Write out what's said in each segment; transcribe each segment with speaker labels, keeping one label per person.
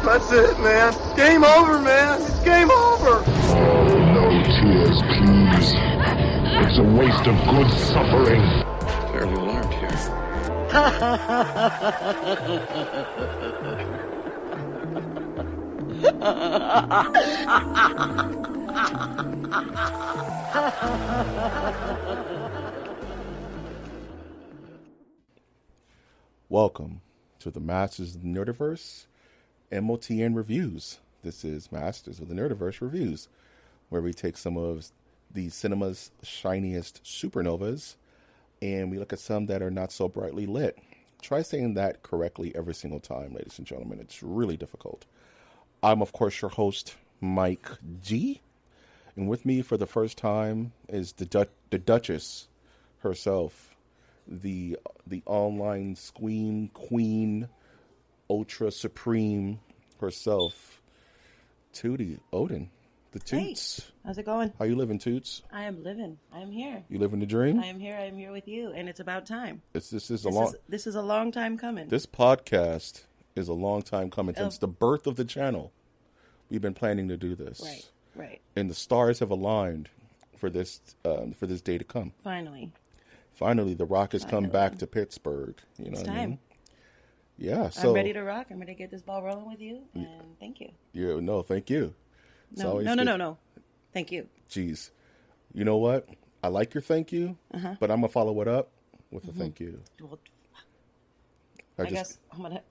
Speaker 1: That's it, man. Game over, man. It's game over.
Speaker 2: Oh, no tears, please. It's a waste of good suffering.
Speaker 3: Clearly learned here.
Speaker 4: Welcome to the Masters of the Nerdiverse MOTN Reviews. This is Masters of the Nerdiverse Reviews, where we take some of the cinema's shiniest supernovas and we look at some that are not so brightly lit. Try saying that correctly every single time, ladies and gentlemen. It's really difficult. I'm, of course, your host, Mike G. And with me for the first time is the Duchess herself, the online queen, ultra supreme herself, Tootie Odin, the Toots.
Speaker 5: Hey, how's it going?
Speaker 4: How you living, Toots?
Speaker 5: I am living. I am here.
Speaker 4: You living the dream?
Speaker 5: I am here. I am here with you, and it's about time.
Speaker 4: This is
Speaker 5: a long time coming.
Speaker 4: This podcast is a long time coming. Since the birth of the channel, we've been planning to do this.
Speaker 5: Right.
Speaker 4: And the stars have aligned for this day to come. Finally, the Rock has come back to Pittsburgh. You know
Speaker 5: it's
Speaker 4: what
Speaker 5: time.
Speaker 4: I mean? Yeah. So
Speaker 5: I'm ready to rock. I'm ready to get this ball rolling with you, and thank you.
Speaker 4: Thank you.
Speaker 5: No. Thank you.
Speaker 4: Jeez. You know what? I like your thank you, but I'm going to follow it up with a thank you.
Speaker 5: Well, I guess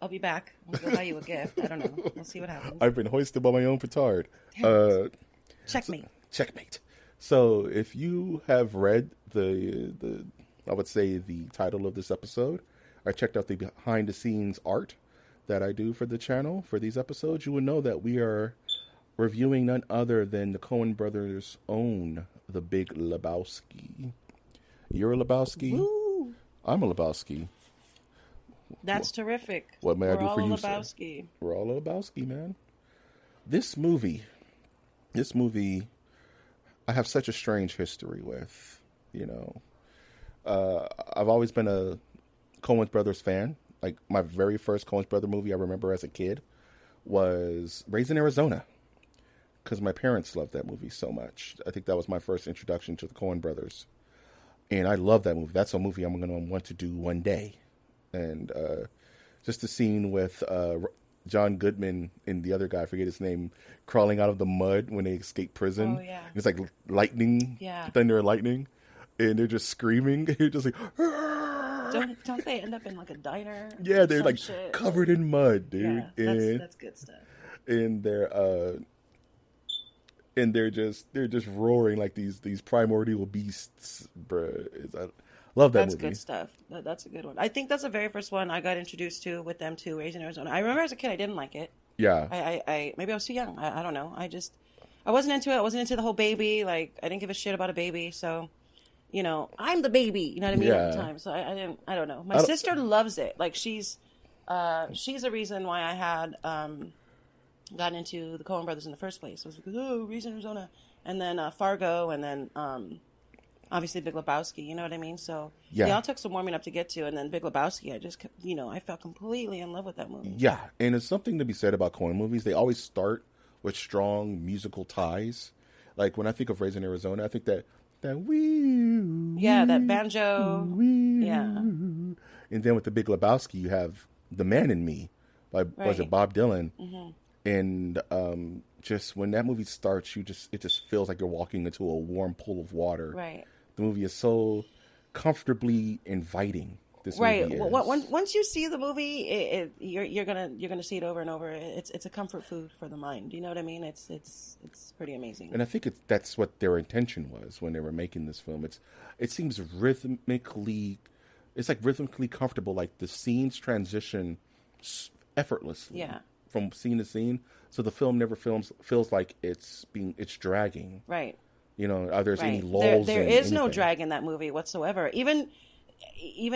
Speaker 5: I'll be back. I'm going to buy you a gift. I don't know. We'll see what happens.
Speaker 4: I've been hoisted by my own petard.
Speaker 5: Checkmate.
Speaker 4: So if you have read the I would say the title of this episode, I checked out the behind the scenes art that I do for the channel for these episodes, you would know that we are reviewing none other than the Coen brothers' own The Big Lebowski. You're a Lebowski.
Speaker 5: Woo.
Speaker 4: I'm a Lebowski.
Speaker 5: That's terrific.
Speaker 4: What may I do for you,
Speaker 5: Lebowski.
Speaker 4: sir? We're all a Lebowski, man. This movie, I have such a strange history with. I've always been a Coen brothers fan. Like, my very first Coen brother movie I remember as a kid was Raised in Arizona, because my parents loved that movie so much. I think that was my first introduction to the Coen brothers, and I love that movie. That's a movie I'm going to want to do one day. And just the scene with John Goodman and the other guy, I forget his name, crawling out of the mud when they escape prison.
Speaker 5: Oh, yeah.
Speaker 4: It's like lightning, thunder and lightning, and they're just screaming. You're just like,
Speaker 5: don't they end up in like a diner?
Speaker 4: Yeah, they're like covered in mud, dude.
Speaker 5: Yeah, that's good stuff.
Speaker 4: And they're just roaring like these primordial beasts, bruh. I love that movie.
Speaker 5: That's good stuff. That's a good one. I think that's the very first one I got introduced to with them too, Raised in Arizona. I remember as a kid I didn't like it.
Speaker 4: Yeah.
Speaker 5: I maybe I was too young. I don't know. I wasn't into it. I wasn't into the whole baby. Like, I didn't give a shit about a baby. So, I'm the baby. You know what I mean?
Speaker 4: Yeah.
Speaker 5: At the time. So I don't know. My sister loves it. Like, she's the reason why I had gotten into the Coen brothers in the first place. It was because, Raised in Arizona. And then Fargo, and then obviously Big Lebowski, you know what I mean? So they all took some warming up to get to, and then Big Lebowski, I felt completely in love with that movie.
Speaker 4: Yeah, and it's something to be said about Coen movies. They always start with strong musical ties. Like, when I think of Raised in Arizona, I think that wee,
Speaker 5: that banjo, yeah.
Speaker 4: And then with the Big Lebowski, you have The Man in Me by was it Bob Dylan, and just when that movie starts, it just feels like you're walking into a warm pool of water.
Speaker 5: Right.
Speaker 4: The movie is so comfortably inviting. This
Speaker 5: right.
Speaker 4: movie is.
Speaker 5: Once you see the movie, you're gonna see it over and over. It's a comfort food for the mind. You know what I mean? It's pretty amazing.
Speaker 4: And I think that's what their intention was when they were making this film. It seems rhythmically comfortable. Like, the scenes transition effortlessly.
Speaker 5: Yeah.
Speaker 4: From scene to scene, so the film never feels like it's dragging.
Speaker 5: Right.
Speaker 4: Are there any lulls?
Speaker 5: There is no drag in that movie whatsoever. Even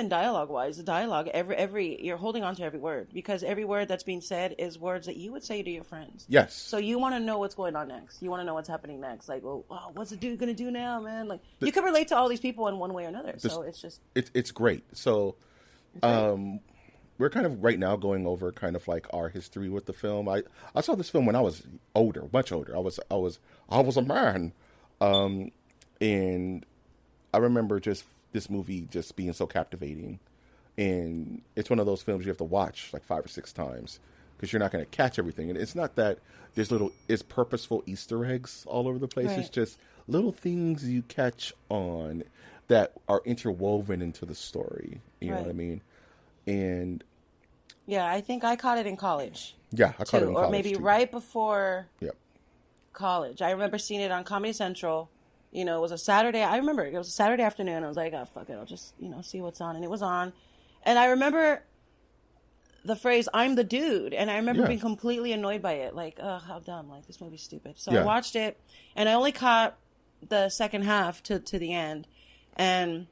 Speaker 5: dialogue-wise, the dialogue, every you're holding on to every word, because every word that's being said is words that you would say to your friends.
Speaker 4: Yes.
Speaker 5: So you want to know what's going on next. You want to know what's happening next. Like, what's the dude going to do now, man? Like, you can relate to all these people in one way or another. So it's just...
Speaker 4: It's great. So, we're kind of right now going over kind of like our history with the film. I saw this film when I was older, much older. I was a man, and I remember just this movie just being so captivating. And it's one of those films you have to watch like 5 or 6 times because you're not going to catch everything. And it's not that it's purposeful Easter eggs all over the place.
Speaker 5: Right.
Speaker 4: It's just little things you catch on that are interwoven into the story. You know what I mean? And
Speaker 5: yeah, I think I caught it in college.
Speaker 4: yeah, I caught it in college
Speaker 5: or maybe
Speaker 4: too.
Speaker 5: right before
Speaker 4: Yep.
Speaker 5: college. I remember seeing it on Comedy Central. You know, it was a Saturday. I remember it was a Saturday afternoon. I was like, oh, fuck it. I'll just, see what's on. And it was on. And I remember the phrase, I'm the dude. And I remember being completely annoyed by it. Like, oh, how dumb. Like, this movie's stupid. So I watched it. And I only caught the second half to the end. And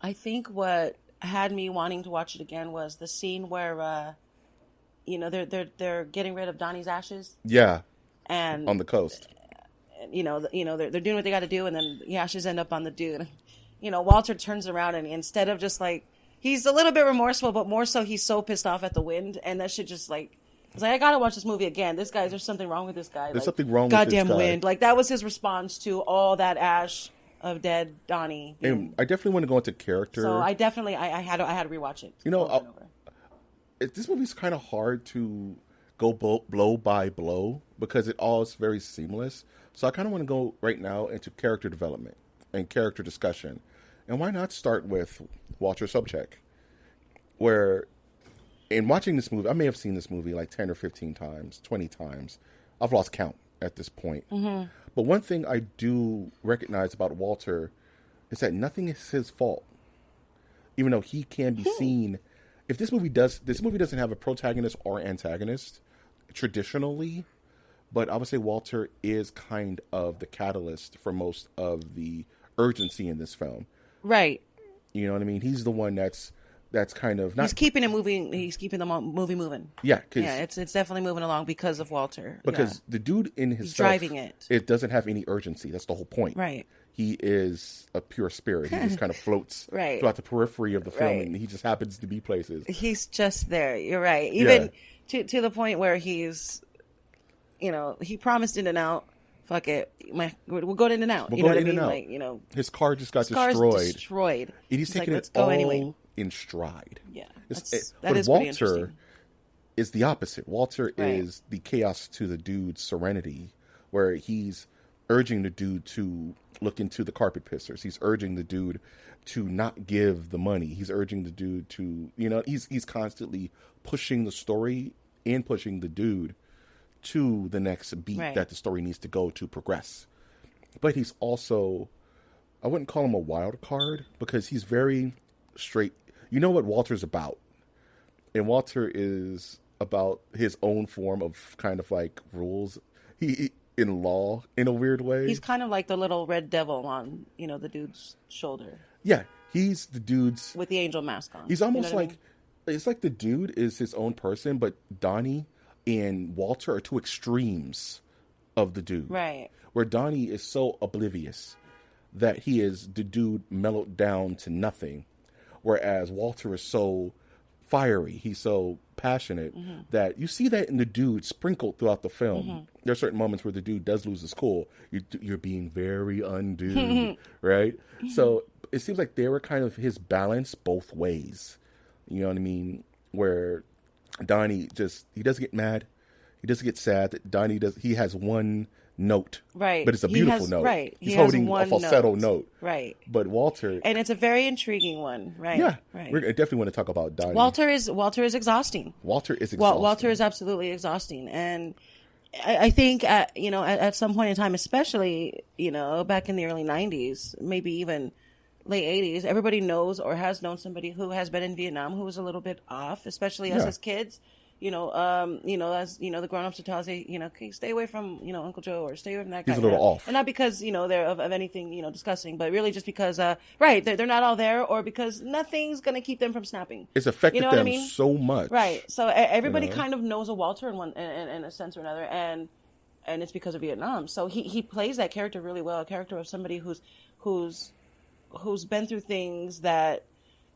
Speaker 5: I think what had me wanting to watch it again was the scene where, they're getting rid of Donnie's ashes.
Speaker 4: Yeah.
Speaker 5: And
Speaker 4: on the coast.
Speaker 5: They're doing what they got to do, and then the ashes end up on the dude. Walter turns around and instead of just like, he's a little bit remorseful, but more so he's so pissed off at the wind, and that shit just like, I was like, I gotta watch this movie again. There's something wrong with this guy.
Speaker 4: There's
Speaker 5: like,
Speaker 4: something wrong with
Speaker 5: goddamn
Speaker 4: this guy.
Speaker 5: wind. Like that was his response to all that ash of dead Donnie.
Speaker 4: And I definitely want to go into character.
Speaker 5: So I definitely I had to rewatch it. Over and over.
Speaker 4: This movie's kind of hard to go blow by blow because it all is very seamless. So I kind of want to go right now into character development and character discussion. And why not start with Walter Sobchak? Where, in watching this movie, I may have seen this movie like 10 or 15 times, 20 times. I've lost count at this point. Mm-hmm. But one thing I do recognize about Walter is that nothing is his fault. Even though he can be seen... If this movie doesn't have a protagonist or antagonist, traditionally... But I would say Walter is kind of the catalyst for most of the urgency in this film.
Speaker 5: Right.
Speaker 4: You know what I mean? He's the one that's kind of not.
Speaker 5: He's keeping it moving. He's keeping the movie moving.
Speaker 4: Yeah,
Speaker 5: it's definitely moving along because of Walter.
Speaker 4: Because the dude in his
Speaker 5: he's driving it.
Speaker 4: It doesn't have any urgency. That's the whole point.
Speaker 5: Right.
Speaker 4: He is a pure spirit. He just kind of floats
Speaker 5: right.
Speaker 4: throughout the periphery of the film, and he just happens to be places.
Speaker 5: He's just there. You're right. Even to the point where he's. He promised In-N-Out. Fuck it. We'll go to In-N-Out.
Speaker 4: We'll
Speaker 5: you know
Speaker 4: go
Speaker 5: what
Speaker 4: to
Speaker 5: I mean?
Speaker 4: In-N-Out.
Speaker 5: Like,
Speaker 4: his car just got
Speaker 5: destroyed.
Speaker 4: And he's taking
Speaker 5: let's
Speaker 4: it
Speaker 5: go
Speaker 4: all
Speaker 5: anyway.
Speaker 4: in stride.
Speaker 5: Yeah.
Speaker 4: But
Speaker 5: is
Speaker 4: Walter is the opposite. Walter is the chaos to the dude's serenity, where he's urging the dude to look into the carpet pissers. He's urging the dude to not give the money. He's urging the dude to, he's constantly pushing the story and pushing the dude to the next beat that the story needs to go to progress. But he's also, I wouldn't call him a wild card because he's very straight. You know what Walter's about. And Walter is about his own form of kind of like rules. He in law in a weird way.
Speaker 5: He's kind of like the little red devil on, the dude's shoulder.
Speaker 4: Yeah, he's the dude's
Speaker 5: with the angel mask on.
Speaker 4: He's almost like it's like the dude is his own person, but Donnie and Walter are two extremes of the dude.
Speaker 5: Right.
Speaker 4: Where Donnie is so oblivious that he is the dude mellowed down to nothing. Whereas Walter is so fiery. He's so passionate that you see that in the dude sprinkled throughout the film. Mm-hmm. There are certain moments where the dude does lose his cool. You're being very undue, right? So it seems like they were kind of his balance both ways. You know what I mean? Where Donnie he doesn't get mad. He doesn't get sad. Donnie he has one note.
Speaker 5: Right.
Speaker 4: But it's a beautiful note.
Speaker 5: Right.
Speaker 4: He's holding a falsetto note.
Speaker 5: Right.
Speaker 4: But Walter.
Speaker 5: And it's a very intriguing one. Right.
Speaker 4: Yeah.
Speaker 5: Right.
Speaker 4: We definitely want to talk about Donnie.
Speaker 5: Walter is exhausting.
Speaker 4: Walter is exhausting.
Speaker 5: Walter is absolutely exhausting. And I think, at some point in time, especially, back in the early 90s, maybe even late 80s, everybody knows or has known somebody who has been in Vietnam who was a little bit off, especially us as kids. As the grown-ups would tell us, okay, stay away from, Uncle Joe, or stay away from that guy.
Speaker 4: He's a little off.
Speaker 5: And not because, they're of anything, disgusting, but really just because, they're not all there, or because nothing's going to keep them from snapping.
Speaker 4: It's affected them so much.
Speaker 5: Right. So everybody kind of knows a Walter in a sense or another, and it's because of Vietnam. So he plays that character really well, a character of somebody who's been through things that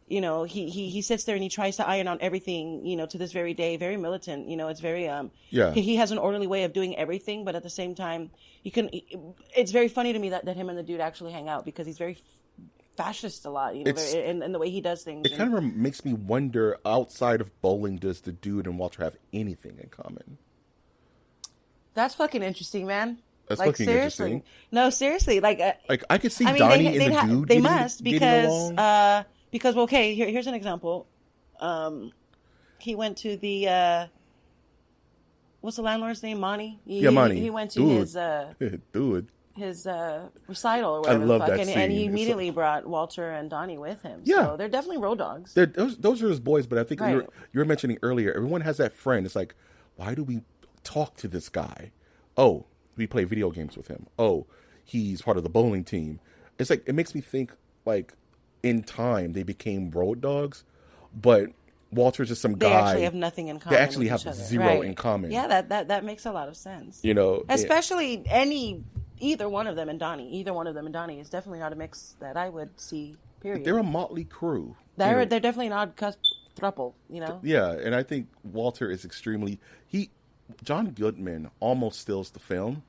Speaker 5: you know, he sits there and he tries to iron out everything, you know, to this very day, very militant, you know, it's very, he has an orderly way of doing everything, but at the same time, it's very funny to me that him and the dude actually hang out because he's very fascist a lot, you know, and the way he does things.
Speaker 4: It kind of makes me wonder, outside of bowling, does the dude and Walter have anything in common?
Speaker 5: That's fucking interesting, man.
Speaker 4: That's
Speaker 5: like,
Speaker 4: fucking
Speaker 5: seriously.
Speaker 4: interesting.
Speaker 5: No, seriously. Like
Speaker 4: I could see Donnie and the dude
Speaker 5: they
Speaker 4: getting,
Speaker 5: must,
Speaker 4: getting along.
Speaker 5: because well, okay, here's an example. He went to the what's the landlord's name? Monty?
Speaker 4: Monty.
Speaker 5: He went to
Speaker 4: dude.
Speaker 5: his recital or whatever.
Speaker 4: I love
Speaker 5: the fuck,
Speaker 4: that scene.
Speaker 5: And he immediately brought Walter and Donnie with him.
Speaker 4: Yeah.
Speaker 5: So they're definitely road dogs.
Speaker 4: Those are his boys, but I think
Speaker 5: Right.
Speaker 4: you were mentioning earlier, everyone has that friend. It's like, why do we talk to this guy? Oh, we play video games with him. Oh, he's part of the bowling team. It's like, it makes me think, like, in time they became road dogs, but Walter's just some guy.
Speaker 5: They actually have nothing in common.
Speaker 4: They actually
Speaker 5: with
Speaker 4: have
Speaker 5: each other.
Speaker 4: zero
Speaker 5: Right.
Speaker 4: in common.
Speaker 5: Yeah, that makes a lot of sense.
Speaker 4: You know,
Speaker 5: especially either one of them and Donnie. Either one of them and Donnie is definitely not a mix that I would see. Period.
Speaker 4: they're a motley crew.
Speaker 5: They're definitely an odd throuple. You know.
Speaker 4: Yeah, and I think Walter is John Goodman almost steals the film,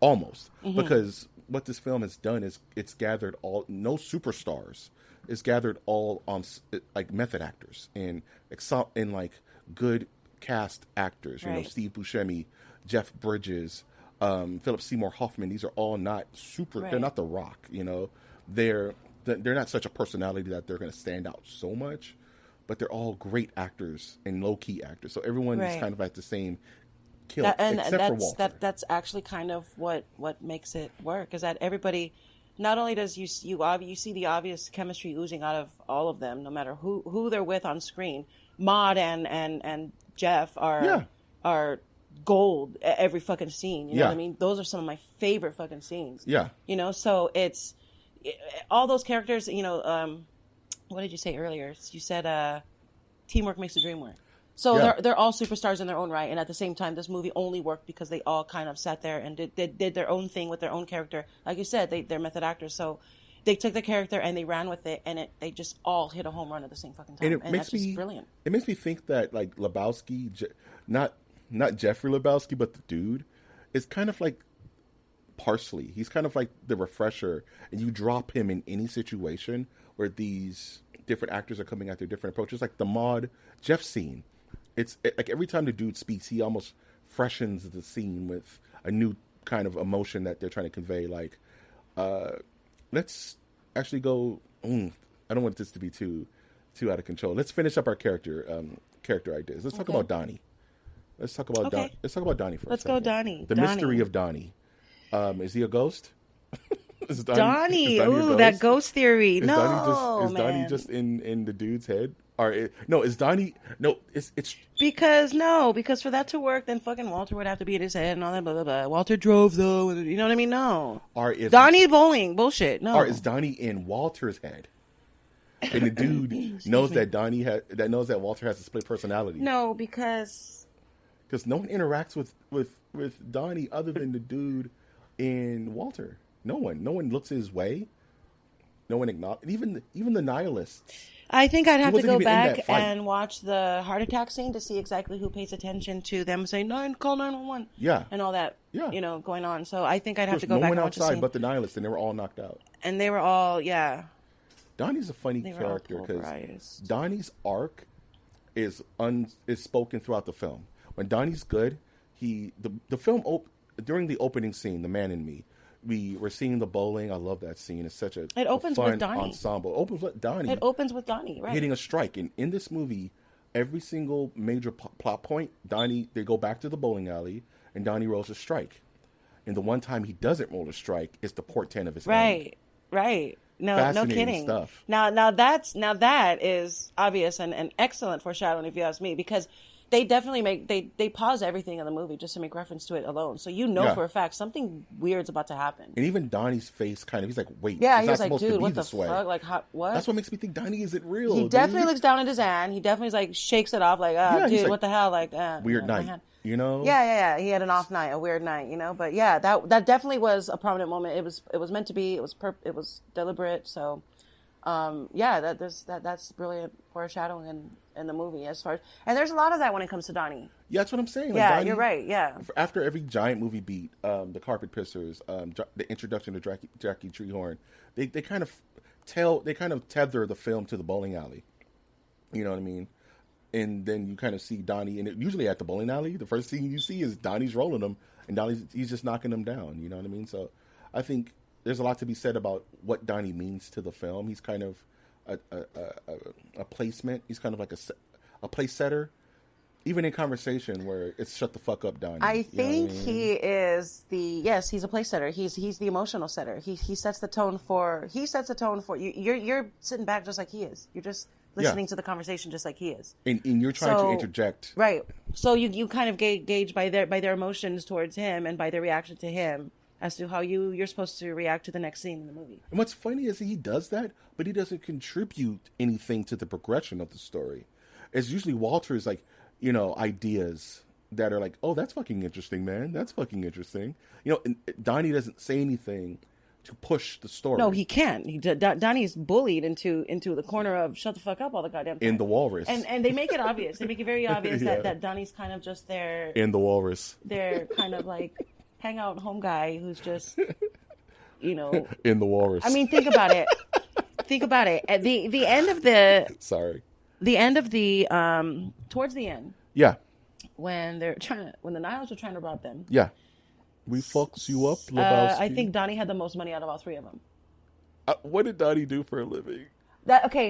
Speaker 4: almost, because what this film has done is it's gathered no superstars. It's gathered all on like method actors and like good cast actors. You know, Steve Buscemi, Jeff Bridges, Philip Seymour Hoffman. These are all not super. They're not The Rock. You know, they're not such a personality that they're going to stand out so much, but they're all great actors and low key actors. So everyone is kind of at the same kill, except for Walter.
Speaker 5: That's actually kind of what makes it work, is that everybody, not only does you see the obvious chemistry oozing out of all of them, no matter who they're with on screen. Maude and Jeff are gold at every fucking scene. You know what I mean? Those are some of my favorite fucking scenes.
Speaker 4: Yeah.
Speaker 5: You know, so all those characters, you know, what did you say earlier? You said teamwork makes the dream work. So they're all superstars in their own right, and at the same time, this movie only worked because they all kind of sat there and did their own thing with their own character. Like you said, they're method actors, so they took the character and they ran with it, and they just all hit a home run at the same fucking time. And that's just brilliant.
Speaker 4: It makes me think that, like, Lebowski, not Jeffrey Lebowski, but the dude, is kind of like Parsley. He's kind of like the refresher, and you drop him in any situation where these different actors are coming at their different approaches, like the Maude Jeff scene. It's like every time the dude speaks, he almost freshens the scene with a new kind of emotion that they're trying to convey. Like, let's actually go. I don't want this to be too out of control. Let's finish up our character ideas. Let's talk about Donnie. Let's talk about Donnie first.
Speaker 5: Let's go, Donnie.
Speaker 4: The mystery of Donnie. Is he a ghost?
Speaker 5: Is Donnie ooh, that ghost theory.
Speaker 4: Is Donnie just in the dude's head? Is Donnie? No, it's
Speaker 5: because for that to work, then fucking Walter would have to be in his head and all that blah blah blah. Walter drove though, you know what I mean? No, Donnie bowling bullshit. No,
Speaker 4: or is Donnie in Walter's head? And the dude knows that knows that Walter has a split personality.
Speaker 5: No, because
Speaker 4: no one interacts with Donnie other than the dude in Walter. No one looks his way. No one acknowledges. Even the nihilists.
Speaker 5: I think I'd have to go back and watch the heart attack scene to see exactly who pays attention to them saying call 911.
Speaker 4: Yeah,
Speaker 5: and all that. Yeah, you know, going on. So I think I'd have to go back and watch the scene.
Speaker 4: No one outside but the nihilists, and they were all knocked out.
Speaker 5: And they were all
Speaker 4: Donnie's a funny character because Donnie's arc is spoken throughout the film. When Donnie's good, the film during the opening scene, The Man in Me. We were seeing the bowling. I love that scene. It's such a fun
Speaker 5: with Donnie.
Speaker 4: ensemble. It
Speaker 5: opens with Donnie, right?
Speaker 4: Hitting a strike. And in this movie, every single major plot point, they go back to the bowling alley, and Donnie rolls a strike. And the one time he doesn't roll a strike is the port 10 of his hand.
Speaker 5: Right. No kidding. Stuff. Now that is obvious and excellent foreshadowing, if you ask me, because they definitely they pause everything in the movie just to make reference to it alone. So for a fact something weird's about to happen.
Speaker 4: And even Donnie's face he's like, wait,
Speaker 5: yeah,
Speaker 4: he's
Speaker 5: he was
Speaker 4: not
Speaker 5: like,
Speaker 4: supposed
Speaker 5: dude,
Speaker 4: to be
Speaker 5: what the
Speaker 4: this way.
Speaker 5: fuck? Like, what?
Speaker 4: That's what makes me think Donnie isn't real.
Speaker 5: He definitely looks down at his hand. He definitely like shakes it off, like, dude, like, what the hell? Like,
Speaker 4: weird night, you know?
Speaker 5: Yeah. He had an off night, a weird night, you know. But yeah, that definitely was a prominent moment. It was meant to be. It was deliberate. So That's brilliant foreshadowing in the movie and there's a lot of that when it comes to Donnie.
Speaker 4: Yeah, that's what I'm saying. Like,
Speaker 5: Yeah,
Speaker 4: Donnie,
Speaker 5: you're right. Yeah.
Speaker 4: After every giant movie beat, the Carpet Pissers, the introduction to Jackie Treehorn, they kind of tether the film to the bowling alley. You know what I mean? And then you kind of see Donnie, and usually at the bowling alley, the first thing you see is Donnie's rolling them, and he's just knocking them down. You know what I mean? So I think there's a lot to be said about what Donnie means to the film. He's kind of a placement. He's kind of like a place setter. Even in conversation where it's shut the fuck up, Donnie.
Speaker 5: I think he is he's a place setter. He's the emotional setter. He sets the tone for you. You're sitting back just like he is. You're just listening to the conversation just like he is.
Speaker 4: And you're trying to interject.
Speaker 5: Right. So you kind of gauge by their emotions towards him and by their reaction to him as to how you're supposed to react to the next scene in the movie.
Speaker 4: And what's funny is he does that, but he doesn't contribute anything to the progression of the story. It's usually Walter's ideas that are like, oh, that's fucking interesting, man. That's fucking interesting. And Donnie doesn't say anything to push the story.
Speaker 5: No, he can't. Donnie's bullied into the corner of shut the fuck up all the goddamn time.
Speaker 4: In the walrus.
Speaker 5: And they make it obvious. They make it very obvious that Donnie's kind of just there.
Speaker 4: In the walrus.
Speaker 5: They're kind of like hangout home guy who's just,
Speaker 4: In the walrus.
Speaker 5: I mean, think about it. At the end of the...
Speaker 4: Sorry.
Speaker 5: The end of the... towards the end.
Speaker 4: Yeah.
Speaker 5: When the Niles are trying to rob them.
Speaker 1: Yeah. We fucks you up, Lebowski.
Speaker 5: I think Donnie had the most money out of all three of them.
Speaker 1: What did Donnie do for a living?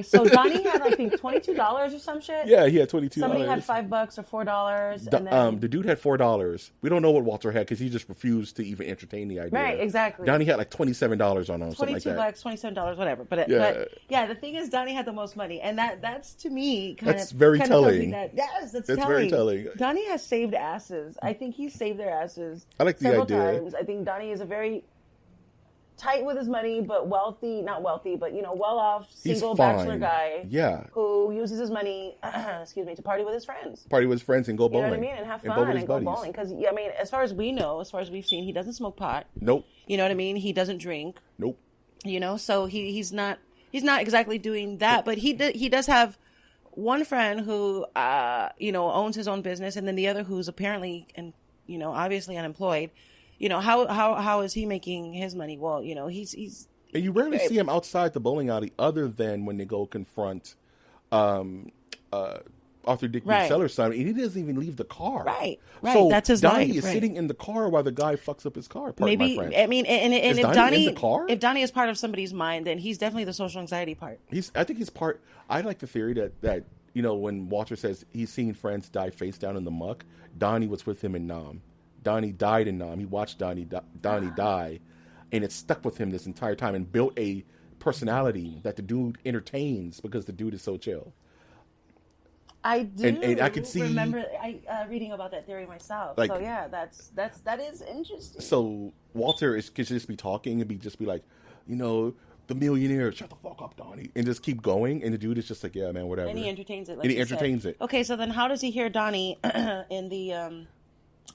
Speaker 5: So Donnie had, I think, $22 or some shit.
Speaker 1: Yeah, he had $22.
Speaker 5: Somebody had $5 or $4.
Speaker 4: The dude had $4. We don't know what Walter had because he just refused to even entertain the idea.
Speaker 5: Right, exactly.
Speaker 4: Donnie had like $27 on him, something like that.
Speaker 5: $22, $27, whatever. But the thing is, Donnie had the most money, and that's to me
Speaker 4: that's very telling.
Speaker 5: Yes, that's telling.
Speaker 4: Very telling.
Speaker 5: Donnie has saved asses. I think he's saved their asses.
Speaker 4: I like the
Speaker 5: several
Speaker 4: idea.
Speaker 5: times. I think Donnie is a very tight with his money, but not wealthy, but well-off single bachelor guy.
Speaker 4: Yeah,
Speaker 5: who uses his money, to party with his friends.
Speaker 4: Party with his friends and go bowling.
Speaker 5: You know what I mean, and have fun and go bowling. Because as far as we know, as far as we've seen, he doesn't smoke pot.
Speaker 4: Nope.
Speaker 5: You know what I mean? He doesn't drink.
Speaker 4: Nope.
Speaker 5: So he's not exactly doing that, but he does have one friend who owns his own business, and then the other who's apparently and obviously unemployed. How is he making his money? Well, he's
Speaker 4: and you rarely see him outside the bowling alley other than when they go confront Arthur Dickey's seller's son, and he doesn't even leave the car.
Speaker 5: Right.
Speaker 4: So
Speaker 5: that's his
Speaker 4: Donnie
Speaker 5: life.
Speaker 4: is sitting in the car while the guy fucks up his car.
Speaker 5: Maybe,
Speaker 4: my friend.
Speaker 5: I mean, and
Speaker 4: is
Speaker 5: if
Speaker 4: Donnie in the car?
Speaker 5: If Donnie is part of somebody's mind, then he's definitely the social anxiety part.
Speaker 4: I think he's part. I like the theory that when Walter says he's seen friends die face down in the muck, Donnie was with him in Nam. Donnie died in Nam. He watched Donnie die, and it stuck with him this entire time and built a personality that the dude entertains because the dude is so chill.
Speaker 5: I do,
Speaker 4: and I could see
Speaker 5: remember reading about that theory myself.
Speaker 4: Like,
Speaker 5: so yeah, that is interesting.
Speaker 4: So Walter could just be talking and just be like, the millionaire, shut the fuck up, Donnie, and just keep going. And the dude is just like, yeah, man, whatever.
Speaker 5: And he entertains it.
Speaker 4: It.
Speaker 5: Okay, so then how does he hear Donnie in the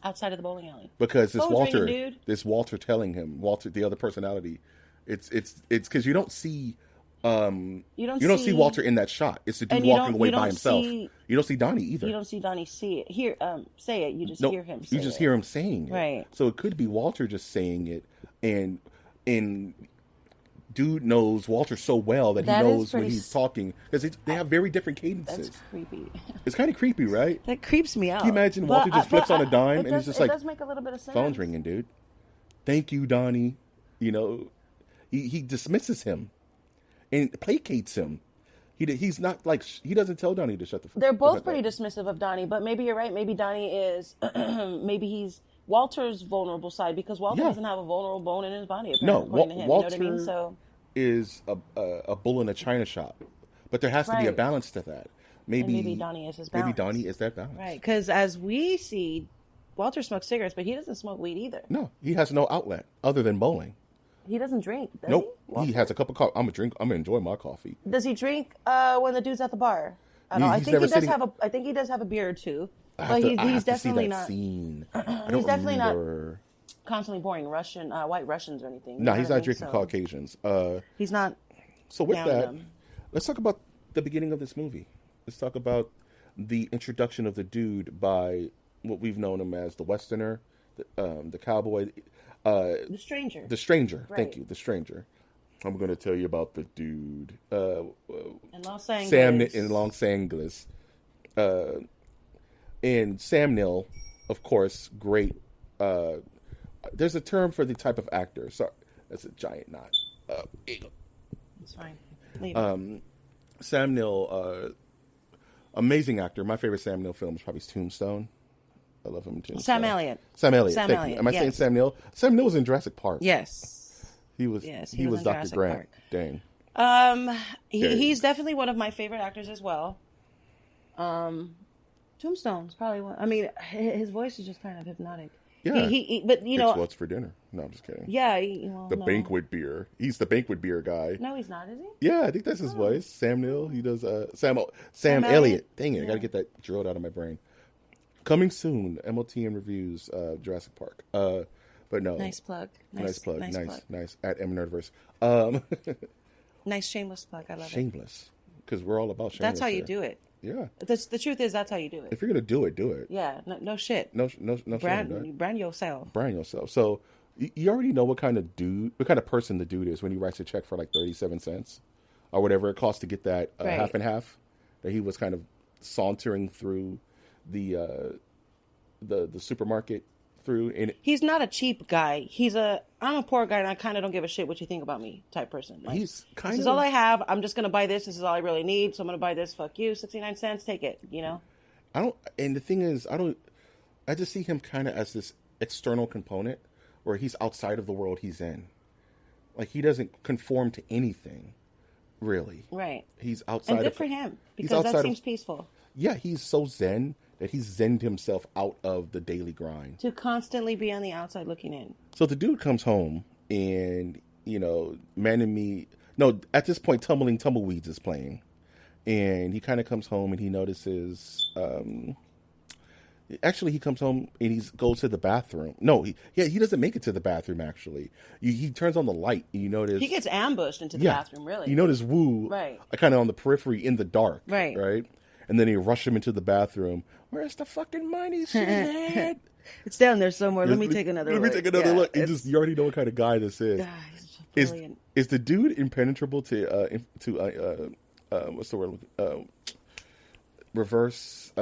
Speaker 5: outside of the bowling alley?
Speaker 4: Because this Walter,
Speaker 5: ringing, dude.
Speaker 4: this Walter telling him, Walter, the other personality, it's because you don't see. You don't see Walter in that shot. It's the dude walking away by himself. You don't see Donnie either.
Speaker 5: You don't see Donnie say it. You just hear him say it.
Speaker 4: You just hear him saying it.
Speaker 5: Right.
Speaker 4: So it could be Walter just saying it, and dude knows Walter so well that he knows when he's talking because they have very different cadences.
Speaker 5: That's creepy.
Speaker 4: It's kind of creepy, right?
Speaker 5: That creeps me out.
Speaker 4: Can you imagine Walter just flips on a dime and he's just like,
Speaker 5: it does make a little bit of sense.
Speaker 4: Phone's ringing, dude. Thank you, Donnie. He dismisses him and placates him. He's not like, he doesn't tell Donnie to shut the fuck up.
Speaker 5: They're both pretty dismissive of Donnie, but maybe you're right. Maybe Donnie is, maybe he's Walter's vulnerable side because Walter doesn't have a vulnerable bone in his body. Apparently,
Speaker 4: no, Walter is a bull in a china shop, but there has to be a balance to that. Maybe
Speaker 5: Donnie is his balance.
Speaker 4: Maybe Donnie is that balance.
Speaker 5: Right, because as we see, Walter smokes cigarettes, but he doesn't smoke weed either.
Speaker 4: No, he has no outlet other than bowling.
Speaker 5: He doesn't drink, does
Speaker 4: nope.
Speaker 5: he?
Speaker 4: He has a cup of coffee. I'm gonna enjoy my coffee.
Speaker 5: Does he drink when the dude's at the bar? I don't know. I think he does have a beer or two. But he's definitely not.
Speaker 4: Scene.
Speaker 5: He's definitely not constantly pouring White Russians or anything.
Speaker 4: No, he's not drinking Caucasians.
Speaker 5: He's not.
Speaker 4: So with
Speaker 5: Pound
Speaker 4: that,
Speaker 5: them.
Speaker 4: let's talk about the beginning of this movie. Let's talk about the introduction of the dude by what we've known him as the Westerner, the cowboy,
Speaker 5: The stranger.
Speaker 4: the stranger.
Speaker 5: Right.
Speaker 4: Thank you, the stranger. I'm going to tell you about the dude,
Speaker 5: And Los Angeles.
Speaker 4: Sam in Los Angeles, and Sam Neill, of course, great. There's a term for the type of actor. Sorry, that's a giant knot.
Speaker 5: It's fine. Leave it.
Speaker 4: Sam Neill, amazing actor. My favorite Sam Neill film is probably Tombstone. I love him in Tombstone.
Speaker 5: Sam Elliott.
Speaker 4: Sam Elliott.
Speaker 5: Sam
Speaker 4: Thank
Speaker 5: Elliott,
Speaker 4: you. Am I saying
Speaker 5: yes.
Speaker 4: Sam Neill? Sam Neill was in Jurassic Park.
Speaker 5: Yes.
Speaker 4: He was.
Speaker 5: Yes,
Speaker 4: he was
Speaker 5: in
Speaker 4: Dr.
Speaker 5: Jurassic
Speaker 4: Grant.
Speaker 5: Park.
Speaker 4: Dang.
Speaker 5: He's definitely one of my favorite actors as well. Tombstone's probably one. I mean, his voice is just kind of hypnotic.
Speaker 4: Yeah.
Speaker 5: But you
Speaker 4: It's
Speaker 5: know,
Speaker 4: what's for dinner. No, I'm just kidding.
Speaker 5: yeah.
Speaker 4: The
Speaker 5: No.
Speaker 4: banquet beer. He's the banquet beer guy.
Speaker 5: No, he's not, is he?
Speaker 4: Yeah, I think that's his voice. Sam Neill. He does Sam
Speaker 5: Elliott?
Speaker 4: Elliott. Dang it, I
Speaker 5: Yeah.
Speaker 4: gotta get that drilled out of my brain. Coming soon, MOTN reviews Jurassic Park. But no.
Speaker 5: Nice plug.
Speaker 4: Nice plug.
Speaker 5: Nice plug.
Speaker 4: Nice. At MNerdverse.
Speaker 5: Nice shameless plug. I love it.
Speaker 4: Shameless. Because we're all about shameless.
Speaker 5: That's how you
Speaker 4: here.
Speaker 5: do it.
Speaker 4: Yeah.
Speaker 5: The truth is, that's how you do it.
Speaker 4: If you're gonna do it, do it.
Speaker 5: Yeah. No shit.
Speaker 4: No shame, right?
Speaker 5: Brand yourself.
Speaker 4: Brand yourself. So you already know what kind of person the dude is when he writes a check for like 37 cents or whatever it costs to get that
Speaker 5: Right.
Speaker 4: half and half that he was kind of sauntering through the supermarket through. And
Speaker 5: He's not a cheap guy. I'm a poor guy and I kind of don't give a shit what you think about me type person. Like,
Speaker 4: he's kind
Speaker 5: this
Speaker 4: of
Speaker 5: is all I have. I'm just going to buy this. This is all I really need. So I'm going to buy this. Fuck you. 69 cents. Take it. You know?
Speaker 4: and the thing is, I just see him kind of as this external component where he's outside of the world he's in. Like he doesn't conform to anything, really.
Speaker 5: Right.
Speaker 4: He's outside
Speaker 5: And good
Speaker 4: of,
Speaker 5: for him
Speaker 4: he's
Speaker 5: because that
Speaker 4: outside
Speaker 5: seems
Speaker 4: of,
Speaker 5: peaceful.
Speaker 4: Yeah, he's so zen that he's zenned himself out of the daily grind.
Speaker 5: To constantly be on the outside looking in.
Speaker 4: So the dude comes home and, Man and Me, no, at this point, Tumbleweeds is playing. And he kind of comes home and he notices, actually he comes home and he goes to the bathroom. No, he doesn't make it to the bathroom, actually. He turns on the light and you notice.
Speaker 5: He gets ambushed into the bathroom, really.
Speaker 4: You notice Wu,
Speaker 5: Right.
Speaker 4: Kind of on the periphery in the dark.
Speaker 5: Right.
Speaker 4: Right? And then he rush him into the bathroom. Where's the fucking money, shithead?
Speaker 5: It's down there somewhere. Let me take another look.
Speaker 4: Let me take another
Speaker 5: Yeah,
Speaker 4: look. You already know what kind of guy this is.
Speaker 5: God, he's brilliant.
Speaker 4: Is the dude impenetrable to what's the word? Reverse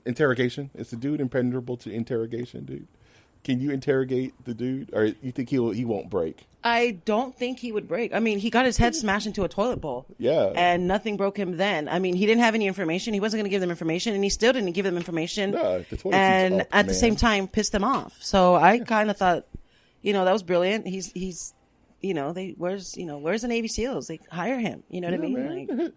Speaker 4: interrogation. Is the dude impenetrable to interrogation, dude? Can you interrogate the dude, or you think he won't break?
Speaker 5: I don't think he would break. I mean, he got his head smashed into a toilet bowl.
Speaker 4: Yeah.
Speaker 5: And nothing broke him then. I mean, he didn't have any information. He wasn't going to give them information, and he still didn't give them information.
Speaker 4: No, the toilet
Speaker 5: and
Speaker 4: seat's up,
Speaker 5: at the
Speaker 4: man.
Speaker 5: same time, pissed them off. So I kind of thought, that was brilliant. He's where's the Navy SEALs? They hire him. You know what I mean?
Speaker 4: Man.
Speaker 5: Like,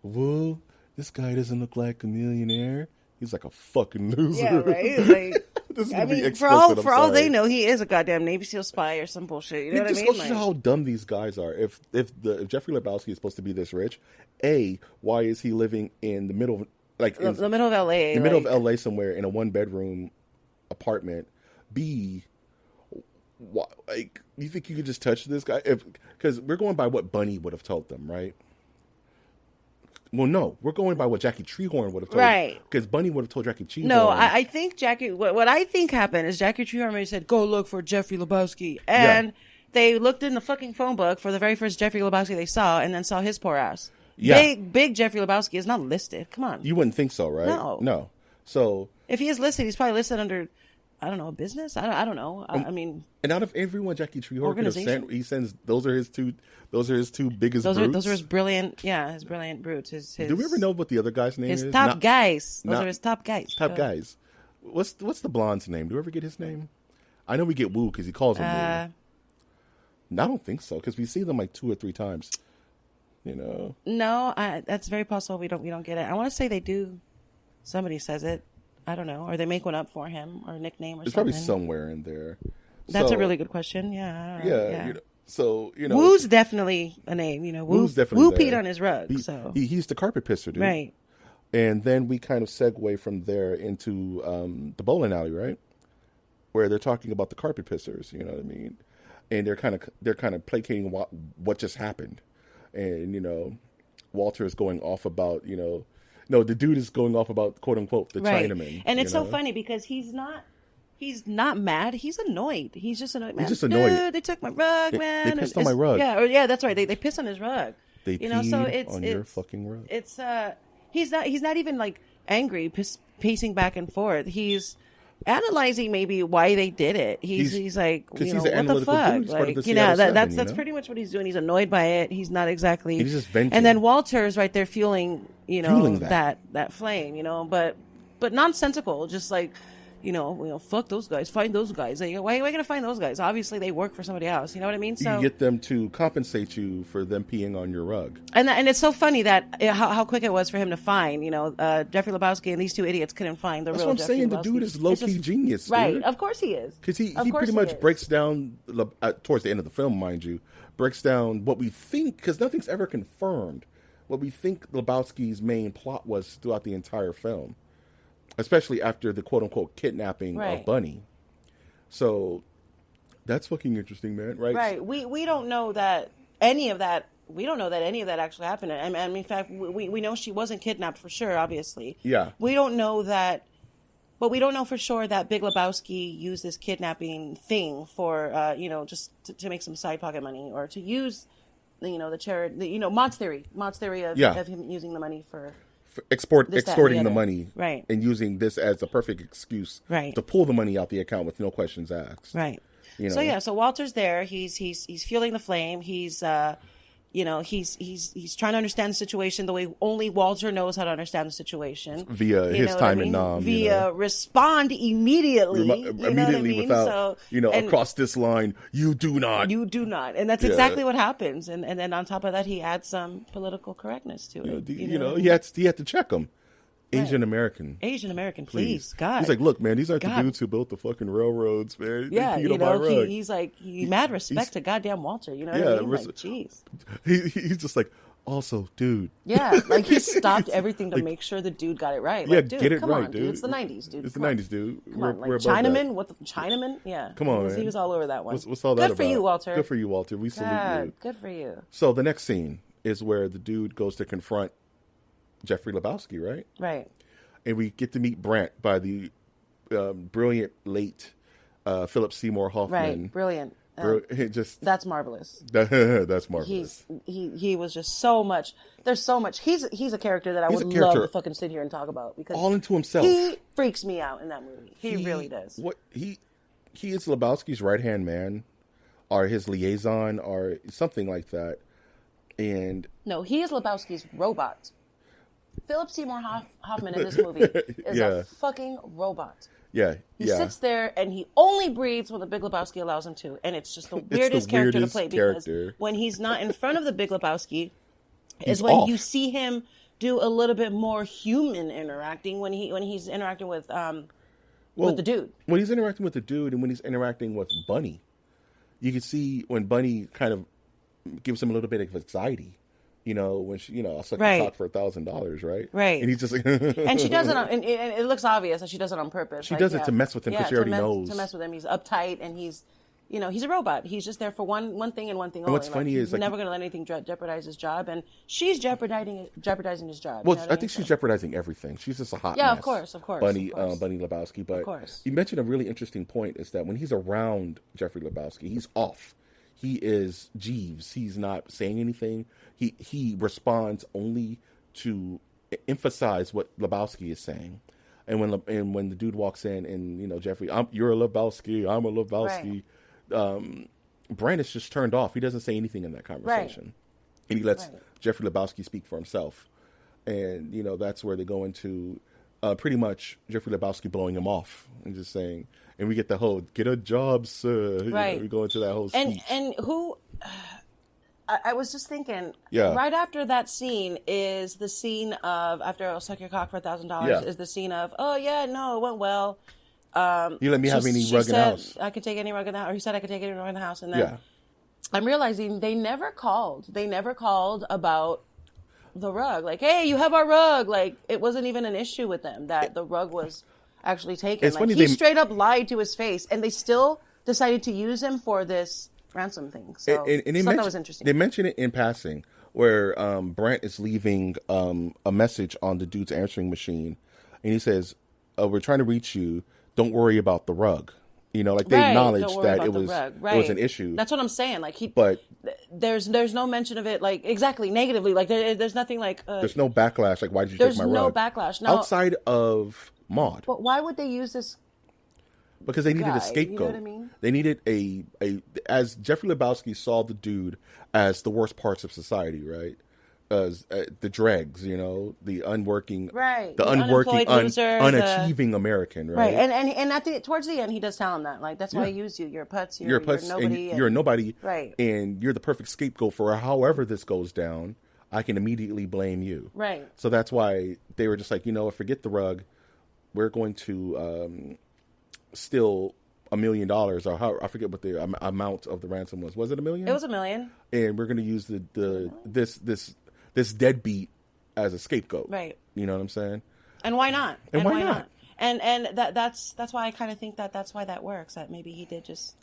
Speaker 4: Whoa, this guy doesn't look like a millionaire. He's like a fucking loser.
Speaker 5: yeah, right. Like,
Speaker 4: This is
Speaker 5: I
Speaker 4: gonna be
Speaker 5: mean,
Speaker 4: explicit,
Speaker 5: for
Speaker 4: I'm
Speaker 5: all they
Speaker 4: sorry.
Speaker 5: know, he is a goddamn Navy SEAL spy or some bullshit. You know
Speaker 4: It
Speaker 5: what I
Speaker 4: just
Speaker 5: mean?
Speaker 4: goes to show how dumb these guys are. If Jeffrey Lebowski is supposed to be this rich, why is he living in the middle of
Speaker 5: the middle of LA?
Speaker 4: the middle of LA somewhere in a 1-bedroom apartment? B, why, you think you could just touch this guy? Because we're going by what Bunny would have told them, right? Well, no, we're going by what Jackie Treehorn would have told.
Speaker 5: Right.
Speaker 4: Because Bunny would have told Jackie Treehorn.
Speaker 5: No, I think Jackie. What I think happened is Jackie Treehorn said, "Go look for Jeffrey Lebowski," and they looked in the fucking phone book for the very first Jeffrey Lebowski they saw, and then saw his poor ass.
Speaker 4: Yeah.
Speaker 5: Big Jeffrey Lebowski is not listed. Come on.
Speaker 4: You wouldn't think so, right?
Speaker 5: No.
Speaker 4: So
Speaker 5: If he is listed, he's probably listed under, I don't know, a business. I don't know. I mean,
Speaker 4: and out of everyone Jackie Treehorn could have sent,
Speaker 5: Organization?
Speaker 4: he sends those are his two biggest
Speaker 5: those
Speaker 4: brutes.
Speaker 5: are his brilliant. Yeah, his brilliant brutes. His
Speaker 4: Do we ever know what the other guy's name
Speaker 5: his
Speaker 4: is?
Speaker 5: top guys? Those
Speaker 4: not-
Speaker 5: are his top guys.
Speaker 4: Top guys. What's the blonde's name? Do we ever get his name? I know we get Wu because he calls him Wu. No, I don't think so because we see them like 2 or 3 times.
Speaker 5: No, that's very possible. We don't get it. I want to say they do. Somebody says it. I don't know, or they make one up for him or a nickname or
Speaker 4: It's
Speaker 5: something.
Speaker 4: probably somewhere in there.
Speaker 5: That's
Speaker 4: So,
Speaker 5: a really good question. Yeah. I don't know.
Speaker 4: Yeah. So
Speaker 5: Woo's definitely a name.
Speaker 4: Wu's definitely
Speaker 5: Woo
Speaker 4: there.
Speaker 5: peed on his rug. So
Speaker 4: he's the carpet pisser, dude.
Speaker 5: right.
Speaker 4: And then we kind of segue from there into the bowling alley, right? Where they're talking about the carpet pissers. You know what I mean? and they're kind of placating what just happened, and Walter is going off about no, the dude is going off about quote unquote the Chinaman,
Speaker 5: and it's so funny because he's not mad. He's annoyed. He's just annoyed. Man.
Speaker 4: He's just annoyed.
Speaker 5: Dude, they took my rug, man.
Speaker 4: They pissed on my rug.
Speaker 5: Yeah, that's right. They pissed on his rug.
Speaker 4: They peed on your fucking rug.
Speaker 5: It's he's not even like angry, pacing back and forth. He's analyzing maybe why they did it. He's like, what the fuck? Like, that's pretty much what he's doing. He's annoyed by it. He's not exactly.
Speaker 4: He's just venting.
Speaker 5: And then Walter's right there fueling that flame, but nonsensical, just like. Fuck those guys. Find those guys. Like, why are we gonna find those guys? Obviously, they work for somebody else. You know what I mean? So
Speaker 4: you get them to compensate you for them peeing on your rug.
Speaker 5: And it's so funny that how quick it was for him to find. Jeffrey Lebowski and these two idiots couldn't find the real.
Speaker 4: That's what I'm
Speaker 5: Jeffrey
Speaker 4: saying.
Speaker 5: Lebowski.
Speaker 4: The dude is low key genius,
Speaker 5: right?
Speaker 4: Dude.
Speaker 5: Of course he is.
Speaker 4: Because he pretty much breaks down towards the end of the film, mind you, breaks down what we think, because nothing's ever confirmed. What we think Lebowski's main plot was throughout the entire film. Especially after the quote-unquote kidnapping of Bunny. So, that's fucking interesting, man, right?
Speaker 5: Right. We don't know that any of that... We don't know that any of that actually happened. And in fact, we know she wasn't kidnapped for sure, obviously.
Speaker 4: Yeah.
Speaker 5: We don't know that... But we don't know for sure that Big Lebowski used this kidnapping thing for, just to make some side pocket money. Or to use, the charity... Maud's theory of him using the money for...
Speaker 4: extorting the money,
Speaker 5: right,
Speaker 4: and using this as the perfect excuse,
Speaker 5: right,
Speaker 4: to pull the money out the account with no questions asked,
Speaker 5: right. So Walter's there. He's fueling the flame. He's he's trying to understand the situation the way only Walter knows how to understand the situation
Speaker 4: via his time in Nam.
Speaker 5: Respond immediately,
Speaker 4: without across this line. You do not,
Speaker 5: and that's exactly what happens. And then on top of that, he adds some political correctness to it.
Speaker 4: He had to check him. Asian American,
Speaker 5: please, God.
Speaker 4: He's like, look, man, these aren't the dudes who built the fucking railroads, man.
Speaker 5: Yeah, he's like, mad respect to goddamn Walter. You know what I mean? Like, jeez.
Speaker 4: He's just like, also, dude.
Speaker 5: Yeah, like he stopped everything to make sure the dude got it right.
Speaker 4: Yeah,
Speaker 5: like, dude,
Speaker 4: get it
Speaker 5: come
Speaker 4: right,
Speaker 5: on,
Speaker 4: dude.
Speaker 5: It's the 90s, dude.
Speaker 4: It's the 90s, dude.
Speaker 5: Come on, like Chinaman? What the Chinaman? Yeah.
Speaker 4: Come on, man.
Speaker 5: He was all over that one.
Speaker 4: What's all that about?
Speaker 5: Good for you, Walter.
Speaker 4: Good for you, Walter. We salute you.
Speaker 5: Good for you.
Speaker 4: So the next scene is where the dude goes to confront Jeffrey Lebowski, right?
Speaker 5: Right.
Speaker 4: And we get to meet Brant by the brilliant late Philip Seymour Hoffman.
Speaker 5: Right, brilliant. That's marvelous.
Speaker 4: That's marvelous.
Speaker 5: He was just so much. There's so much. He's a character that I would love to fucking sit here and talk about because
Speaker 4: all into himself.
Speaker 5: He freaks me out in that movie. He really does.
Speaker 4: What he is Lebowski's right hand man, or his liaison, or something like that. And
Speaker 5: no, he is Lebowski's robot. Philip Seymour Hoffman in this movie is a fucking robot.
Speaker 4: Yeah,
Speaker 5: he sits there and he only breathes when the Big Lebowski allows him to, and it's just the weirdest character to play because when he's not in front of the Big Lebowski, is when you see him do a little bit more human interacting when he's interacting with the dude. When he's interacting with the dude, and when he's interacting with Bunny, you can see when Bunny kind of gives him a little bit of anxiety. When she, I'll suck your cock for $1,000, right? Right. And he's just like, and she does it, and it looks obvious that she does it on purpose. She does it to mess with him because she already knows. To mess with him, he's uptight and he's a robot. He's just there for one thing and one thing only.
Speaker 4: What's funny is
Speaker 5: he's never going to let anything jeopardize his job, and she's jeopardizing his job.
Speaker 4: Well, I think she's jeopardizing everything. She's just a hot mess.
Speaker 5: Yeah, of course.
Speaker 4: Bunny Lebowski. But you mentioned a really interesting point is that when he's around Jeffrey Lebowski, he's off. He is Jeeves. He's not saying anything. He responds only to emphasize what Lebowski is saying. And when the dude walks in and Jeffrey, you're a Lebowski, I'm a Lebowski. Right. Brand is just turned off. He doesn't say anything in that conversation, and he lets Jeffrey Lebowski speak for himself. And that's where they go into pretty much Jeffrey Lebowski blowing him off and just saying. And we get the whole "get a job, sir." Right. We go into that whole speech.
Speaker 5: And who? I was just thinking. Yeah. Right after that scene is the scene of after I'll suck your cock for $1,000. Is the scene of it went well.
Speaker 4: You let me have any rug in the house.
Speaker 5: I could take any rug in the house. Or he said I could take any rug in the house. And then I'm realizing they never called. They never called about the rug. Like, hey, you have our rug. Like, it wasn't even an issue with them that the rug was actually taken. It's like, he straight up lied to his face, and they still decided to use him for this ransom thing. So
Speaker 4: and they
Speaker 5: that was interesting.
Speaker 4: They mention it in passing where Brent is leaving a message on the dude's answering machine, and he says, "We're trying to reach you. Don't worry about the rug." You know, like they acknowledged that it was an issue.
Speaker 5: That's what I'm saying. Like
Speaker 4: but
Speaker 5: there's no mention of it like exactly negatively. Like there's nothing like
Speaker 4: there's no backlash. Like why did you take my rug?
Speaker 5: There's no backlash now,
Speaker 4: outside of Maud.
Speaker 5: But why would they use this?
Speaker 4: Because they needed a scapegoat. You know what I
Speaker 5: mean?
Speaker 4: They needed a as Jeffrey Lebowski saw the dude as the worst parts of society, right? As the dregs, you know, the unworking,
Speaker 5: right?
Speaker 4: The unworking, unachieving American, right?
Speaker 5: And towards the end, he does tell him that, like, that's why I use you. You're a putz. You're a putz. Nobody.
Speaker 4: You're a nobody,
Speaker 5: right?
Speaker 4: And you're the perfect scapegoat for however this goes down. I can immediately blame you,
Speaker 5: right?
Speaker 4: So that's why they were just like, you know, forget the rug. We're going to steal $1 million, or how I forget what the amount of the ransom was. Was it $1 million?
Speaker 5: It was $1 million.
Speaker 4: And we're going to use this deadbeat as a scapegoat,
Speaker 5: right?
Speaker 4: You know what I'm saying?
Speaker 5: And why not?
Speaker 4: And why not?
Speaker 5: And that's why I kind of think that's why that works. That maybe he did just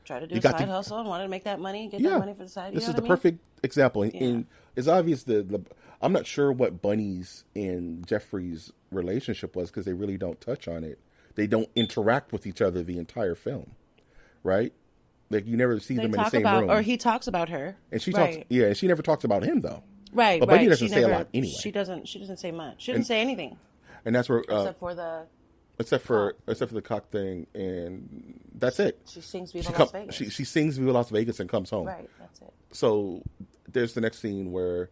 Speaker 5: try to do a side hustle and wanted to make that money, get that money for the side.
Speaker 4: This is the perfect example, and it's obvious I'm not sure what Bunny's and Jeffrey's relationship was because they really don't touch on it. They don't interact with each other the entire film, right? Like you never see them in the same room.
Speaker 5: Or he talks about her,
Speaker 4: and she talks. Yeah, and she never talks about him though.
Speaker 5: Right,
Speaker 4: but Bunny doesn't say a lot anyway.
Speaker 5: She doesn't say much. She doesn't say anything.
Speaker 4: And that's where except for the cock thing, and that's it.
Speaker 5: She sings Viva Las Vegas.
Speaker 4: She sings Viva Las Vegas and comes home.
Speaker 5: Right, that's it.
Speaker 4: So there's the next scene where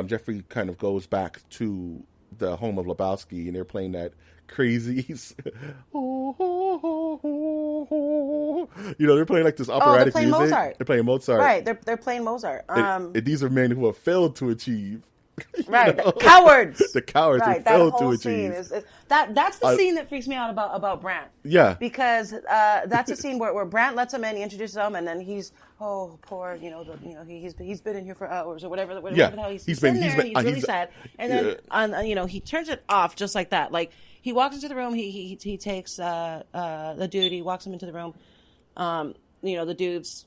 Speaker 4: Jeffrey kind of goes back to the home of Lebowski, and they're playing that crazy, you know, they're playing like this operatic music.
Speaker 5: Mozart.
Speaker 4: They're playing Mozart.
Speaker 5: Right, they're playing Mozart.
Speaker 4: And these are men who have failed to achieve.
Speaker 5: Right, cowards.
Speaker 4: The cowards who failed to achieve.
Speaker 5: That's the scene that freaks me out about Brant.
Speaker 4: Yeah,
Speaker 5: because that's a scene where Brant lets him in, he introduces him, and then he's poor, he's been in here for hours or whatever. He's been there. He's really sad, and then he turns it off just like that. Like he walks into the room, he takes the dude, he walks him into the room. The dude's.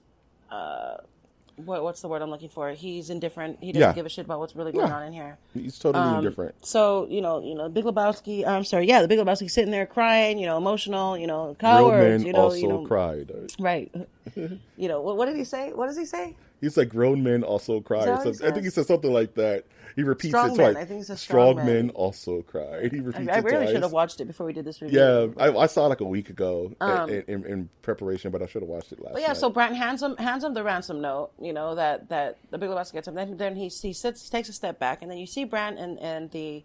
Speaker 5: What's the word I'm looking for? He's indifferent. He doesn't give a shit about what's really going on in here.
Speaker 4: He's totally indifferent.
Speaker 5: So, Big Lebowski, the Big Lebowski sitting there crying, emotional, cowards.
Speaker 4: Real men also cried.
Speaker 5: Right. What did he say? What does he say?
Speaker 4: He's like, grown men also cry. I think he said something like that. He repeats
Speaker 5: strong
Speaker 4: it
Speaker 5: men.
Speaker 4: twice.
Speaker 5: I think he says
Speaker 4: strong men also cry. He repeats
Speaker 5: I really
Speaker 4: twice.
Speaker 5: should have watched it before we did this review.
Speaker 4: Yeah, I saw it like a week ago in preparation, but I should have watched it last night.
Speaker 5: So Brant hands him the ransom note, that the Big Lebowski gets him. Then he takes a step back, and then you see Brant in the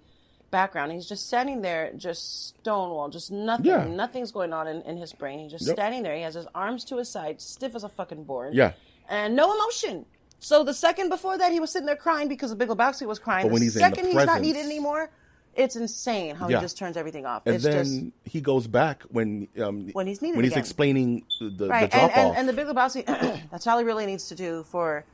Speaker 5: background. He's just standing there, just stonewall, just nothing. Yeah. Nothing's going on in his brain. He's just standing there. He has his arms to his side, stiff as a fucking board.
Speaker 4: Yeah.
Speaker 5: And no emotion. So the second before that, he was sitting there crying because the Big Lebowski was crying.
Speaker 4: But when
Speaker 5: the
Speaker 4: he's
Speaker 5: second
Speaker 4: in the
Speaker 5: he's not needed anymore, it's insane how he just turns everything off.
Speaker 4: And then he goes back when
Speaker 5: he's needed
Speaker 4: when he's
Speaker 5: again.
Speaker 4: Explaining the drop off.
Speaker 5: And the Big Lebowski, that's all he really needs to do for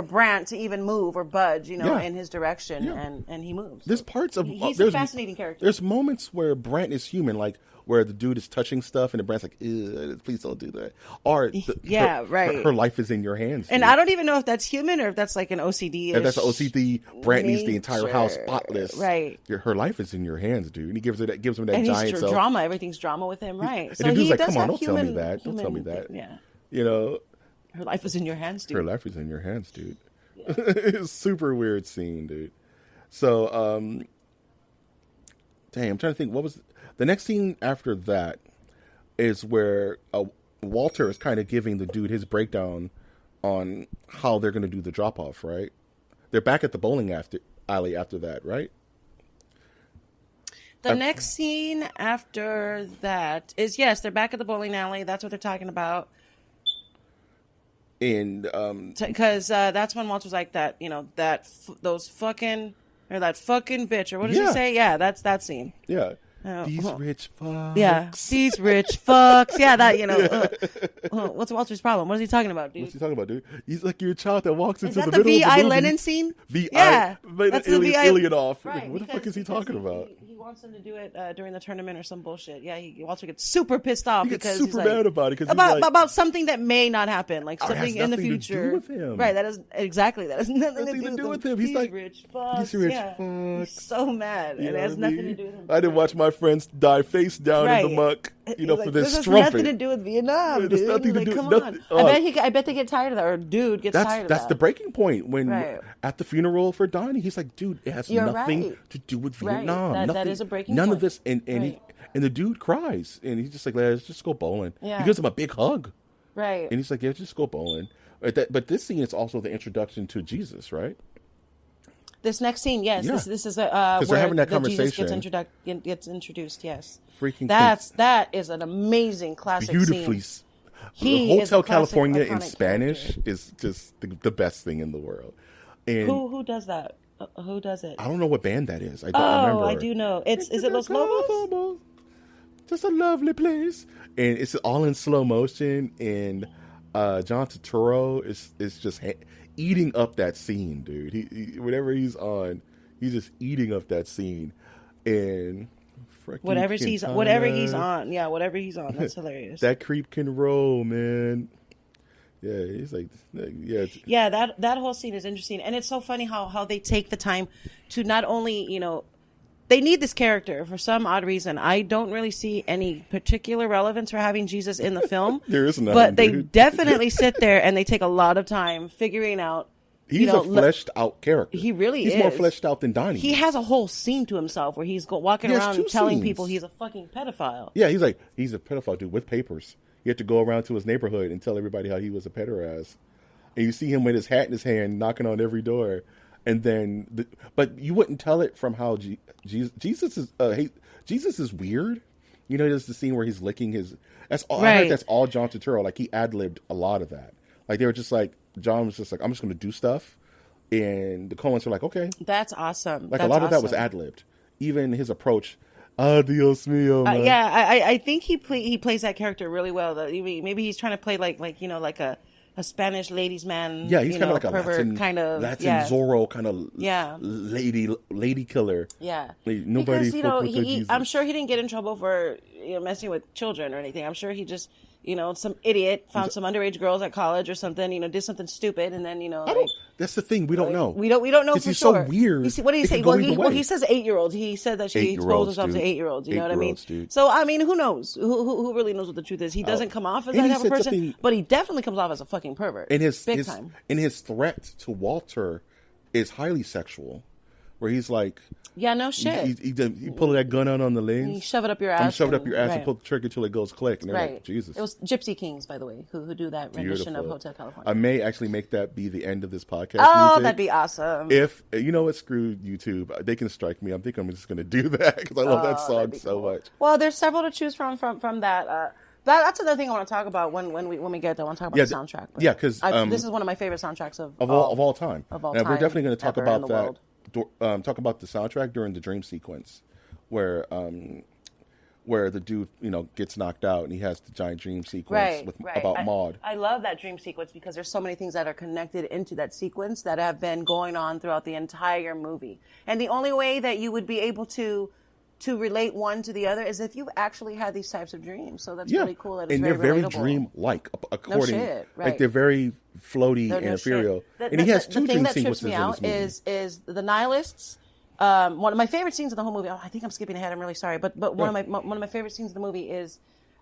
Speaker 5: Brant to even move or budge, in his direction, and he moves.
Speaker 4: There's parts of
Speaker 5: he's a fascinating character.
Speaker 4: There's moments where Brant is human, like where the dude is touching stuff and the Brant's like, please don't do that. Or her life is in your hands.
Speaker 5: And
Speaker 4: dude.
Speaker 5: I don't even know if that's human or if that's like an OCD.
Speaker 4: If that's an OCD, Brant needs the entire house spotless.
Speaker 5: Right.
Speaker 4: Her life is in your hands, dude. And he gives him that
Speaker 5: and
Speaker 4: giant
Speaker 5: he's drama. Everything's drama with him, right?
Speaker 4: So and the dude's like, come on, don't tell me that. Don't tell me that.
Speaker 5: Yeah. Her life is in your hands, dude.
Speaker 4: Her life is in your hands, dude. Yeah. It's a super weird scene, dude. So, I'm trying to think. What was the next scene after that? Is where Walter is kind of giving the dude his breakdown on how they're going to do the drop off. Right? They're back at the bowling alley after that, right?
Speaker 5: The next scene after that is they're back at the bowling alley. That's what they're talking about.
Speaker 4: And
Speaker 5: because that's when Walter's like that, that fucking bitch, or what does he say? Yeah, that's that scene.
Speaker 4: Yeah, these rich fucks.
Speaker 5: Yeah, these rich fucks. Yeah, that what's Walter's problem? What is he talking about, dude?
Speaker 4: What's he talking about, dude? He's like your child that walks into the
Speaker 5: middle
Speaker 4: of the movie.
Speaker 5: V.I. Lenin scene?
Speaker 4: V.I.
Speaker 5: Yeah,
Speaker 4: that's the V.I. Ilyanov.
Speaker 5: Right,
Speaker 4: What the fuck is he talking about?
Speaker 5: He wants him to do it during the tournament or some bullshit. Yeah, Walter gets super pissed off
Speaker 4: He gets
Speaker 5: because
Speaker 4: super
Speaker 5: he's
Speaker 4: mad about it because
Speaker 5: about something that may not happen, like something in the
Speaker 4: nothing to
Speaker 5: future.
Speaker 4: do with him.
Speaker 5: Right? That is exactly that has nothing
Speaker 4: Nothing
Speaker 5: to do with him.
Speaker 4: He's
Speaker 5: He's
Speaker 4: like
Speaker 5: rich. Fuck.
Speaker 4: He's rich.
Speaker 5: Yeah.
Speaker 4: Fuck.
Speaker 5: He's so mad,
Speaker 4: You
Speaker 5: and
Speaker 4: know
Speaker 5: it has
Speaker 4: what I
Speaker 5: nothing
Speaker 4: mean?
Speaker 5: to do with him.
Speaker 4: I didn't watch my friends die face down in the muck. You know,
Speaker 5: He's
Speaker 4: for
Speaker 5: like,
Speaker 4: this
Speaker 5: this has
Speaker 4: strumpet.
Speaker 5: nothing to do with Vietnam,
Speaker 4: Yeah,
Speaker 5: dude.
Speaker 4: there's nothing to
Speaker 5: Like,
Speaker 4: do-
Speaker 5: come
Speaker 4: nothing-
Speaker 5: on. I bet they get tired of that, or dude gets tired of that.
Speaker 4: That's the breaking point when
Speaker 5: Right.
Speaker 4: at the funeral for Donnie, he's like, dude, it has
Speaker 5: You're
Speaker 4: nothing
Speaker 5: right.
Speaker 4: to do with
Speaker 5: Right.
Speaker 4: Vietnam.
Speaker 5: That
Speaker 4: Nothing,
Speaker 5: is a breaking
Speaker 4: none
Speaker 5: point.
Speaker 4: of this, and
Speaker 5: Right.
Speaker 4: and the dude cries, and he's just like, let's just go bowling.
Speaker 5: Yeah.
Speaker 4: He gives him a big hug,
Speaker 5: Right.
Speaker 4: and he's like, yeah, just go bowling. But this scene is also the introduction to Jesus, right?
Speaker 5: This next scene, yes,
Speaker 4: Yeah.
Speaker 5: this is
Speaker 4: they're
Speaker 5: where
Speaker 4: having that
Speaker 5: Jesus
Speaker 4: conversation.
Speaker 5: gets introduced. Yes,
Speaker 4: Freaking
Speaker 5: that is an amazing classic
Speaker 4: beautifully.
Speaker 5: scene. He is
Speaker 4: Hotel
Speaker 5: a classic,
Speaker 4: California in
Speaker 5: iconic
Speaker 4: Spanish
Speaker 5: character.
Speaker 4: is just the best thing in the world. And
Speaker 5: Who does that? Who does it?
Speaker 4: I don't know what band that is. I don't remember.
Speaker 5: I do know. Is it Los Lobos?
Speaker 4: Just a lovely place, and it's all in slow motion. And John Turturro is just eating up that scene, dude. He whatever he's on, he's just eating up that scene. And
Speaker 5: Whatever he's on, yeah, whatever he's on. That's hilarious.
Speaker 4: That creep can roll, man. Yeah, he's like, yeah.
Speaker 5: Yeah, that whole scene is interesting, and it's so funny how they take the time to not only they need this character for some odd reason. I don't really see any particular relevance for having Jesus in the film.
Speaker 4: There is none,
Speaker 5: but they
Speaker 4: dude.
Speaker 5: definitely sit there and they take a lot of time figuring out.
Speaker 4: He's a fleshed out character.
Speaker 5: He really
Speaker 4: is.
Speaker 5: He's
Speaker 4: more fleshed out than Donnie.
Speaker 5: He has a whole scene to himself where he's walking
Speaker 4: He has
Speaker 5: around
Speaker 4: two
Speaker 5: and telling
Speaker 4: scenes.
Speaker 5: people he's a fucking pedophile.
Speaker 4: Yeah, he's a pedophile dude with papers. He had to go around to his neighborhood and tell everybody how he was a pederast. And you see him with his hat in his hand, knocking on every door. And then, but you wouldn't tell it from how Jesus is. Jesus is weird. You know, there's the scene where he's licking his. That's all. I heard that's all John Turturro. Like he ad-libbed a lot of that. Like they were just like John was just like, I'm just going to do stuff, and the Coens were like, okay,
Speaker 5: that's awesome.
Speaker 4: Like
Speaker 5: that's
Speaker 4: a lot of that
Speaker 5: awesome.
Speaker 4: was ad-libbed. Even his approach. Dios mío. Man.
Speaker 5: Yeah, I think he plays that character really well. Maybe he's trying to play like a Spanish ladies man.
Speaker 4: Yeah, he's kind of like a
Speaker 5: pervert,
Speaker 4: Latin
Speaker 5: yeah.
Speaker 4: Zorro kind of
Speaker 5: yeah.
Speaker 4: lady killer.
Speaker 5: Yeah,
Speaker 4: like, nobody.
Speaker 5: Because I'm sure he didn't get in trouble for messing with children or anything. I'm sure he just some idiot found some underage girls at college or something. Did something stupid and then
Speaker 4: that's the thing. We don't know.
Speaker 5: We don't know for
Speaker 4: he's
Speaker 5: sure.
Speaker 4: So weird.
Speaker 5: What do you say?
Speaker 4: Well,
Speaker 5: he says 8-year-olds. He said that he exposed himself to 8-year-olds. You know what I mean?
Speaker 4: Dude.
Speaker 5: So I mean, who knows? Who really knows what the truth is? He doesn't come off as that type of person, but he definitely comes off as a fucking pervert.
Speaker 4: And his
Speaker 5: time.
Speaker 4: And his threat to Walter is highly sexual, where he's like,
Speaker 5: yeah, no shit.
Speaker 4: He pull that gun out on the lens.
Speaker 5: You shove it up your ass.
Speaker 4: Shove it up your ass
Speaker 5: right.
Speaker 4: and pull the trigger till it goes click. And they're
Speaker 5: right.
Speaker 4: like, Jesus.
Speaker 5: It was Gypsy Kings, by the way, who do that rendition of Hotel California.
Speaker 4: I may actually make that be the end of this podcast.
Speaker 5: Oh,
Speaker 4: music.
Speaker 5: that'd be awesome.
Speaker 4: If you know what, screw YouTube. They can strike me. I think I'm just going to do that because I love that song so much.
Speaker 5: Well, there's several to choose from that. That's another thing I want to talk about when we get there. I want to talk about the soundtrack.
Speaker 4: Yeah, because
Speaker 5: this is one of my favorite soundtracks of
Speaker 4: all time.
Speaker 5: Of all
Speaker 4: now,
Speaker 5: time.
Speaker 4: We're definitely going to talk about that.
Speaker 5: World.
Speaker 4: Talk about the soundtrack during the dream sequence, where the dude gets knocked out and he has the giant dream sequence about Maud.
Speaker 5: I love that dream sequence because there's so many things that are connected into that sequence that have been going on throughout the entire movie. And the only way that you would be able to relate one to the other is if you've actually had these types of dreams. So that's really cool. That it's
Speaker 4: and they're very
Speaker 5: relatable.
Speaker 4: dream-like, according.
Speaker 5: No shit, right.
Speaker 4: Like they're very floaty and ethereal. And he has two dream sequences in this movie.
Speaker 5: The thing that trips me out is the nihilists. One of my favorite scenes in the whole movie. Oh, I think I'm skipping ahead. I'm really sorry, but one of my favorite scenes in the movie is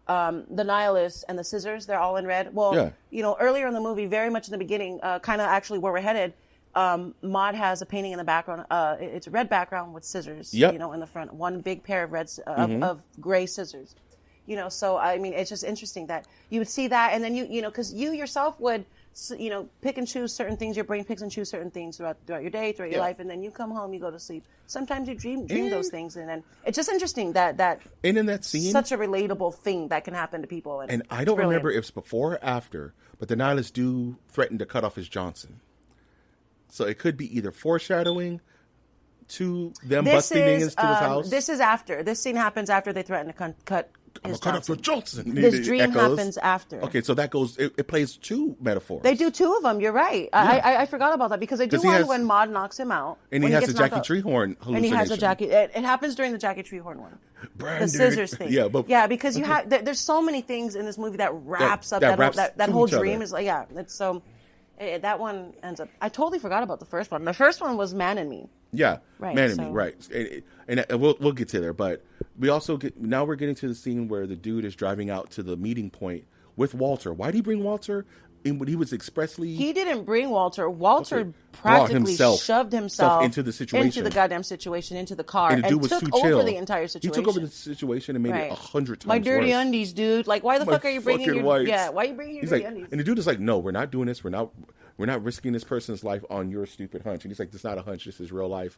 Speaker 5: the nihilists and the scissors. They're all in red. Well, earlier in the movie, very much in the beginning, kind of actually where we're headed. Maud has a painting in the background. It's a red background with scissors.
Speaker 4: Yep.
Speaker 5: In the front, one big pair of of gray scissors. So I mean, it's just interesting that you would see that, and then because you yourself would. Pick and choose certain things. Your brain picks and chooses certain things throughout your day, throughout your life, and then you come home, you go to sleep. Sometimes you dream those things, and then it's just interesting that
Speaker 4: and in that scene,
Speaker 5: such a relatable thing that can happen to people.
Speaker 4: And I don't remember if it's before or after, but the nihilists do threaten to cut off his Johnson. So it could be either foreshadowing to them busting into his house.
Speaker 5: This is after. This scene happens after they threaten to cut
Speaker 4: I'm gonna cut up for Johnson.
Speaker 5: This dream happens after.
Speaker 4: Okay, so that goes. It plays two metaphors.
Speaker 5: They do two of them. You're right. I forgot about that because they do one when Maud knocks him out,
Speaker 4: and he has a Jackie Treehorn hallucination.
Speaker 5: And he has a Jackie. It happens during the Jackie Treehorn one.
Speaker 4: Branded.
Speaker 5: The scissors thing.
Speaker 4: Yeah,
Speaker 5: because you have there's so many things in this movie that wraps up that whole dream is like it's so. That one ends up. I totally forgot about the first one. The first one was Man and Me.
Speaker 4: Yeah,
Speaker 5: right,
Speaker 4: Man and Me, right. And we'll get to there, but we also now we're getting to the scene where the dude is driving out to the meeting point with Walter. Why did he bring Walter? When he was expressly...
Speaker 5: He didn't bring Walter. Walter practically shoved himself
Speaker 4: into the situation.
Speaker 5: Into the goddamn situation, into the car,
Speaker 4: and, the dude was
Speaker 5: took
Speaker 4: too
Speaker 5: over
Speaker 4: chill.
Speaker 5: The entire situation.
Speaker 4: He took over the situation and made it 100 times
Speaker 5: My dirty
Speaker 4: worse.
Speaker 5: undies, dude. Like, why the fuck are you bringing your...
Speaker 4: Whites.
Speaker 5: Yeah, why are you bringing your dirty undies?
Speaker 4: And the dude is like, no, we're not doing this. We're not risking this person's life on your stupid hunch. And he's like, this is not a hunch. This is real life.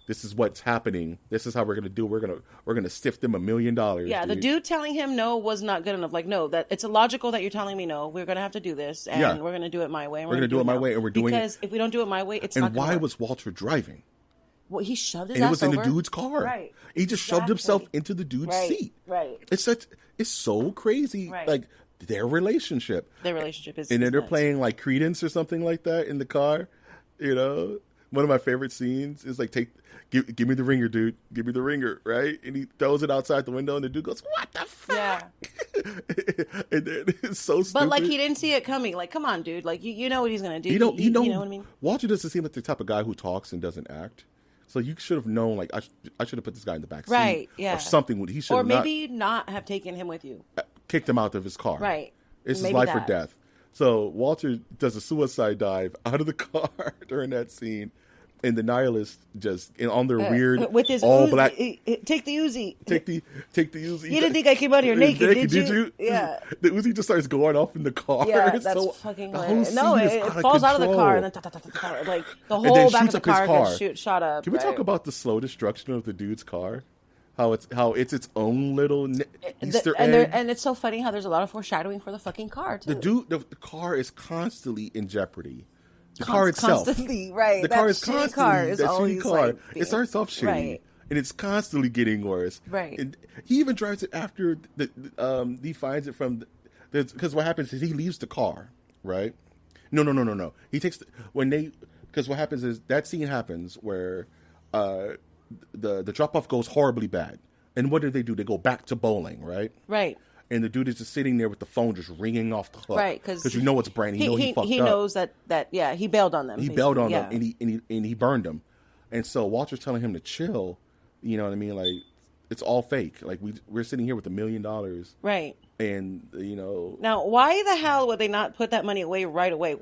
Speaker 4: This is what's happening. This is how we're gonna do. We're gonna stiff them $1 million.
Speaker 5: Yeah, the dude telling him no was not good enough. Like, no, that it's illogical that you're telling me no. We're gonna have to do this, and we're gonna do it my way.
Speaker 4: We're gonna do it my way, and we're doing it
Speaker 5: because if we don't do it my way, it's not.
Speaker 4: And why was Walter driving?
Speaker 5: Well, he shoved his
Speaker 4: and
Speaker 5: ass
Speaker 4: it was
Speaker 5: over.
Speaker 4: in the dude's car.
Speaker 5: Right.
Speaker 4: He just shoved himself into the dude's seat.
Speaker 5: Right.
Speaker 4: It's so crazy.
Speaker 5: Right.
Speaker 4: Like their relationship.
Speaker 5: Their relationship is.
Speaker 4: And then they're
Speaker 5: nuts.
Speaker 4: playing like Credence or something like that in the car. You know, one of my favorite scenes is like give me the ringer, dude. Give me the ringer, right? And he throws it outside the window, and the dude goes, "What the fuck?"
Speaker 5: Yeah.
Speaker 4: And then it's so stupid.
Speaker 5: But like he didn't see it coming. Like, come on, dude. Like you know what he's gonna do.
Speaker 4: You know
Speaker 5: what I mean?
Speaker 4: Walter doesn't seem like the type of guy who talks and doesn't act. So you should have known, like, I should have put this guy in the back seat,
Speaker 5: right? Yeah,
Speaker 4: or something. He should,
Speaker 5: or maybe not have taken him with you.
Speaker 4: Kicked him out of his car.
Speaker 5: Right.
Speaker 4: It's his life or death. So Walter does a suicide dive out of the car during that scene. And the nihilist just on their weird
Speaker 5: with his
Speaker 4: all
Speaker 5: Uzi,
Speaker 4: black.
Speaker 5: Take the Uzi.
Speaker 4: Take the Uzi.
Speaker 5: You didn't think I came out here naked, did you? Yeah.
Speaker 4: The Uzi just starts going off in the car.
Speaker 5: Yeah, that's fucking hilarious. No, it falls out of the car and then like the whole back of the car gets shot up.
Speaker 4: Can we talk about the slow destruction of the dude's car? How it's its own little Easter egg.
Speaker 5: And it's so funny how there's a lot of foreshadowing for the fucking car too.
Speaker 4: The car is constantly in jeopardy. The car itself.
Speaker 5: Constantly, right.
Speaker 4: The car is constantly, that shitty car.
Speaker 5: Like,
Speaker 4: it starts off shitty. Right. And it's constantly getting worse.
Speaker 5: Right.
Speaker 4: And he even drives it after he finds it from, because what happens is he leaves the car, right? No. He takes, because what happens is that scene happens where the drop-off goes horribly bad. And what do? They go back to bowling, right?
Speaker 5: Right.
Speaker 4: And the dude is just sitting there with the phone just ringing off the hook.
Speaker 5: Right,
Speaker 4: because you know it's Brandon. He fucked up.
Speaker 5: He knows that he bailed on them.
Speaker 4: He bailed on them, and he burned them. And so Walter's telling him to chill. You know what I mean? Like, it's all fake. Like, we're sitting here with $1 million.
Speaker 5: Right.
Speaker 4: And, you know.
Speaker 5: Now, why the hell would they not put that money away right away?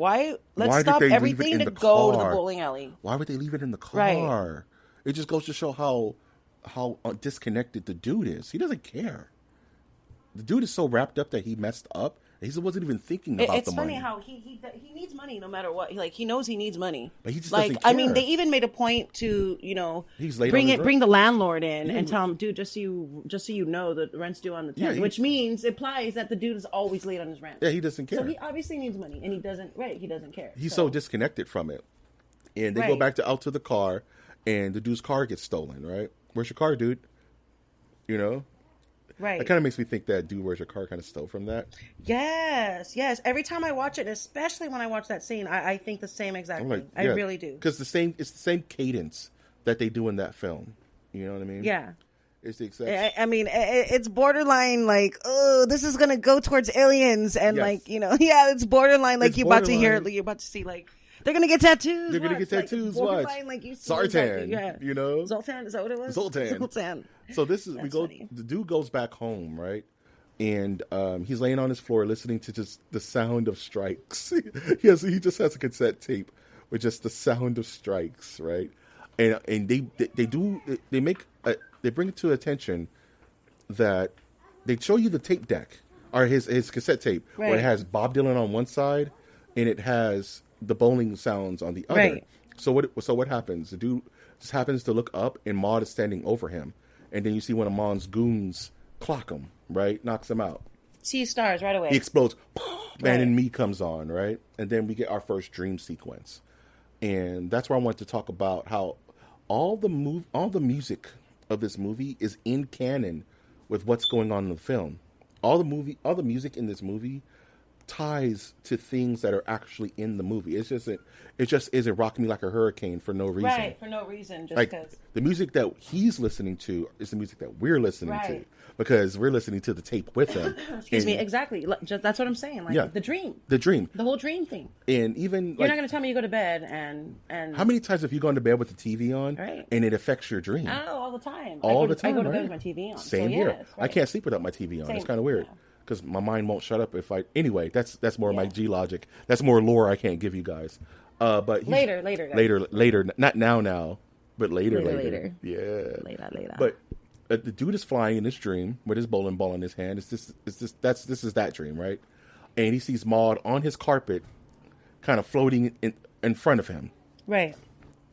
Speaker 5: Let's stop everything to go to the bowling alley.
Speaker 4: Why would they leave it in the car?
Speaker 5: Right.
Speaker 4: It just goes to show how disconnected the dude is. He doesn't care. The dude is so wrapped up that he messed up. He wasn't even thinking about the money.
Speaker 5: It's funny how he needs money no matter what. He knows he needs money.
Speaker 4: But he just doesn't care.
Speaker 5: I mean, they even made a point to bring the landlord in and tell him, dude, just so you know, the rent's due on the 10th, which implies that the dude is always late on his rent.
Speaker 4: Yeah, he doesn't care.
Speaker 5: So he obviously needs money, and he doesn't. Right, he doesn't care.
Speaker 4: He's so disconnected from it, and they go back out to the car, and the dude's car gets stolen. Right, where's your car, dude? You know.
Speaker 5: Right.
Speaker 4: It kind of makes me think that dude, where's your car kind of stole from that.
Speaker 5: Yes. Every time I watch it, especially when I watch that scene, I think the same exact thing. I really do.
Speaker 4: Because it's the same cadence that they do in that film. You know what I mean?
Speaker 5: Yeah.
Speaker 4: It's the exact.
Speaker 5: I mean, it's borderline like, oh, this is gonna go towards aliens, and it's borderline like you're about to see like. They're going to get tattoos.
Speaker 4: They're going to get tattoos. Watch. Sartan. You know?
Speaker 5: Zoltan. Is that what it was?
Speaker 4: Zoltan. So this is, funny. The dude goes back home, right? And he's laying on his floor listening to just the sound of strikes. He just has a cassette tape with just the sound of strikes, right? And they bring it to attention that they show you the tape deck, or his cassette tape, where it has Bob Dylan on one side and it has the bowling sounds on the other.
Speaker 5: Right.
Speaker 4: So what happens? The dude just happens to look up, and Maud is standing over him, and then you see one of Maud's goons clock him, right? Knocks him out.
Speaker 5: See stars right away.
Speaker 4: He explodes. Man and Me comes on, right? And then we get our first dream sequence, and that's where I want to talk about how all the music of this movie is in canon with what's going on in the film. all the music in this movie ties to things that are actually in the movie. It just isn't Rock Me Like a Hurricane for no reason.
Speaker 5: Right, for no reason, just
Speaker 4: like
Speaker 5: because.
Speaker 4: the music that he's listening to is the music that we're listening to because we're listening to the tape with him.
Speaker 5: Excuse me, exactly. That's what I'm saying. Like the dream, the whole dream thing.
Speaker 4: And even
Speaker 5: you're not going to tell me you go to bed and
Speaker 4: how many times have you gone to bed with the TV on and it affects your dream?
Speaker 5: Oh, all the time.
Speaker 4: All the time.
Speaker 5: I go to bed with my TV on.
Speaker 4: Same here. Right. I can't sleep without my TV on. Same. It's kind of weird. Yeah. Because my mind won't shut up if I. Anyway, that's more my G logic. That's more lore I can't give you guys. But later, not now, but later. Yeah, later. But the dude is flying in this dream with his bowling ball in his hand. This is that dream, right? And he sees Maude on his carpet, kind of floating in front of him,
Speaker 5: right,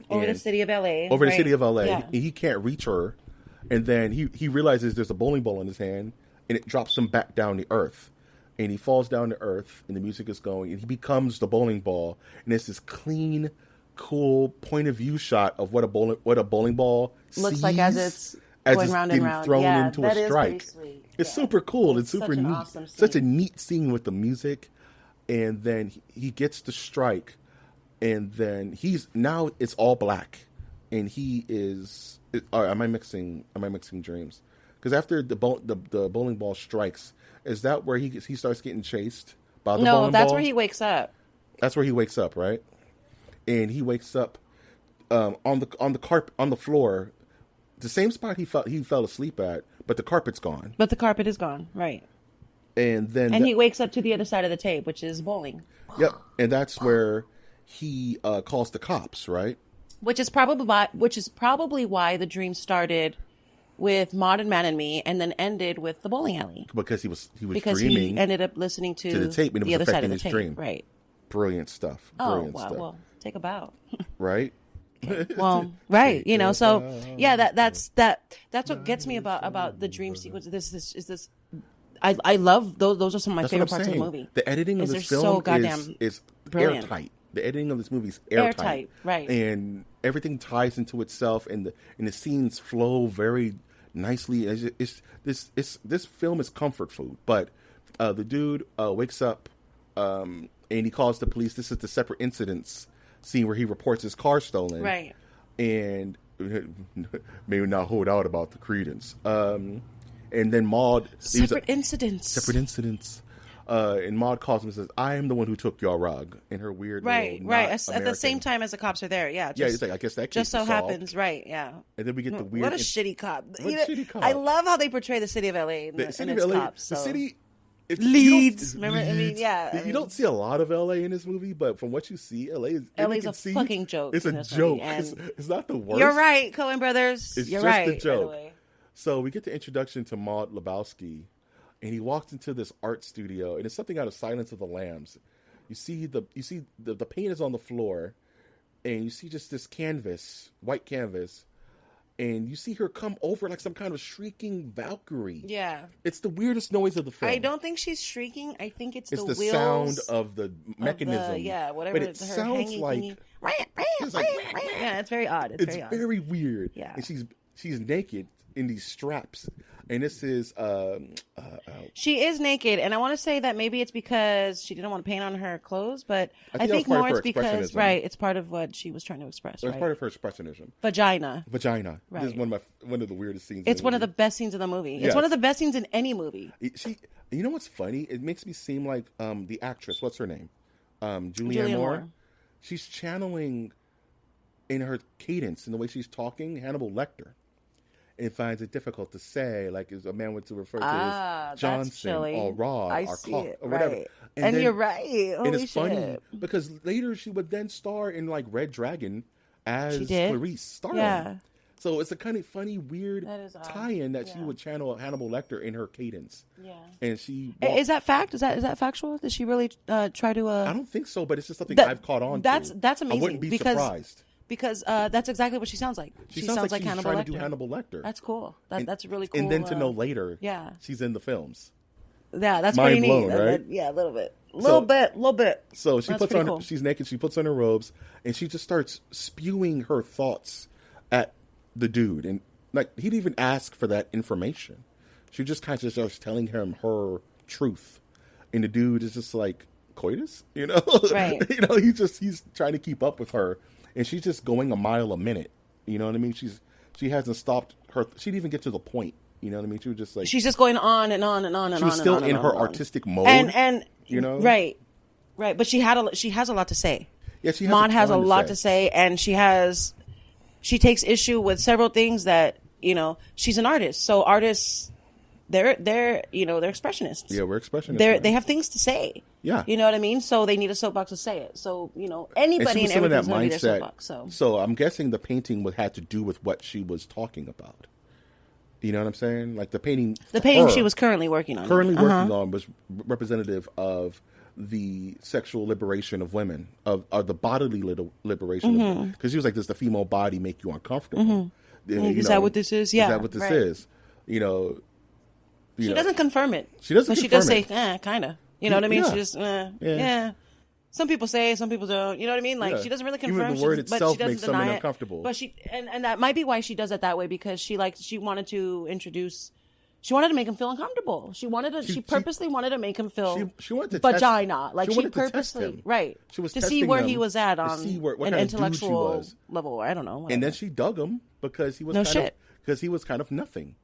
Speaker 5: over the city of LA.
Speaker 4: Over the city of LA, yeah. He can't reach her, and then he realizes there's a bowling ball in his hand. And it drops him back down to earth. And he falls down to earth, and the music is going, and he becomes the bowling ball. And it's this clean, cool point of view shot of what a bowling ball
Speaker 5: looks like as it's going round and round.
Speaker 4: Thrown into a strike. It's super cool. It's super neat. Awesome such a neat scene with the music. And then he gets the strike, and then now it's all black, and he is. Am I mixing dreams? Because after the bowling ball strikes, is that where he starts getting chased by the bowling ball?
Speaker 5: No, that's where he wakes up.
Speaker 4: That's where he wakes up, right? And he wakes up on the carpet on the floor, the same spot he fell asleep at, but the carpet's gone.
Speaker 5: But the carpet is gone, right?
Speaker 4: And then
Speaker 5: he wakes up to the other side of the tape, which is bowling.
Speaker 4: Yep, and that's where he calls the cops, right?
Speaker 5: Which is probably why the dream started with Maude and Man and Me, and then ended with the bowling alley.
Speaker 4: Because he was dreaming.
Speaker 5: He ended up listening to
Speaker 4: the tape, and it was
Speaker 5: the other side of
Speaker 4: affecting
Speaker 5: the
Speaker 4: his
Speaker 5: tape.
Speaker 4: dream.
Speaker 5: Right.
Speaker 4: Brilliant stuff.
Speaker 5: Brilliant stuff. Well, take a bow.
Speaker 4: Right.
Speaker 5: Okay. Well, right. You know, so yeah, that's what gets me about the dream sequence. This. I love those. Those are some of my favorite parts of the movie.
Speaker 4: The editing of this film
Speaker 5: so goddamn
Speaker 4: is
Speaker 5: brilliant.
Speaker 4: Airtight. The editing of this movie is airtight.
Speaker 5: Right.
Speaker 4: And everything ties into itself, and the scenes flow very nicely. This film is comfort food. But the dude wakes up and he calls the police. This is the separate incidents scene where he reports his car stolen.
Speaker 5: Right.
Speaker 4: And maybe not hold out about the credence. And then Maude...
Speaker 5: Separate incidents.
Speaker 4: And Maude calls him and says, "I am the one who took your rug," in her weird
Speaker 5: right. At the same time as the cops are there, yeah.
Speaker 4: It's like, I guess that
Speaker 5: just so happens, right? Yeah.
Speaker 4: And then we get the weird.
Speaker 5: What a shitty cop! I love how they portray the city of LA in its cops. So.
Speaker 4: The city
Speaker 5: leads. Remember? I mean, yeah.
Speaker 4: You don't see a lot of LA in this movie, but from what you see, LA's a
Speaker 5: fucking joke.
Speaker 4: It's a joke. It's not the worst.
Speaker 5: You're right, Coen Brothers.
Speaker 4: You're
Speaker 5: just
Speaker 4: right. A joke. So we get the introduction to the-big-lebowski. And he walks into this art studio, and it's something out of Silence of the Lambs. You see the paint is on the floor, and you see just this white canvas, and you see her come over like some kind of shrieking Valkyrie.
Speaker 5: Yeah,
Speaker 4: it's the weirdest noise of the film.
Speaker 5: I don't think she's shrieking. I think it's the
Speaker 4: wheels sound of the mechanism.
Speaker 5: Whatever.
Speaker 4: But it sounds like
Speaker 5: yeah, it's very odd.
Speaker 4: It's very weird.
Speaker 5: Yeah,
Speaker 4: and she's naked in these straps. And this is
Speaker 5: she is naked, and I want to say that maybe it's because she didn't want to paint on her clothes, but I think more it's because it's part of what she was trying to express.
Speaker 4: It's part of her expressionism.
Speaker 5: Vagina.
Speaker 4: Right. This is one of the weirdest scenes.
Speaker 5: It's one of the best scenes in the movie. It's one of the best scenes in any movie.
Speaker 4: You know what's funny? It makes me seem like the actress. What's her name? Julianne Moore. She's channeling in her cadence and the way she's talking Hannibal Lecter. And finds it difficult to say, like as a man went to refer to as Johnson or Rod or Clark or whatever.
Speaker 5: Right. And you're right. Holy
Speaker 4: and it's
Speaker 5: shit.
Speaker 4: funny because later she would then star in like Red Dragon as Clarice Starling. Yeah. So it's a kind of funny, weird tie-in that she would channel Hannibal Lecter in her cadence. Yeah. And she
Speaker 5: is that fact? Is that factual? Did she really try to?
Speaker 4: I don't think so, but it's just something I've caught on to.
Speaker 5: That's amazing.
Speaker 4: I wouldn't be surprised.
Speaker 5: Because that's exactly what she sounds like.
Speaker 4: She sounds like
Speaker 5: Hannibal Lecter.
Speaker 4: Trying to do Hannibal Lecter.
Speaker 5: That's cool. That's really cool.
Speaker 4: And then to know later, she's in the films.
Speaker 5: Yeah, that's
Speaker 4: mind
Speaker 5: pretty
Speaker 4: blown,
Speaker 5: neat.
Speaker 4: Right?
Speaker 5: Yeah, a little bit.
Speaker 4: So she puts on. She's naked. She puts on her robes, and she just starts spewing her thoughts at the dude. And like he didn't even ask for that information. She just kind of starts telling him her truth, and the dude is just like, coitus, you know?
Speaker 5: Right.
Speaker 4: You know, he's trying to keep up with her, and she's just going a mile a minute. You know what I mean? She hasn't stopped her. She didn't even get to the point. You know what I mean? She was just like,
Speaker 5: she's just going on and on and on and on.
Speaker 4: She was
Speaker 5: and
Speaker 4: still
Speaker 5: on and
Speaker 4: in
Speaker 5: on
Speaker 4: her
Speaker 5: and on.
Speaker 4: artistic mode,
Speaker 5: and
Speaker 4: you know,
Speaker 5: right. But she has a lot to say.
Speaker 4: Yeah, she has
Speaker 5: Maud has a
Speaker 4: ton
Speaker 5: lot to say, and she takes issue with several things that, you know, she's an artist. So artists, they're expressionists.
Speaker 4: Yeah, we're expressionists.
Speaker 5: They have things to say.
Speaker 4: Yeah.
Speaker 5: You know what I mean? So they need a soapbox to say it. So, you know, anybody and everything's going to be their soapbox.
Speaker 4: So I'm guessing the painting had to do with what she was talking about. You know what I'm saying? Like the painting
Speaker 5: she was currently working on.
Speaker 4: Working on was representative of the sexual liberation of women, of the bodily liberation of women. Because she was like, does the female body make you uncomfortable?
Speaker 5: Is that what this is? Yeah.
Speaker 4: Is that what this is? You know.
Speaker 5: She doesn't confirm it.
Speaker 4: She doesn't
Speaker 5: But she
Speaker 4: confirm
Speaker 5: does say,
Speaker 4: it.
Speaker 5: kind of. You know what I mean?
Speaker 4: Yeah.
Speaker 5: She just, yeah. Some people say, some people don't. You know what I mean? Like, she doesn't really confirm.
Speaker 4: Even the word
Speaker 5: but
Speaker 4: itself
Speaker 5: she doesn't
Speaker 4: makes someone
Speaker 5: deny it.
Speaker 4: uncomfortable.
Speaker 5: But and that might be why she does it that way, because she wanted to introduce. She wanted to make him feel uncomfortable. She purposely wanted to make him feel
Speaker 4: she wanted to
Speaker 5: vagina.
Speaker 4: Like
Speaker 5: she
Speaker 4: wanted to
Speaker 5: purposely,
Speaker 4: test him.
Speaker 5: right?
Speaker 4: She was
Speaker 5: to see
Speaker 4: testing
Speaker 5: where
Speaker 4: him,
Speaker 5: he was at
Speaker 4: to
Speaker 5: on
Speaker 4: see what
Speaker 5: an
Speaker 4: kind of dude she
Speaker 5: intellectual
Speaker 4: was.
Speaker 5: level. I don't know. Whatever.
Speaker 4: And then she dug him because he was because he was kind of nothing.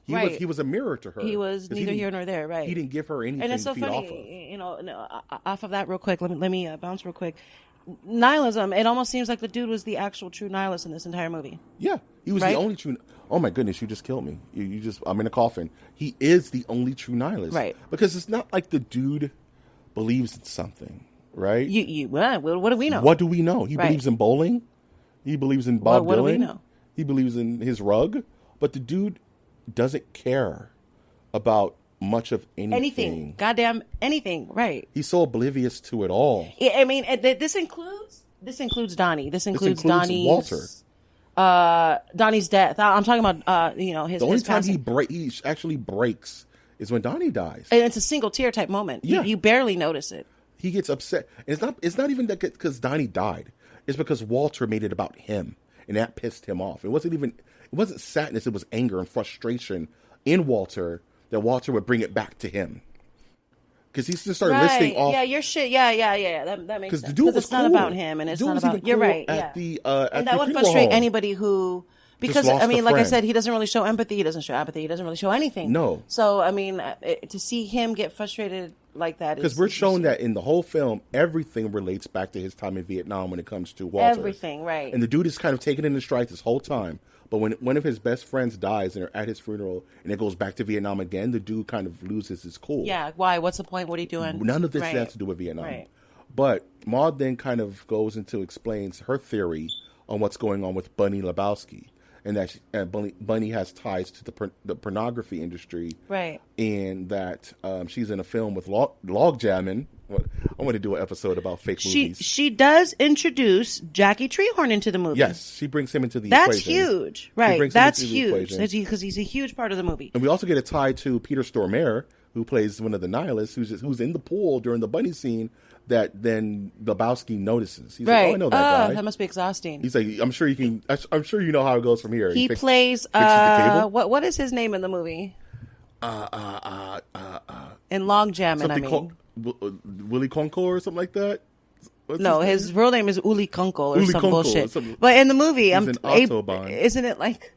Speaker 4: He was a mirror to her.
Speaker 5: He was neither here nor there, right?
Speaker 4: He didn't give her anything
Speaker 5: and it's so
Speaker 4: to feed
Speaker 5: funny,
Speaker 4: off of.
Speaker 5: you know. Off of that, real quick. Let me bounce real quick. Nihilism. It almost seems like the dude was the actual true nihilist in this entire movie.
Speaker 4: Yeah, he was the only true. Oh my goodness, you just killed me. You just. I'm in a coffin. He is the only true nihilist,
Speaker 5: right?
Speaker 4: Because it's not like the dude believes in something, right?
Speaker 5: What do we know?
Speaker 4: What do we know? He believes in bowling. He believes in Bob Dylan.
Speaker 5: What do we know?
Speaker 4: He believes in his rug, but the dude doesn't care about much of anything.
Speaker 5: Goddamn anything, right?
Speaker 4: He's so oblivious to it all.
Speaker 5: Yeah, I mean, this includes Donnie. This includes Donnie's
Speaker 4: Walter.
Speaker 5: Donnie's death. I'm talking about his.
Speaker 4: The only
Speaker 5: his
Speaker 4: time
Speaker 5: passing.
Speaker 4: he actually breaks is when Donnie dies,
Speaker 5: and it's a single tear type moment.
Speaker 4: Yeah.
Speaker 5: You barely notice it.
Speaker 4: He gets upset. And it's not even that because Donnie died. It's because Walter made it about him, and that pissed him off. It wasn't sadness. It was anger and frustration in Walter that Walter would bring it back to him. Because he just started listing off.
Speaker 5: Yeah, your shit. Yeah. That makes sense.
Speaker 4: Because the dude was
Speaker 5: it's
Speaker 4: cool.
Speaker 5: not about him, and it's not about. You're right.
Speaker 4: At
Speaker 5: yeah.
Speaker 4: and
Speaker 5: that would frustrate anybody who. Because I mean, like I said, he doesn't really show empathy. He doesn't show apathy. He doesn't really show anything.
Speaker 4: No.
Speaker 5: So I mean, to see him get frustrated like that,
Speaker 4: because we're shown that in the whole film, everything relates back to his time in Vietnam when it comes to Walter.
Speaker 5: Everything, right?
Speaker 4: And the dude is kind of taken in stride this whole time. But when one of his best friends dies and they're at his funeral and it goes back to Vietnam again, the dude kind of loses his cool.
Speaker 5: Yeah. Why? What's the point? What are you doing?
Speaker 4: None of this has to do with Vietnam.
Speaker 5: Right.
Speaker 4: But Maud then kind of goes into explains her theory on what's going on with Bunny Lebowski. And that Bunny has ties to the pornography industry,
Speaker 5: right?
Speaker 4: And that she's in a film with log jamming. I want to do an episode about fake movies.
Speaker 5: She does introduce Jackie Treehorn into the movie.
Speaker 4: Yes, she brings him into the
Speaker 5: That's
Speaker 4: equation.
Speaker 5: Huge, right? That's huge because he's a huge part of the movie.
Speaker 4: And we also get a tie to Peter Stormare, who plays one of the nihilists, who's in the pool during the bunny scene. That then Lebowski notices. He's like, "Oh, I know that guy.
Speaker 5: That must be exhausting."
Speaker 4: He's like, "I'm sure you can. I'm sure you know how it goes from here."
Speaker 5: He plays.
Speaker 4: Fixes the cable.
Speaker 5: What is his name in the movie? In Log Jamming, I mean,
Speaker 4: called Willy Conko or something like that.
Speaker 5: His real name is Uli Kunkel or
Speaker 4: Uli
Speaker 5: some
Speaker 4: Kunkel,
Speaker 5: bullshit. But in the movie, isn't it like?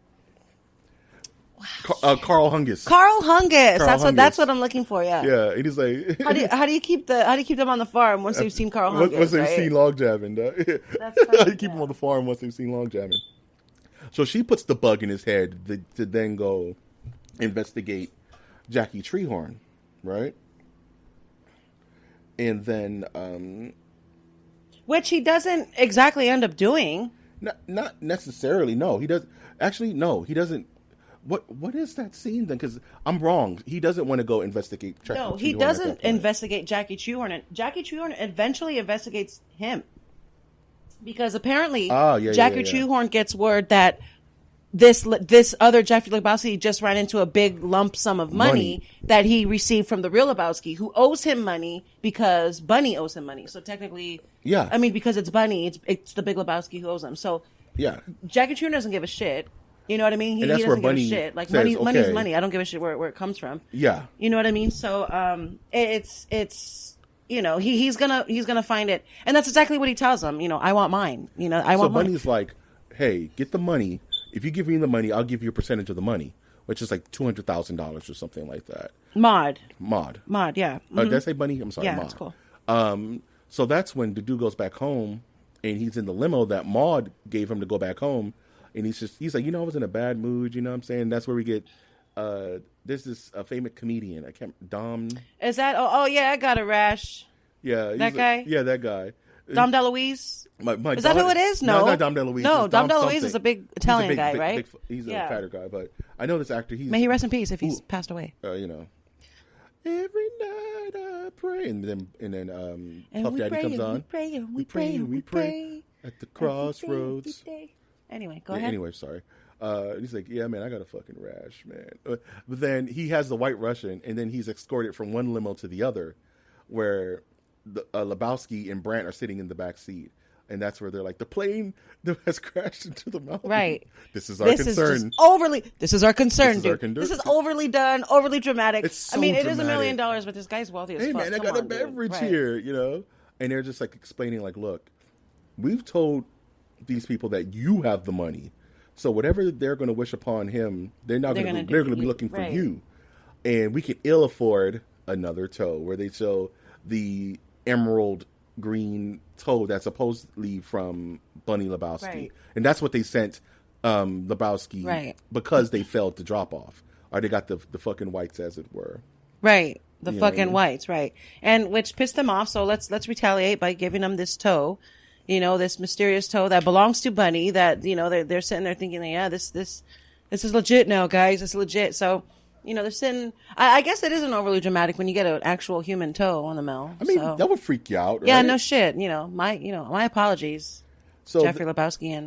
Speaker 4: Carl Hungus.
Speaker 5: Carl Hungus. That's what I'm looking for. Yeah.
Speaker 4: Yeah, and he's like,
Speaker 5: how do you keep them on the farm once they've seen Carl Hungus?
Speaker 4: Once they've seen log jamming, how do you keep them on the farm once they've seen log jamming? So she puts the bug in his head to then go investigate Jackie Treehorn, right? And then,
Speaker 5: which he doesn't exactly end up doing.
Speaker 4: Not necessarily. No, he does. Actually, no, he doesn't. What is that scene then? Because I'm wrong. He doesn't want to go investigate Jackie Treehorn.
Speaker 5: No, he doesn't investigate Jackie Treehorn. And Jackie Treehorn eventually investigates him. Because apparently Jackie Treehorn gets word that this other Jeffrey Lebowski just ran into a big lump sum of money that he received from the real Lebowski, who owes him money because Bunny owes him money. So technically, I mean, because it's Bunny, it's the big Lebowski who owes him. So Jackie Treehorn doesn't give a shit. You know what I mean?
Speaker 4: And that's
Speaker 5: he
Speaker 4: where
Speaker 5: doesn't give a
Speaker 4: Bunny
Speaker 5: shit. Like
Speaker 4: says,
Speaker 5: money's
Speaker 4: okay.
Speaker 5: money. I don't give a shit where it comes from.
Speaker 4: Yeah.
Speaker 5: You know what I mean? So it's you know, he's gonna find it, and that's exactly what he tells them. You know, I want mine. You know, I want mine.
Speaker 4: So Bunny's like, hey, get the money. If you give me the money, I'll give you a percentage of the money, which is like $200,000 or something like that.
Speaker 5: Maud, yeah.
Speaker 4: Did I say Bunny? I'm sorry,
Speaker 5: Yeah,
Speaker 4: Maud.
Speaker 5: that's cool.
Speaker 4: So that's when the dude goes back home, and he's in the limo that Maud gave him to go back home, and he's like, you know, I was in a bad mood. You know what I'm saying? That's where we get. There's this famous comedian. I can't. Dom.
Speaker 5: Is that? Oh yeah, I got a rash.
Speaker 4: Yeah,
Speaker 5: that guy.
Speaker 4: Yeah, that guy.
Speaker 5: Dom DeLuise.
Speaker 4: My
Speaker 5: is that who it is? No,
Speaker 4: it's not Dom DeLuise.
Speaker 5: No, Dom DeLuise
Speaker 4: something.
Speaker 5: is a big Italian guy, right?
Speaker 4: He's a fatter guy, but I know this actor.
Speaker 5: May he rest in peace if he's passed away.
Speaker 4: You know, every night I pray, and then Puff Daddy comes on.
Speaker 5: We pray
Speaker 4: at the crossroads.
Speaker 5: Anyway, go ahead.
Speaker 4: Anyway, sorry. He's like, yeah, man, I got a fucking rash, man. But then he has the White Russian, and then he's escorted from one limo to the other, where the Lebowski and Brandt are sitting in the back seat, and that's where they're like, the plane that has crashed into the mountain.
Speaker 5: Right.
Speaker 4: This is our concern.
Speaker 5: This is our concern, dude. This is overly done, overly dramatic.
Speaker 4: It's so
Speaker 5: I mean, it is
Speaker 4: dramatic.
Speaker 5: $1 million, but this guy's wealthy as fuck.
Speaker 4: Hey, man, I got a beverage here, you know? And they're just like explaining, like, look, we've told these people that you have the money. So whatever they're going to wish upon him, they're going to be looking for you. And we can ill afford another toe, where they show the emerald green toe that's supposedly from Bunny Lebowski.
Speaker 5: Right.
Speaker 4: And that's what they sent Lebowski because they failed to drop off. Or they got the fucking whites, as it were.
Speaker 5: Right. The fucking whites, right. And which pissed them off, so let's retaliate by giving them this toe. You know, this mysterious toe that belongs to Bunny, that, you know, they're sitting there thinking, yeah, this is legit now, guys. It's legit. So, you know, they're sitting. I guess it isn't overly dramatic when you get an actual human toe on the mill.
Speaker 4: I mean, that would freak you out, right?
Speaker 5: Yeah, no shit. You know, my apologies,
Speaker 4: so
Speaker 5: Jeffrey Lebowski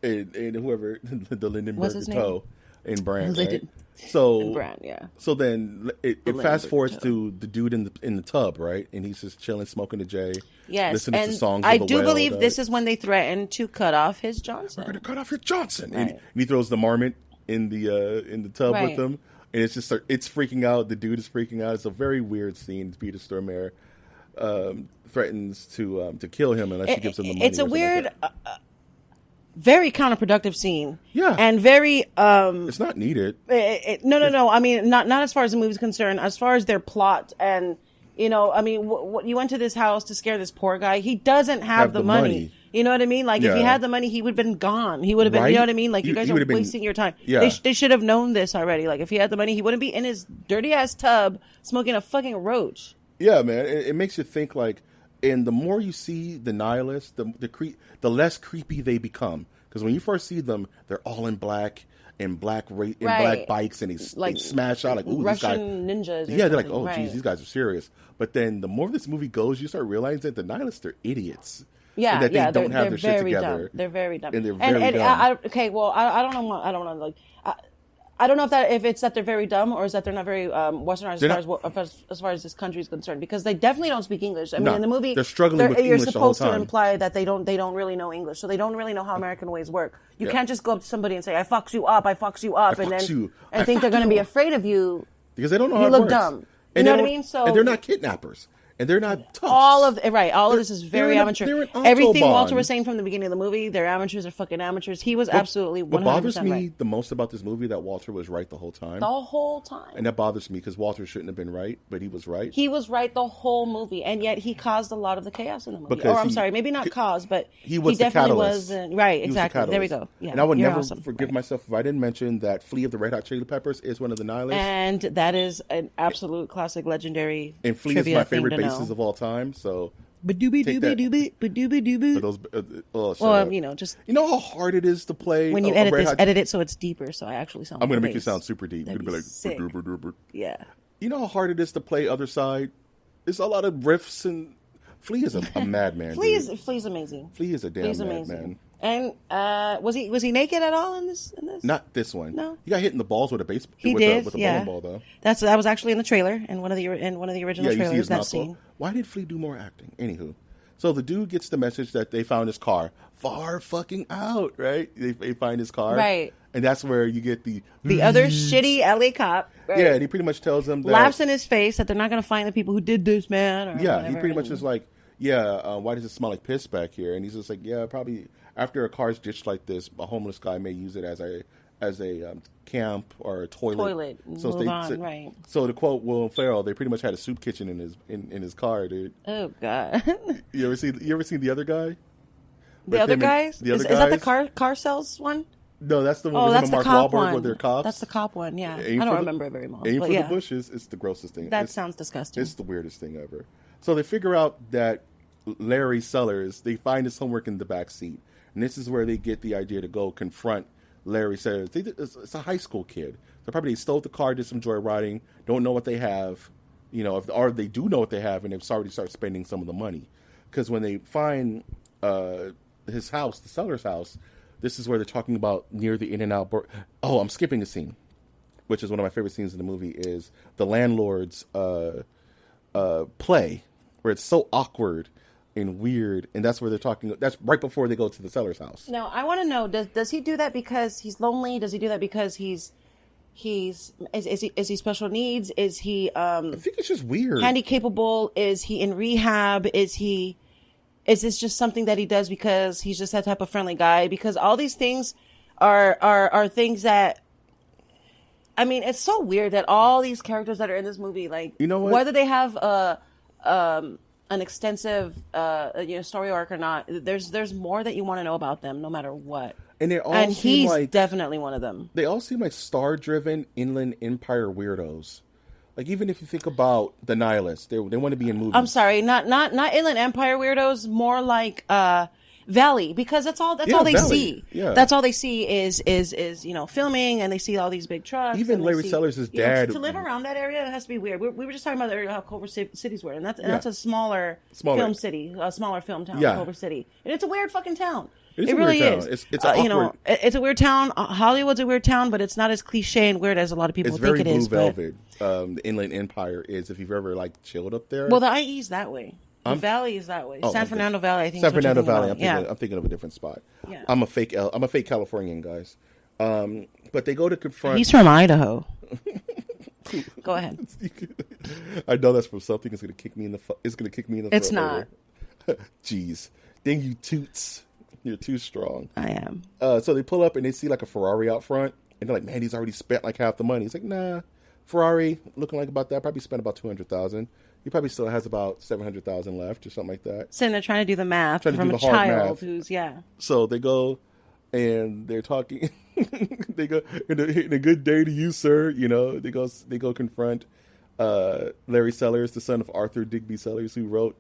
Speaker 5: and
Speaker 4: whoever the Lindenberg
Speaker 5: What's his
Speaker 4: toe in Brandt. Right?
Speaker 5: So Brandt, yeah.
Speaker 4: So then it fast forwards to the dude in the tub, right? And he's just chilling, smoking a J.
Speaker 5: Yes,
Speaker 4: listening
Speaker 5: and
Speaker 4: to songs.
Speaker 5: I
Speaker 4: of the
Speaker 5: do
Speaker 4: whale,
Speaker 5: believe this is when they threaten to cut off his Johnson.
Speaker 4: We're going to cut off your Johnson,
Speaker 5: Right.
Speaker 4: and he throws the marmot in the tub with him, and it's just it's freaking out. The dude is freaking out. It's a very weird scene. Peter Stormare threatens to kill him unless he gives him the money.
Speaker 5: It's a weird. Very counterproductive scene.
Speaker 4: Yeah.
Speaker 5: And very
Speaker 4: it's not needed.
Speaker 5: No. I mean, not as far as the movie's concerned, as far as their plot. And, you know, I mean, you went to this house to scare this poor guy. He doesn't have the money. You know what I mean? Like, if he had the money, he would have been gone. He would have been, you know what I mean? Like, you guys are wasting your time.
Speaker 4: Yeah.
Speaker 5: They should have known this already. Like, if he had the money, he wouldn't be in his dirty-ass tub smoking a fucking roach.
Speaker 4: Yeah, man. It makes you think, like, and the more you see the nihilists, the less creepy they become. Because when you first see them, they're all in black and black bikes, and they smash out like, ooh,
Speaker 5: Russian ninjas.
Speaker 4: Yeah, they're like, oh, geez, these guys are serious. But then the more this movie goes, you start realizing that the nihilists are idiots.
Speaker 5: Yeah,
Speaker 4: and that they don't have their shit together.
Speaker 5: Dumb. They're very dumb.
Speaker 4: And they're very dumb.
Speaker 5: I don't know. Like, I don't know if it's that they're very dumb or is that they're not very westernized as far as this country is concerned, because they definitely don't speak English. I mean, in the movie,
Speaker 4: they're struggling with English the whole time.
Speaker 5: You're supposed to imply that they don't really know English, so they don't really know how American ways work. You can't just go up to somebody and say, "I fucks you up," and think they're going to be afraid of you
Speaker 4: because they don't know how it
Speaker 5: look
Speaker 4: works.
Speaker 5: Dumb. You know what I mean? So
Speaker 4: and they're not kidnappers. And they're not tough.
Speaker 5: All of this is very amateur. Everything
Speaker 4: Autobahn.
Speaker 5: Walter was saying from the beginning of the movie, they're amateurs, they're fucking amateurs. He was absolutely 100%
Speaker 4: What bothers me
Speaker 5: right.
Speaker 4: the most about this movie that Walter was right the whole time.
Speaker 5: The whole time.
Speaker 4: And that bothers me because Walter shouldn't have been right, but he was right.
Speaker 5: He was right the whole movie, and yet he caused a lot of the chaos in the movie.
Speaker 4: Because
Speaker 5: I'm sorry, maybe not cause, but
Speaker 4: he was the
Speaker 5: definitely
Speaker 4: catalyst.
Speaker 5: was. Right, exactly. There we go. Yeah,
Speaker 4: and I would never
Speaker 5: awesome.
Speaker 4: forgive myself if I didn't mention that Flea of the Red Hot Chili Peppers is one of the nihilists.
Speaker 5: And that is an absolute classic, legendary.
Speaker 4: And Flea is my favorite bassist of all time. So.
Speaker 5: Well, you know, just
Speaker 4: you know how hard it is to play
Speaker 5: when you edit it so it's deeper. So I actually sound.
Speaker 4: I'm going to make you sound super deep. You're
Speaker 5: going
Speaker 4: to be like,
Speaker 5: yeah.
Speaker 4: You know how hard it is to play Other Side. It's a lot of riffs, and Flea is a madman.
Speaker 5: Flea's amazing.
Speaker 4: Flea is a damn madman.
Speaker 5: And was he naked at all in this?
Speaker 4: Not this one.
Speaker 5: No,
Speaker 4: he got hit in the balls with a baseball.
Speaker 5: He
Speaker 4: with
Speaker 5: did.
Speaker 4: A bowling ball though.
Speaker 5: That was actually in the trailer in one of the original trailers. That scene.
Speaker 4: Why did Flea do more acting? Anywho, so the dude gets the message that they found his car far fucking out. Right? They find his car.
Speaker 5: Right.
Speaker 4: And that's where you get the
Speaker 5: other shitty LA cop. Right?
Speaker 4: Yeah, and he pretty much tells them that...
Speaker 5: Laughs in his face that they're not going to find the people who did this, man. Or
Speaker 4: yeah,
Speaker 5: whatever.
Speaker 4: he pretty much is like, why does it smell like piss back here? And he's just like, yeah, probably after a car's ditched like this, a homeless guy may use it as a camp or a toilet.
Speaker 5: So right.
Speaker 4: So to quote Will Ferrell, they pretty much had a soup kitchen in his car, dude.
Speaker 5: Oh God.
Speaker 4: You ever seen the other guy?
Speaker 5: The other guys?
Speaker 4: The other
Speaker 5: guys? Is that the car sales one?
Speaker 4: No, that's the one with
Speaker 5: that's
Speaker 4: Mark
Speaker 5: the cop
Speaker 4: Wahlberg
Speaker 5: one.
Speaker 4: where they're cops.
Speaker 5: That's the cop one, yeah.
Speaker 4: Aim
Speaker 5: I don't
Speaker 4: for
Speaker 5: remember it very well.
Speaker 4: Aim
Speaker 5: but
Speaker 4: for
Speaker 5: yeah.
Speaker 4: the bushes. It's the grossest thing.
Speaker 5: Sounds disgusting.
Speaker 4: It's the weirdest thing ever. So they figure out that Larry Sellers, they find his homework in the back seat. And this is where they get the idea to go confront Larry Sellers. It's a high school kid. So probably they stole the car, did some joyriding, don't know what they have, or they do know what they have, and they've already started spending some of the money. Because when they find his house, the Sellers' house, this is where they're talking about near the In-N-Out. I'm skipping a scene, which is one of my favorite scenes in the movie, is the landlord's play, where it's so awkward and weird, and that's where they're talking. That's right before they go to the Seller's house.
Speaker 5: Now, I want to know: does he do that because he's lonely? Does he do that because is he special needs? Is he?
Speaker 4: I think it's just weird.
Speaker 5: Handy capable? Is he in rehab? Is this just something that he does because he's just that type of friendly guy? Because all these things are things that. I mean, it's so weird that all these characters that are in this movie, like, whether they have an extensive story arc or not, there's more that you want to know about them, no matter what. And he's definitely one of them.
Speaker 4: They all seem like star-driven Inland Empire weirdos. Like, even if you think about the Nihilists, they want to be in movies.
Speaker 5: I'm sorry, not Inland Empire weirdos, more like Valley, because that's all they
Speaker 4: Valley.
Speaker 5: see.
Speaker 4: Yeah.
Speaker 5: That's all they see is filming, and they see all these big trucks.
Speaker 4: Even Larry Sellers' dad.
Speaker 5: To live around that area, it has to be weird. We were just talking about how Culver City's weird, and that's a smaller film city, a smaller film town, Culver City, and it's a weird fucking town. It really is.
Speaker 4: It's awkward.
Speaker 5: It's a weird town. Hollywood's a weird town, but it's not as cliche and weird as a lot of people think it is.
Speaker 4: It's very Blue Velvet. The Inland Empire is, if you've ever chilled up there.
Speaker 5: Well, the IE's that way. The Valley is that way. San Fernando Valley, I think.
Speaker 4: San Fernando Valley. I'm thinking of a different spot.
Speaker 5: Yeah.
Speaker 4: I'm a fake Californian, guys. But they go to confront.
Speaker 5: He's from Idaho. Go ahead.
Speaker 4: I know that's from something. It's gonna kick me in the. It's gonna kick me in the.
Speaker 5: It's not.
Speaker 4: Jeez, then you toots. You're too strong.
Speaker 5: I am.
Speaker 4: So they pull up and they see a Ferrari out front, and they're like, "Man, he's already spent half the money." He's like, "Nah, Ferrari looking like about that. Probably spent about $200,000. He probably still has about $700,000 left, or something like that."
Speaker 5: So they're trying to do the math from a child who's
Speaker 4: So they go, and they're talking. They go, in a good day to you, sir. They go confront Larry Sellers, the son of Arthur Digby Sellers, who wrote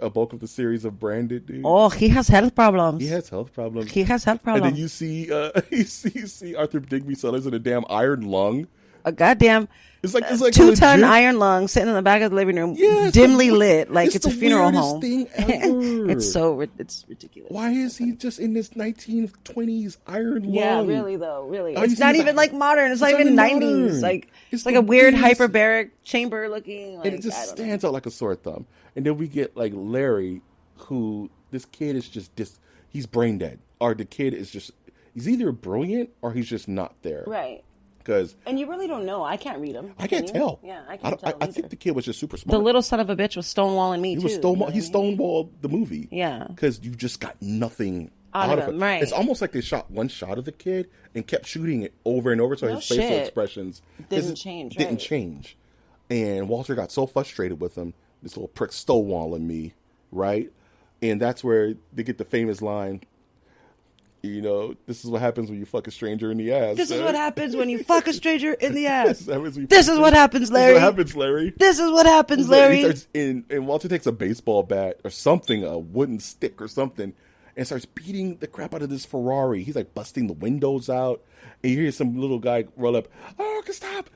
Speaker 4: a bulk of the series of Branded, dude.
Speaker 5: Oh, he has health problems.
Speaker 4: He has health problems.
Speaker 5: And
Speaker 4: then you see you see Arthur Digby Sellers in a damn iron lung.
Speaker 5: A goddamn
Speaker 4: it's like
Speaker 5: 2-ton iron lung sitting in the back of the living room, dimly lit, like it's a funeral home.
Speaker 4: Thing ever.
Speaker 5: It's ridiculous.
Speaker 4: Why is he just in this 1920s iron lung?
Speaker 5: Yeah, really though, really.
Speaker 4: Oh,
Speaker 5: it's not even modern. It's not even 90s. It's like a weird hyperbaric chamber looking.
Speaker 4: And it just stands out like a sore thumb. And then we get Larry, who this kid is he's brain dead. Or the kid is he's either brilliant or he's just not there.
Speaker 5: Right.
Speaker 4: And
Speaker 5: you really don't know. I can't read him.
Speaker 4: I can't tell.
Speaker 5: Yeah, I can't tell.
Speaker 4: I think the kid was just super smart.
Speaker 5: The little son of a bitch was stonewalling me,
Speaker 4: too. He stonewalled the movie.
Speaker 5: Yeah.
Speaker 4: Because you just got nothing
Speaker 5: out of him. Right.
Speaker 4: It's almost like they shot one shot of the kid and kept shooting it over and over so his facial expressions
Speaker 5: didn't change.
Speaker 4: And Walter got so frustrated with him, this little prick stonewalling me, right? And that's where they get the famous line, this is what happens when you fuck a stranger in the ass.
Speaker 5: This is what happens when you fuck a stranger in the ass.
Speaker 4: This is
Speaker 5: what happens, Larry. This is what happens, Larry.
Speaker 4: And Walter takes a baseball bat or something, a wooden stick or something, and starts beating the crap out of this Ferrari. He's busting the windows out. And you hear some little guy roll up, "Oh, stop.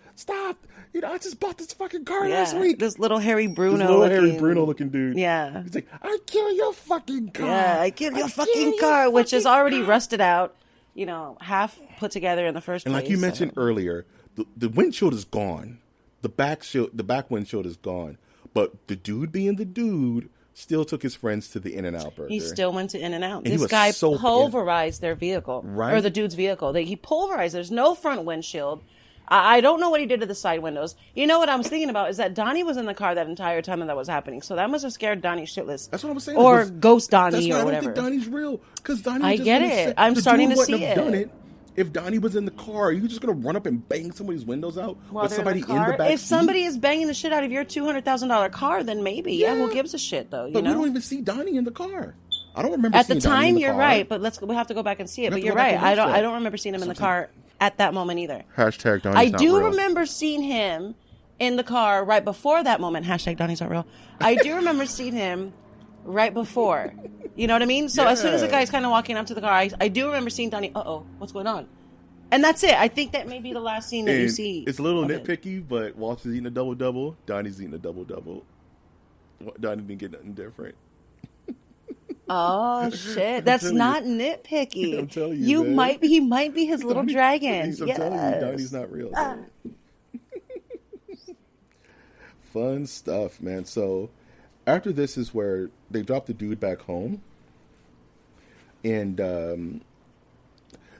Speaker 4: I just bought this fucking car last week."
Speaker 5: This little Harry Bruno
Speaker 4: looking dude.
Speaker 5: Yeah.
Speaker 4: He's like, "I kill your fucking car."
Speaker 5: Yeah, I kill your fucking car, which is already rusted out, half put together in the first place.
Speaker 4: And like you mentioned earlier, the windshield is gone. The back windshield is gone. But the dude being the dude still took his friends to the In-N-Out Burger.
Speaker 5: He still went to In-N-Out.
Speaker 4: And he
Speaker 5: This
Speaker 4: was
Speaker 5: guy
Speaker 4: so
Speaker 5: pulverized their vehicle.
Speaker 4: Right?
Speaker 5: Or the dude's vehicle. He pulverized. There's no front windshield. I don't know what he did to the side windows. You know what I was thinking about is that Donnie was in the car that entire time that was happening. So that must have scared Donnie shitless.
Speaker 4: That's what I was saying.
Speaker 5: Or Ghost Donnie
Speaker 4: that's why
Speaker 5: or
Speaker 4: I don't
Speaker 5: whatever.
Speaker 4: think Donnie's real. Because Donnie
Speaker 5: I
Speaker 4: just
Speaker 5: get
Speaker 4: wouldn't
Speaker 5: it.
Speaker 4: say-
Speaker 5: I'm
Speaker 4: the
Speaker 5: starting
Speaker 4: dude
Speaker 5: to
Speaker 4: wouldn't
Speaker 5: see
Speaker 4: have
Speaker 5: it.
Speaker 4: done it if Donnie was in the car. Are you just going to run up and bang somebody's windows out
Speaker 5: While
Speaker 4: with
Speaker 5: they're
Speaker 4: somebody in
Speaker 5: car?
Speaker 4: the back
Speaker 5: If somebody is banging the shit out of your $200,000 car, then maybe. Yeah, who gives a shit, though?
Speaker 4: But
Speaker 5: you know?
Speaker 4: we don't even see Donnie in the car. I don't remember
Speaker 5: At
Speaker 4: seeing
Speaker 5: the
Speaker 4: Donnie in
Speaker 5: time,
Speaker 4: the
Speaker 5: you're
Speaker 4: car.
Speaker 5: right, but we have to go back and see it.
Speaker 4: We have
Speaker 5: But
Speaker 4: to
Speaker 5: you're
Speaker 4: go back
Speaker 5: right.
Speaker 4: and watch
Speaker 5: I
Speaker 4: that.
Speaker 5: don't remember seeing him in the car at that moment either.
Speaker 4: Hashtag Donnie's
Speaker 5: I
Speaker 4: not
Speaker 5: do
Speaker 4: real.
Speaker 5: remember seeing him in the car right before that moment. Hashtag Donnie's not real. I do remember seeing him right before. You know what I mean? So as soon as the guy's kind of walking up to the car, I do remember seeing Donnie. What's going on? And that's it. I think that may be the last scene that you
Speaker 4: And
Speaker 5: see.
Speaker 4: it's a little
Speaker 5: of it.
Speaker 4: nitpicky, but Walter's eating a double-double. Donnie's eating a double-double. Donnie didn't get nothing different.
Speaker 5: Oh shit! That's
Speaker 4: telling
Speaker 5: not nitpicky.
Speaker 4: I'm telling you, man.
Speaker 5: He might be his little dragon.
Speaker 4: I'm telling you, Donnie's not real. Fun stuff, man. So after this is where they drop the dude back home. And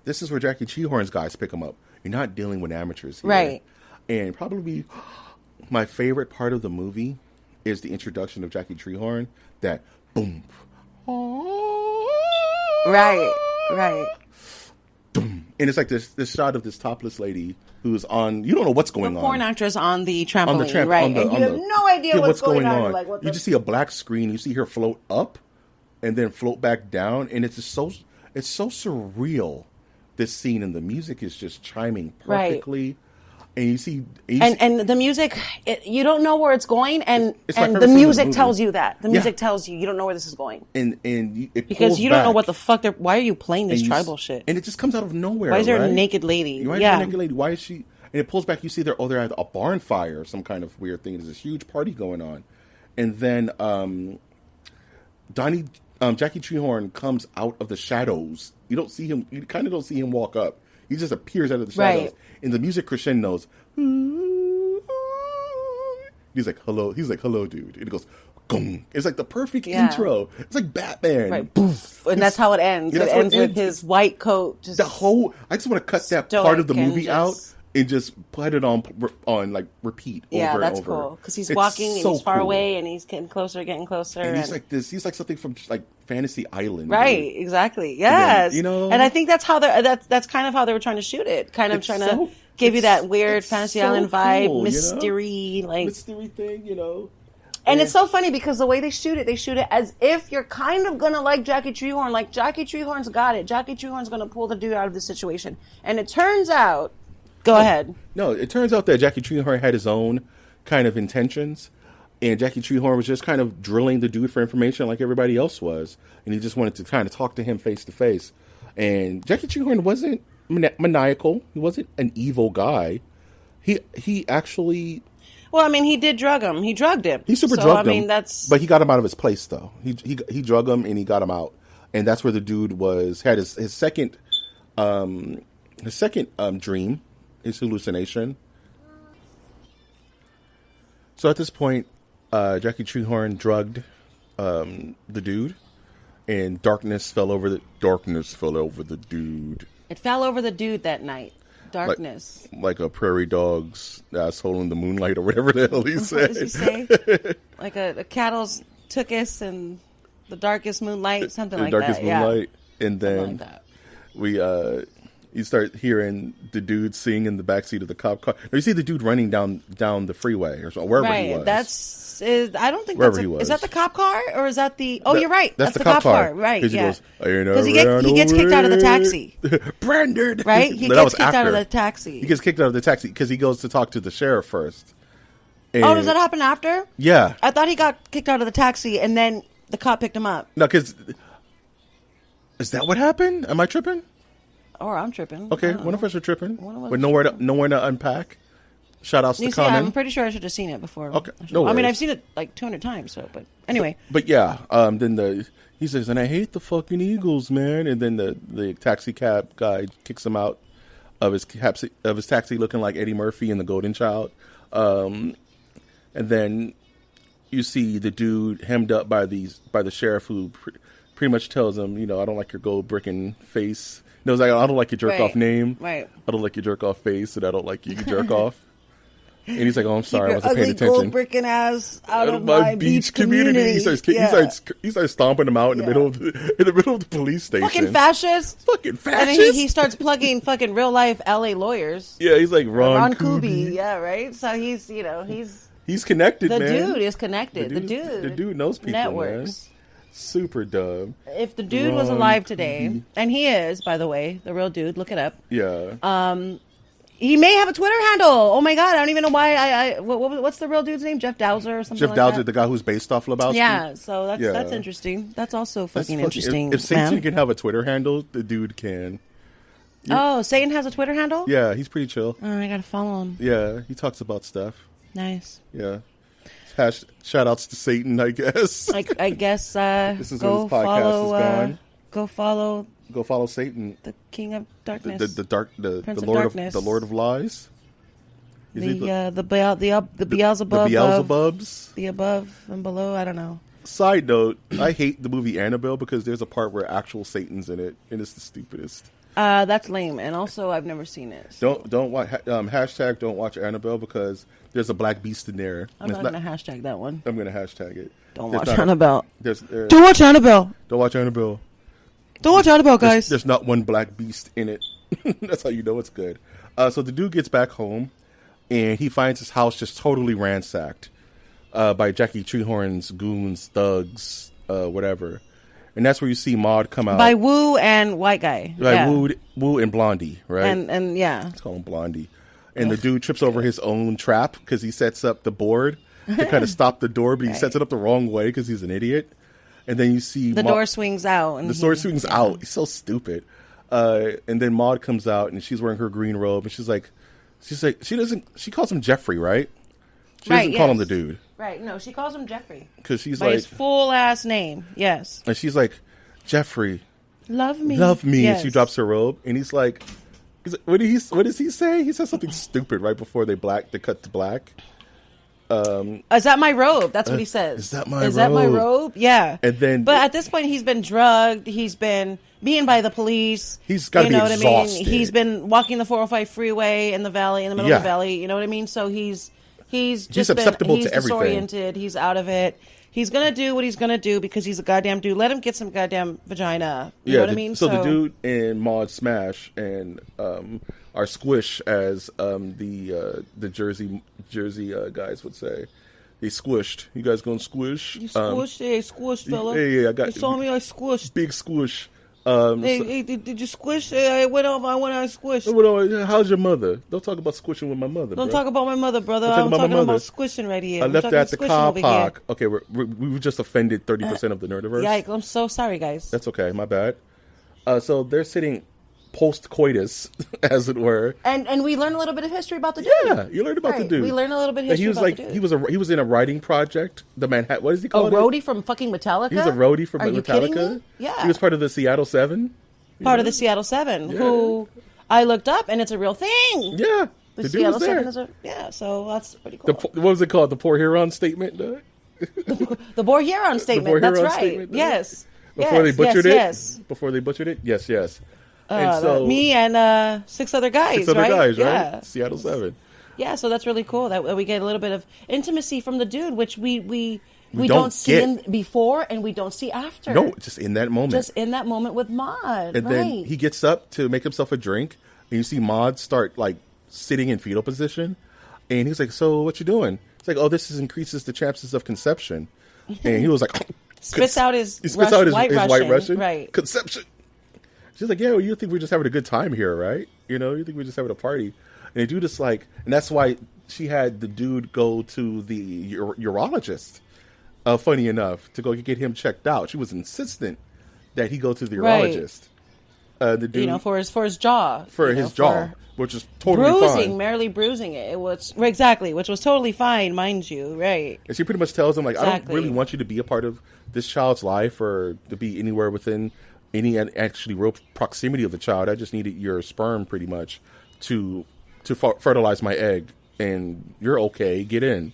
Speaker 4: this is where Jackie Treehorn's guys pick him up. You're not dealing with amateurs here.
Speaker 5: Right.
Speaker 4: And probably my favorite part of the movie is the introduction of Jackie Treehorn. That boom.
Speaker 5: Right.
Speaker 4: And it's like this shot of this topless lady who's on. You don't know what's going
Speaker 5: The
Speaker 4: on.
Speaker 5: porn actress on the trampoline,
Speaker 4: right?
Speaker 5: and you have no idea what's going on. You're like, what
Speaker 4: you just see a black screen. You see her float up, and then float back down, and it's just so surreal. This scene, and the music is just chiming perfectly. And you see,
Speaker 5: and the music, you don't know where it's going, and
Speaker 4: it's like
Speaker 5: the music tells you that. The music tells you don't know where this is going,
Speaker 4: and it
Speaker 5: because
Speaker 4: pulls
Speaker 5: you don't know
Speaker 4: back.
Speaker 5: what the fuck. Why are you playing this
Speaker 4: And
Speaker 5: tribal shit?
Speaker 4: And it just comes out of nowhere.
Speaker 5: Why is there
Speaker 4: right?
Speaker 5: a naked lady?
Speaker 4: Why is there a naked lady? Why is she? And it pulls back. You see they're at a barn fire or some kind of weird thing. There's this huge party going on, and then Jackie Treehorn comes out of the shadows. You don't see him. You kind of don't see him walk up. He just appears out of the shadows,
Speaker 5: Right.
Speaker 4: and the music crescendos. He's like, hello. He's like, hello, dude. And it goes, gong. It's like the perfect intro. It's like Batman.
Speaker 5: Right, poof, and that's how it ends.
Speaker 4: Yeah,
Speaker 5: it ends with his white coat. Just
Speaker 4: I just want to cut that part of the
Speaker 5: stoic
Speaker 4: movie
Speaker 5: and
Speaker 4: out
Speaker 5: just-
Speaker 4: and just put it on like repeat.
Speaker 5: Yeah,
Speaker 4: over
Speaker 5: that's
Speaker 4: and over.
Speaker 5: cool because he's
Speaker 4: It's
Speaker 5: walking and
Speaker 4: so
Speaker 5: he's far
Speaker 4: cool.
Speaker 5: away and he's getting closer.
Speaker 4: And he's like this. He's like something from like Fantasy Island.
Speaker 5: Right, exactly. Yes,
Speaker 4: then, you know,
Speaker 5: and I think that's how that's kind of how they were trying to shoot it. Kind of trying to give you that weird Fantasy Island vibe,
Speaker 4: cool,
Speaker 5: mystery, like
Speaker 4: mystery thing, you know.
Speaker 5: And it's so funny because the way they shoot it as if you're kind of gonna like Jackie Treehorn. Like Jackie Treehorn's got it. Jackie Treehorn's gonna pull the dude out of this situation. And it turns out, go ahead.
Speaker 4: No, it turns out that Jackie Treehorn had his own kind of intentions, and Jackie Treehorn was just kind of drilling the dude for information like everybody else was, and he just wanted to kind of talk to him face to face. And Jackie Treehorn wasn't maniacal. He wasn't an evil guy. He actually.
Speaker 5: Well, I mean, he did drug him. He drugged him.
Speaker 4: He drugged him.
Speaker 5: I mean,
Speaker 4: But he got him out of his place, though. He drugged him and he got him out, and that's where the dude had his second dream, his hallucination. So at this point, Jackie Treehorn drugged the dude, and darkness fell over the dude.
Speaker 5: It fell over the dude that night. Darkness.
Speaker 4: Like a prairie dog's asshole in the moonlight or whatever the hell he said.
Speaker 5: What does he say? Like a cattle's tuchus and the darkest moonlight, something like that.
Speaker 4: Darkest moonlight.
Speaker 5: Yeah.
Speaker 4: And then you start hearing the dude sing in the backseat of the cop car. Now you see the dude running down the freeway or wherever he was.
Speaker 5: I don't think
Speaker 4: wherever
Speaker 5: that's
Speaker 4: he was.
Speaker 5: Is that the cop car or is that the? Oh, you're right.
Speaker 4: That's
Speaker 5: the cop car. Right? Yeah.
Speaker 4: Because
Speaker 5: he gets kicked out of the taxi.
Speaker 4: Brandon.
Speaker 5: Right? He gets kicked out of the taxi.
Speaker 4: He gets kicked out of the taxi because he goes to talk to the sheriff first. And
Speaker 5: does that happen after?
Speaker 4: Yeah.
Speaker 5: I thought he got kicked out of the taxi and then the cop picked him up.
Speaker 4: No, because is that what happened? Am I tripping?
Speaker 5: Or I'm tripping.
Speaker 4: Okay, one of us are tripping.
Speaker 5: One of us
Speaker 4: With
Speaker 5: is
Speaker 4: nowhere to unpack. Shout outs to Common.
Speaker 5: I'm pretty sure I should have seen it before.
Speaker 4: Okay, no
Speaker 5: I mean,
Speaker 4: worries.
Speaker 5: I've seen it like 200 times. So, but anyway.
Speaker 4: But yeah, then he says, and I hate the fucking Eagles, man. And then the taxi cab guy kicks him out of his taxi, looking like Eddie Murphy in The Golden Child. And then you see the dude hemmed up by the sheriff who pretty much tells him, you know, I don't like your gold bricking face. No, it's like, I don't like your jerk off name.
Speaker 5: Right.
Speaker 4: I don't like your jerk off face, and I don't like you jerk off. And he's like, "Oh, I'm sorry, I
Speaker 5: Keep
Speaker 4: wasn't
Speaker 5: your
Speaker 4: paying
Speaker 5: ugly
Speaker 4: attention."
Speaker 5: gold bricking ass out of my beach community.
Speaker 4: He starts stomping him out in the middle of the police station.
Speaker 5: Fucking fascist.
Speaker 4: Fucking fascist.
Speaker 5: And then he starts plugging fucking real life LA lawyers.
Speaker 4: Yeah, he's like Ron
Speaker 5: Kuby. Yeah, right. So he's
Speaker 4: connected.
Speaker 5: The
Speaker 4: man.
Speaker 5: dude is connected. The dude
Speaker 4: knows people.
Speaker 5: networks.
Speaker 4: Man. Super dumb.
Speaker 5: If the dude was alive today, and he is, by the way, the real dude, look it up.
Speaker 4: Yeah.
Speaker 5: He may have a Twitter handle. Oh my god, I don't even know why. What's the real dude's name? Jeff Dowser or something.
Speaker 4: Jeff Dowser, the guy who's based off Lebowski.
Speaker 5: Yeah, so that's interesting. That's also fucking interesting.
Speaker 4: If Satan can have a Twitter handle, the dude can.
Speaker 5: Oh, Satan has a Twitter handle?
Speaker 4: Yeah, he's pretty chill.
Speaker 5: Oh, I gotta follow him.
Speaker 4: Yeah, he talks about stuff.
Speaker 5: Nice.
Speaker 4: Yeah. Shout outs to Satan, I guess.
Speaker 5: I guess.
Speaker 4: This is when this podcast is gone. Go follow Satan,
Speaker 5: the King of Darkness,
Speaker 4: the Lord of Lies.
Speaker 5: The Beelzebub, the above and below. I don't know.
Speaker 4: Side note: I hate the movie Annabelle because there's a part where actual Satan's in it, and it's the stupidest.
Speaker 5: That's lame, and also I've never seen it. So.
Speaker 4: Don't watch hashtag don't watch Annabelle because there's a black beast in there.
Speaker 5: I'm not gonna hashtag that one.
Speaker 4: I'm gonna hashtag it.
Speaker 5: Don't watch Annabelle.
Speaker 4: Don't watch Annabelle. Don't watch Annabelle.
Speaker 5: Don't watch Annabelle, guys.
Speaker 4: There's not one black beast in it. That's how you know it's good. So the dude gets back home, and he finds his house just totally ransacked by Jackie Treehorn's goons, thugs, whatever. And that's where you see Maude come out.
Speaker 5: By Wu and white guy.
Speaker 4: By Wu and Blondie, right?
Speaker 5: And yeah.
Speaker 4: Let's call him Blondie. And the dude trips over his own trap because he sets up the board to kind of stop the door, but he sets it up the wrong way because he's an idiot. And then you see
Speaker 5: the door swings out. And
Speaker 4: the door swings out. He's so stupid. And then Maude comes out and she's wearing her green robe and she's like, she calls him Jeffrey, right? She doesn't call him the dude.
Speaker 5: Right. No, she calls him Jeffrey.
Speaker 4: Because she's
Speaker 5: by his full ass name. Yes.
Speaker 4: And she's like, Jeffrey,
Speaker 5: love me.
Speaker 4: Yes. And she drops her robe and he's like, what does he say? He says something stupid right before they cut to black.
Speaker 5: Is that my robe? That's what he says.
Speaker 4: Is that my
Speaker 5: robe? Yeah.
Speaker 4: And then,
Speaker 5: but at this point, he's been drugged. He's been beaten by the police.
Speaker 4: He's got to be exhausted.
Speaker 5: What I mean? He's been walking the 405 freeway in the valley, in the middle of the valley. You know what I mean? So he's
Speaker 4: susceptible to everything. He's
Speaker 5: disoriented. He's out of it. He's gonna do what he's gonna do because he's a goddamn dude. Let him get some goddamn vagina. You know what I mean?
Speaker 4: So the dude and Maude smash and are squish, as the Jersey guys would say. They squished. You guys gonna squish?
Speaker 5: You squished, squish, fella.
Speaker 4: Yeah, I got.
Speaker 5: You saw me, I squished.
Speaker 4: Big squish.
Speaker 5: Hey, did you squish? I went I squished.
Speaker 4: How's your mother? Don't talk about squishing with my mother.
Speaker 5: Don't talk about my mother, brother. I'm talking about squishing right here.
Speaker 4: I left her at the car park. Okay, we just offended 30% of the Nerdiverse.
Speaker 5: Yikes! I'm so sorry, guys.
Speaker 4: That's okay. My bad. So they're sitting post-coitus, as it were.
Speaker 5: And we learn a little bit of history about the dude.
Speaker 4: Yeah, you learned about the dude.
Speaker 5: We learned a little bit of history about the dude.
Speaker 4: He was in a writing project. The Manhattan. What is he called?
Speaker 5: A roadie from fucking Metallica.
Speaker 4: He was a roadie from Metallica.
Speaker 5: Are you kidding me? Yeah.
Speaker 4: He was part of the Seattle 7.
Speaker 5: Part of the Seattle 7, who I looked up, and it's a real thing.
Speaker 4: Yeah.
Speaker 5: The Seattle 7 is so that's pretty cool.
Speaker 4: What was it called? The Poor Huron Statement?
Speaker 5: The Poor Huron Statement. That's right. Statement, yes.
Speaker 4: Before they butchered it? Before they butchered it? Yes.
Speaker 5: And so, me and 6 other guys, right?
Speaker 4: Yeah. Seattle 7.
Speaker 5: Yeah, so that's really cool that we get a little bit of intimacy from the dude, which we don't see him before and we don't see after.
Speaker 4: No, just in that moment.
Speaker 5: Just in that moment with Maude.
Speaker 4: And then he gets up to make himself a drink, and you see Maude start like sitting in fetal position, and he's like, "So what you doing?" It's like, "Oh, this increases the chances of conception." And he was like,
Speaker 5: spits out his white Russian. Right.
Speaker 4: Conception. She's like, "Yeah, well, you think we're just having a good time here, right? You think we're just having a party." And they do this and that's why she had the dude go to the urologist. Funny enough, to go get him checked out. She was insistent that he go to the urologist. The dude,
Speaker 5: for his jaw.
Speaker 4: His jaw, which is totally fine.
Speaker 5: Merely bruising it. It was exactly, which was totally fine, mind you, right?
Speaker 4: And she pretty much tells him, I don't really want you to be a part of this child's life or to be anywhere within any actually real proximity of the child. I just needed your sperm pretty much to fertilize my egg, and you're okay. Get in.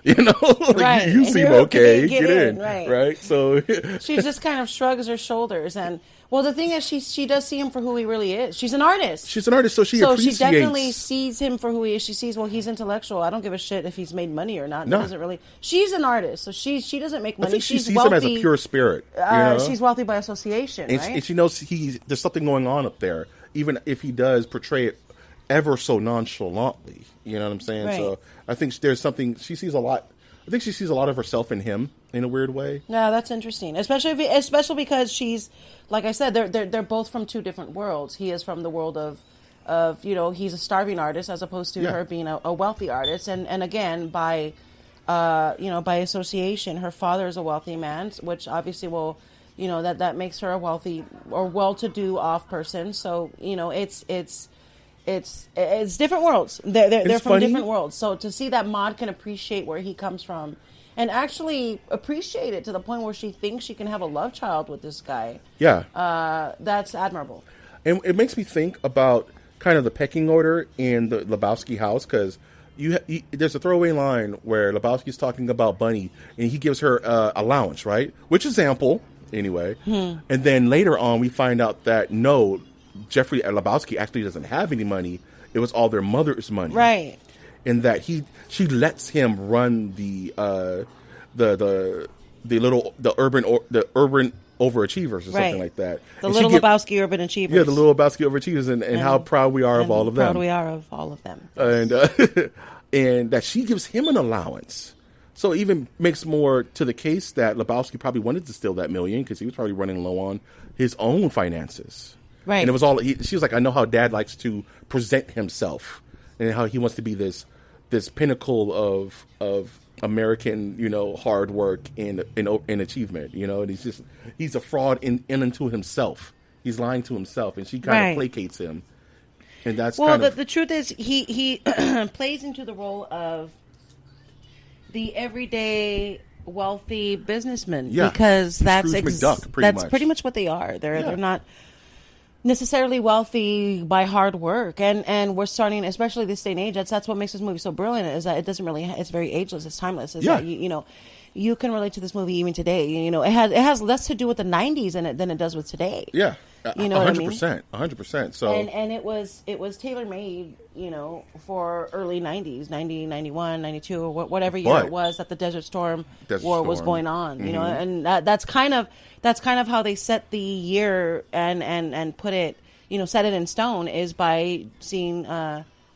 Speaker 4: You know, like,
Speaker 5: Right.
Speaker 4: you
Speaker 5: And
Speaker 4: seem
Speaker 5: you're
Speaker 4: okay.
Speaker 5: okay,
Speaker 4: Get
Speaker 5: get
Speaker 4: in.
Speaker 5: in, right.
Speaker 4: Right. So
Speaker 5: She just kind of shrugs her shoulders, and well, the thing is, she does see him for who he really is. She's an artist.
Speaker 4: she's an artist, so she
Speaker 5: So
Speaker 4: appreciates.
Speaker 5: she definitely sees him for who he is. She sees, well, he's intellectual. I don't give a shit if he's made money or not.
Speaker 4: No.
Speaker 5: That doesn't really. She's an artist, so she doesn't make
Speaker 4: I
Speaker 5: money.
Speaker 4: think she
Speaker 5: She's
Speaker 4: sees
Speaker 5: wealthy.
Speaker 4: him as a pure spirit. You know?
Speaker 5: She's wealthy by association,
Speaker 4: and,
Speaker 5: right?
Speaker 4: and she knows there's something going on up there, even if he does portray it ever so nonchalantly. You know what I'm saying?
Speaker 5: Right.
Speaker 4: So I think there's something she sees a lot. I think she sees a lot of herself in him in a weird way.
Speaker 5: Yeah, that's interesting. Especially because she's, like I said, they're both from two different worlds. He is from the world of he's a starving artist as opposed to her being a wealthy artist. And again, by by association, her father is a wealthy man, which obviously will, that makes her a wealthy or well-to-do off person. So it's different worlds. They're from
Speaker 4: funny.
Speaker 5: different worlds. So to see that Maud can appreciate where he comes from and actually appreciate it to the point where she thinks she can have a love child with this guy.
Speaker 4: Yeah.
Speaker 5: That's admirable.
Speaker 4: And it makes me think about kind of the pecking order in the Lebowski house, because there's a throwaway line where Lebowski's talking about Bunny, and he gives her allowance, right? Which is ample, anyway. And then later on, we find out that no, Jeffrey Lebowski actually doesn't have any money. It was all their mother's money,
Speaker 5: Right.
Speaker 4: and that she lets him run the urban overachievers or something
Speaker 5: Right.
Speaker 4: like that.
Speaker 5: The
Speaker 4: And
Speaker 5: little
Speaker 4: she
Speaker 5: Lebowski urban achievers.
Speaker 4: yeah, the little Lebowski overachievers, and how proud we are of all of them.
Speaker 5: Proud we are of all of them.
Speaker 4: And and that she gives him an allowance. So it even makes more to the case that Lebowski probably wanted to steal that $1 million because he was probably running low on his own finances.
Speaker 5: Right.
Speaker 4: And it was all she was like, I know how Dad likes to present himself, and how he wants to be this pinnacle of American, hard work and achievement, and he's a fraud in and to himself. He's lying to himself, and she kind of placates him. And that's
Speaker 5: the truth is he plays into the role of the everyday wealthy businessman, because that's
Speaker 4: Scrooge McDuck, pretty much.
Speaker 5: pretty much what they are. They're not necessarily wealthy by hard work, and we're starting, especially this day and age. That's what makes this movie so brilliant, is that it doesn't really. It's very ageless. It's timeless. That you can relate to this movie even today. It has less to do with the '90s than it does with today.
Speaker 4: Yeah,
Speaker 5: you know
Speaker 4: 100%, 100%. So
Speaker 5: and it was tailor made, for early '90s, 90, 91, 92, or whatever year it was that the Desert Storm War was going on. And that's kind of how they set the year and put it, set it in stone, is by seeing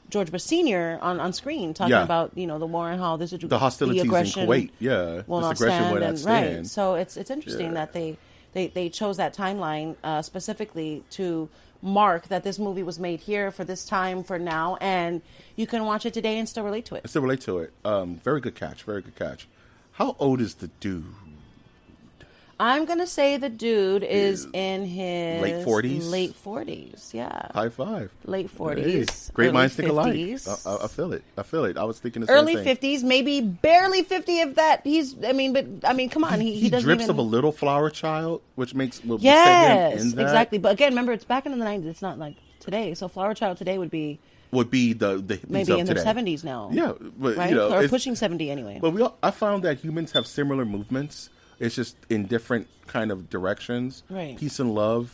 Speaker 5: George Bush Sr. on screen talking about the war and how this is
Speaker 4: the hostilities
Speaker 5: the aggression
Speaker 4: in Kuwait.
Speaker 5: will not
Speaker 4: this aggression
Speaker 5: stand,
Speaker 4: will not
Speaker 5: and,
Speaker 4: stand.
Speaker 5: right. So it's interesting that they chose that timeline specifically to mark that this movie was made here for this time, for now, and you can watch it today and still relate to it.
Speaker 4: Very good catch. Very good catch. How old is the dude?
Speaker 5: I'm going to say the dude is in his
Speaker 4: late 40s?
Speaker 5: Late 40s, yeah.
Speaker 4: High five.
Speaker 5: Late 40s.
Speaker 4: Hey, great
Speaker 5: early
Speaker 4: minds think
Speaker 5: 50s.
Speaker 4: alike. I feel it. I was thinking the same
Speaker 5: Early
Speaker 4: thing.
Speaker 5: 50s, maybe barely 50 if that. Come on. He doesn't
Speaker 4: drips
Speaker 5: even...
Speaker 4: of a little flower child, which makes set him
Speaker 5: Yes,
Speaker 4: in that.
Speaker 5: exactly. But again, remember, it's back in the 90s. It's not like today. So Flower Child today would be
Speaker 4: the hippies
Speaker 5: maybe
Speaker 4: of
Speaker 5: in
Speaker 4: today.
Speaker 5: their 70s now.
Speaker 4: Yeah, but
Speaker 5: right? Or
Speaker 4: it's
Speaker 5: pushing 70 anyway.
Speaker 4: But I found that humans have similar movements. It's just in different kind of directions.
Speaker 5: Right.
Speaker 4: Peace and Love,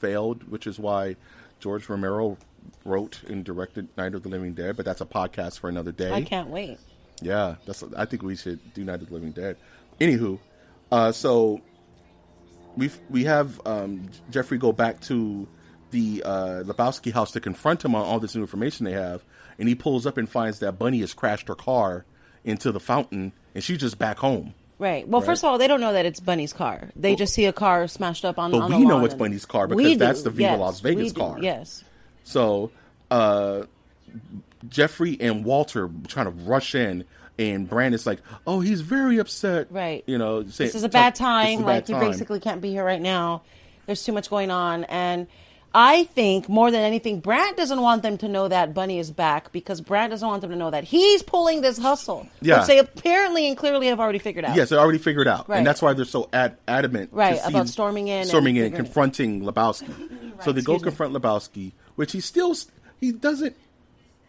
Speaker 4: failed, which is why George Romero wrote and directed Night of the Living Dead. But that's a podcast for another day.
Speaker 5: I can't wait.
Speaker 4: Yeah, I think we should do Night of the Living Dead. Anywho, so we have Jeffrey go back to the Lebowski house to confront him on all this new information they have, and he pulls up and finds that Bunny has crashed her car into the fountain, and she's just back home.
Speaker 5: Right. Well, first of all, they don't know that it's Bunny's car. They just see a car smashed up on the lawn.
Speaker 4: But we know it's Bunny's car because that's the Viva
Speaker 5: Yes,
Speaker 4: Las Vegas
Speaker 5: we do.
Speaker 4: car.
Speaker 5: Yes.
Speaker 4: So Jeffrey and Walter trying to rush in, and Brandon's like, "Oh, he's very upset."
Speaker 5: Right.
Speaker 4: This
Speaker 5: is a bad time. You basically can't be here right now. There's too much going on, and I think more than anything, Brant doesn't want them to know that Bunny is back, because Brant doesn't want them to know that he's pulling this hustle, which they apparently and clearly have already figured out.
Speaker 4: Yes, they already figured out,
Speaker 5: Right.
Speaker 4: and that's why they're so adamant, to
Speaker 5: about storming in
Speaker 4: and confronting Lebowski. So they go confront Lebowski, which he doesn't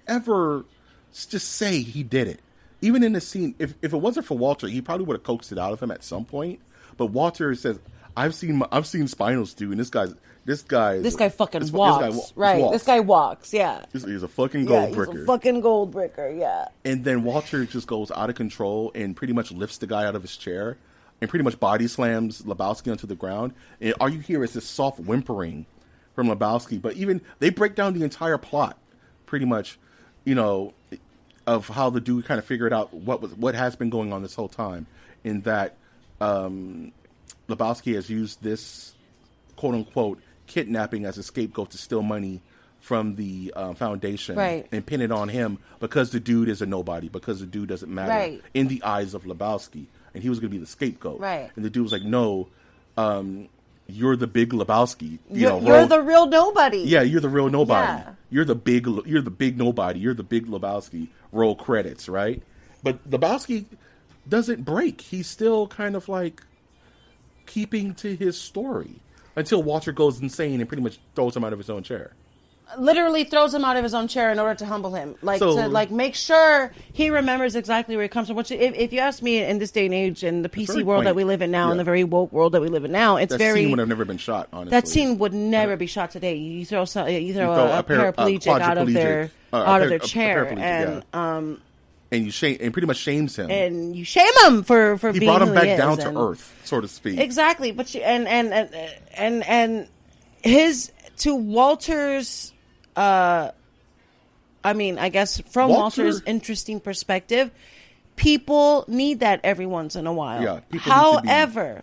Speaker 4: ever just say he did it. even in the scene, if it wasn't for Walter, he probably would have coaxed it out of him at some point. But Walter says, "I've seen Spinal Stew, and this guy
Speaker 5: fucking walks. Right. This guy walks. Yeah.
Speaker 4: He's a fucking gold bricker.
Speaker 5: He's a fucking gold bricker. Yeah.
Speaker 4: And then Walter just goes out of control and pretty much lifts the guy out of his chair and pretty much body slams Lebowski onto the ground. And all you hear is this soft whimpering from Lebowski. But even they break down the entire plot, pretty much, of how the dude kind of figured out what has been going on this whole time. In that Lebowski has used this quote unquote kidnapping as a scapegoat to steal money from the foundation,
Speaker 5: right,
Speaker 4: and pin it on him because the dude is a nobody, because the dude doesn't matter,
Speaker 5: right,
Speaker 4: in the eyes of Lebowski, and he was going to be the scapegoat,
Speaker 5: right.
Speaker 4: And the dude was like, "No, you're the big Lebowski.
Speaker 5: You're the real nobody.
Speaker 4: Yeah, you're the real nobody.
Speaker 5: Yeah.
Speaker 4: You're the big nobody. You're the big Lebowski. Roll credits, right?" But Lebowski doesn't break. He's still kind of like keeping to his story until Walter goes insane and pretty much throws him out of his own chair.
Speaker 5: Literally throws him out of his own chair in order to humble him, to make sure he remembers exactly where he comes from. Which, if you ask me, in this day and age, in the PC world that we live in now, in the very woke world that we live in now, that scene
Speaker 4: would have never been shot. Honestly,
Speaker 5: that scene would never be shot today. You throw a paraplegic out of their chair,
Speaker 4: and you shame and pretty much shames him,
Speaker 5: and you shame him for
Speaker 4: he
Speaker 5: being
Speaker 4: brought him
Speaker 5: who
Speaker 4: back
Speaker 5: he is,
Speaker 4: down to earth, so to speak.
Speaker 5: Exactly, but and his to Walter's. I guess from Walter's interesting perspective, people need that every once in a while.
Speaker 4: Yeah.
Speaker 5: However,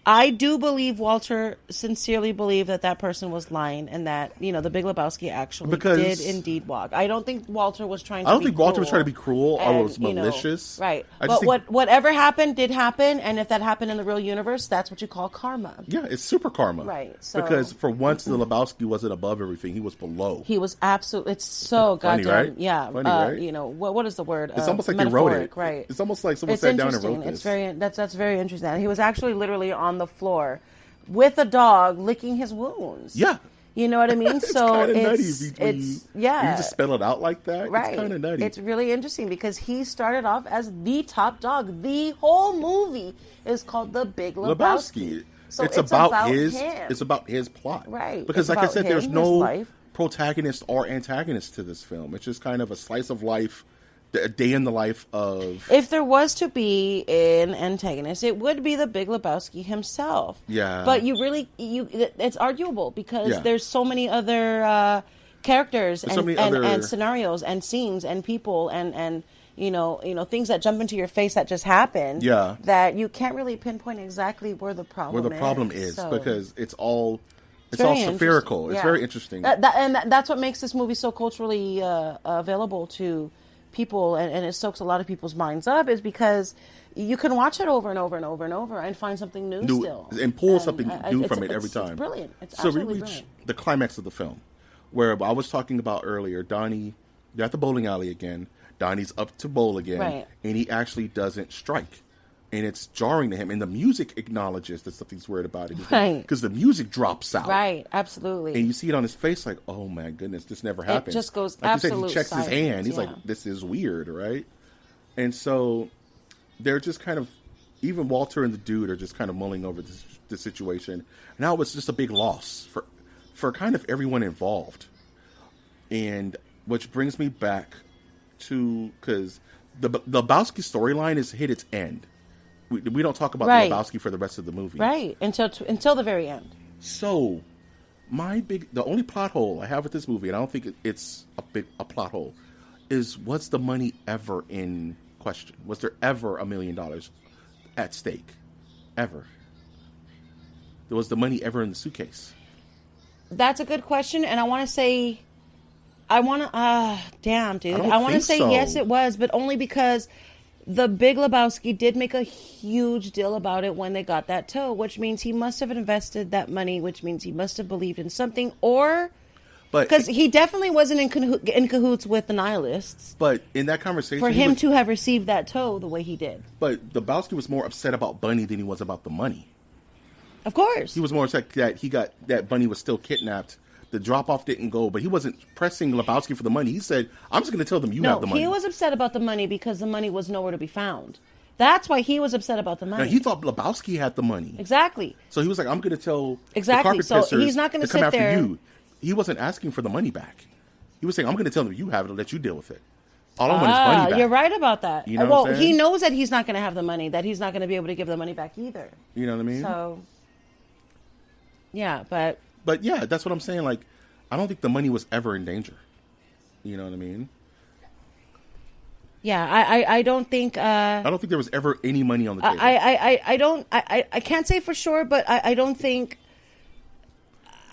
Speaker 4: I
Speaker 5: do believe Walter sincerely believed that person was lying, and that the Big Lebowski actually did indeed walk. I don't think Walter was trying to. I don't think Walter
Speaker 4: was trying to be cruel or was malicious.
Speaker 5: Right. But whatever happened did happen, and if that happened in the real universe, that's what you call karma.
Speaker 4: Yeah, it's super karma.
Speaker 5: Right. So,
Speaker 4: because for once, the Lebowski wasn't above everything; he was below.
Speaker 5: He was absolutely. It's so
Speaker 4: funny,
Speaker 5: goddamn.
Speaker 4: right?
Speaker 5: Yeah.
Speaker 4: Funny, right?
Speaker 5: What is the word?
Speaker 4: It's almost like they wrote it.
Speaker 5: Right.
Speaker 4: It's almost like someone sat down and wrote this.
Speaker 5: It's very. That's very interesting. He was actually literally on the floor with a dog licking his wounds.
Speaker 4: Yeah.
Speaker 5: You know what I mean?
Speaker 4: It's
Speaker 5: so
Speaker 4: kind of nutty.
Speaker 5: It's
Speaker 4: you just spell it out like that.
Speaker 5: Right.
Speaker 4: It's kind of nutty.
Speaker 5: It's really interesting because he started off as the top dog. The whole movie is called The Big Lebowski.
Speaker 4: So it's about him. It's about his plot.
Speaker 5: Right.
Speaker 4: Because like I said, there's no protagonist or antagonist to this film. It's just kind of a slice of life, a day in the life of...
Speaker 5: If there was to be an antagonist, it would be the Big Lebowski himself.
Speaker 4: Yeah.
Speaker 5: But it's arguable because there's so many other characters and scenarios and scenes and people and things that jump into your face that just happened.
Speaker 4: Yeah.
Speaker 5: That you can't really pinpoint exactly where the problem is.
Speaker 4: Because it's all spherical. It's very interesting.
Speaker 5: That's what makes this movie so culturally available to people, and it soaks a lot of people's minds up, is because you can watch it over and over and over and over and find something new still.
Speaker 4: And pull something new from it every time.
Speaker 5: It's brilliant. It's
Speaker 4: so
Speaker 5: absolutely
Speaker 4: we reach
Speaker 5: brilliant.
Speaker 4: The climax of the film, where I was talking about earlier, Donnie, they're at the bowling alley again. Donnie's up to bowl again,
Speaker 5: right,
Speaker 4: and he actually doesn't strike. And it's jarring to him. And the music acknowledges that something's weird about it.
Speaker 5: Right.
Speaker 4: Because the music drops out.
Speaker 5: Right, absolutely.
Speaker 4: And you see it on his face like, oh my goodness, this never happened.
Speaker 5: It just goes
Speaker 4: like
Speaker 5: absolute
Speaker 4: you said, he checks
Speaker 5: silence.
Speaker 4: his hand. He's like, this is weird, right? And so they're just kind of, even Walter and the dude are just kind of mulling over this situation. Now it's just a big loss for kind of everyone involved. And which brings me back to, because the Lebowski storyline has hit its end. We don't talk about the Lebowski for the rest of the movie.
Speaker 5: Right, until the very end.
Speaker 4: So, the only plot hole I have with this movie, and I don't think it's a plot hole, is was the money ever in question? Was there ever $1 million at stake? Ever? Was the money ever in the suitcase?
Speaker 5: That's a good question, and I want to say... damn, dude. I want to say yes, it was, but only because... The Big Lebowski did make a huge deal about it when they got that tow, which means he must have invested that money, which means he must have believed in something, or because he definitely wasn't in cahoots with the nihilists.
Speaker 4: But in that conversation,
Speaker 5: for him to have received that tow the way he did.
Speaker 4: But Lebowski was more upset about Bunny than he was about the money.
Speaker 5: Of course,
Speaker 4: he was more upset that that Bunny was still kidnapped the drop off didn't go, but he wasn't pressing Lebowski for the money. He said, "I'm just going to tell them you have the money."
Speaker 5: He was upset about the money because the money was nowhere to be found. That's why he was upset about the money.
Speaker 4: Now, he thought Lebowski had the money.
Speaker 5: Exactly.
Speaker 4: So he was like, "I'm going to tell
Speaker 5: exactly.
Speaker 4: the
Speaker 5: So
Speaker 4: carpet pissers
Speaker 5: he's not going
Speaker 4: to
Speaker 5: to
Speaker 4: come
Speaker 5: sit
Speaker 4: after
Speaker 5: there.
Speaker 4: you." He wasn't asking for the money back. He was saying, "I'm going to tell them you have it and let you deal with it. All I want is money back."
Speaker 5: You're right about that.
Speaker 4: You know what I'm saying?
Speaker 5: He knows that he's not going to have the money, that he's not going to be able to give the money back either.
Speaker 4: You know what I mean?
Speaker 5: So, yeah, but
Speaker 4: yeah, that's what I'm saying. Like, I don't think the money was ever in danger. You know what I mean?
Speaker 5: yeah, I don't think.
Speaker 4: I don't think there was ever any money on the table.
Speaker 5: I can't say for sure, but I don't think.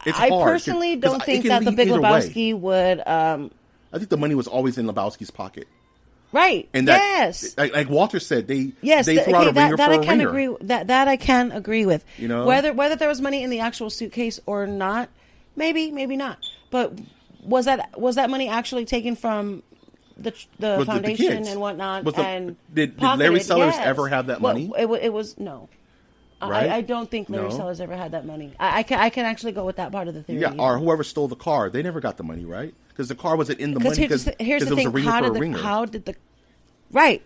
Speaker 4: It's
Speaker 5: I
Speaker 4: hard,
Speaker 5: personally
Speaker 4: 'cause
Speaker 5: don't
Speaker 4: it
Speaker 5: think
Speaker 4: can
Speaker 5: that the
Speaker 4: lead
Speaker 5: Big
Speaker 4: either way.
Speaker 5: Lebowski would.
Speaker 4: I think the money was always in Lebowski's pocket.
Speaker 5: Right.
Speaker 4: And that,
Speaker 5: yes.
Speaker 4: like Walter said, they
Speaker 5: Yes,
Speaker 4: threw out a ringer
Speaker 5: that
Speaker 4: for
Speaker 5: I
Speaker 4: a
Speaker 5: can
Speaker 4: ringer.
Speaker 5: agree. That I can agree with.
Speaker 4: You know?
Speaker 5: Whether there was money in the actual suitcase or not, maybe not. But was that money actually taken from the foundation
Speaker 4: kids.
Speaker 5: and whatnot?
Speaker 4: Did
Speaker 5: pocketed?
Speaker 4: Larry Sellers
Speaker 5: Yes.
Speaker 4: ever have that money?
Speaker 5: Well, it was no.
Speaker 4: Right?
Speaker 5: I don't think Larry
Speaker 4: No?
Speaker 5: Sellers ever had that money. I can actually go with that part of the theory.
Speaker 4: Yeah, or whoever stole the car, they never got the money, right? Because the car wasn't in the money because
Speaker 5: here's
Speaker 4: there
Speaker 5: the
Speaker 4: was a
Speaker 5: thing:
Speaker 4: ringer for a ringer.
Speaker 5: how did the right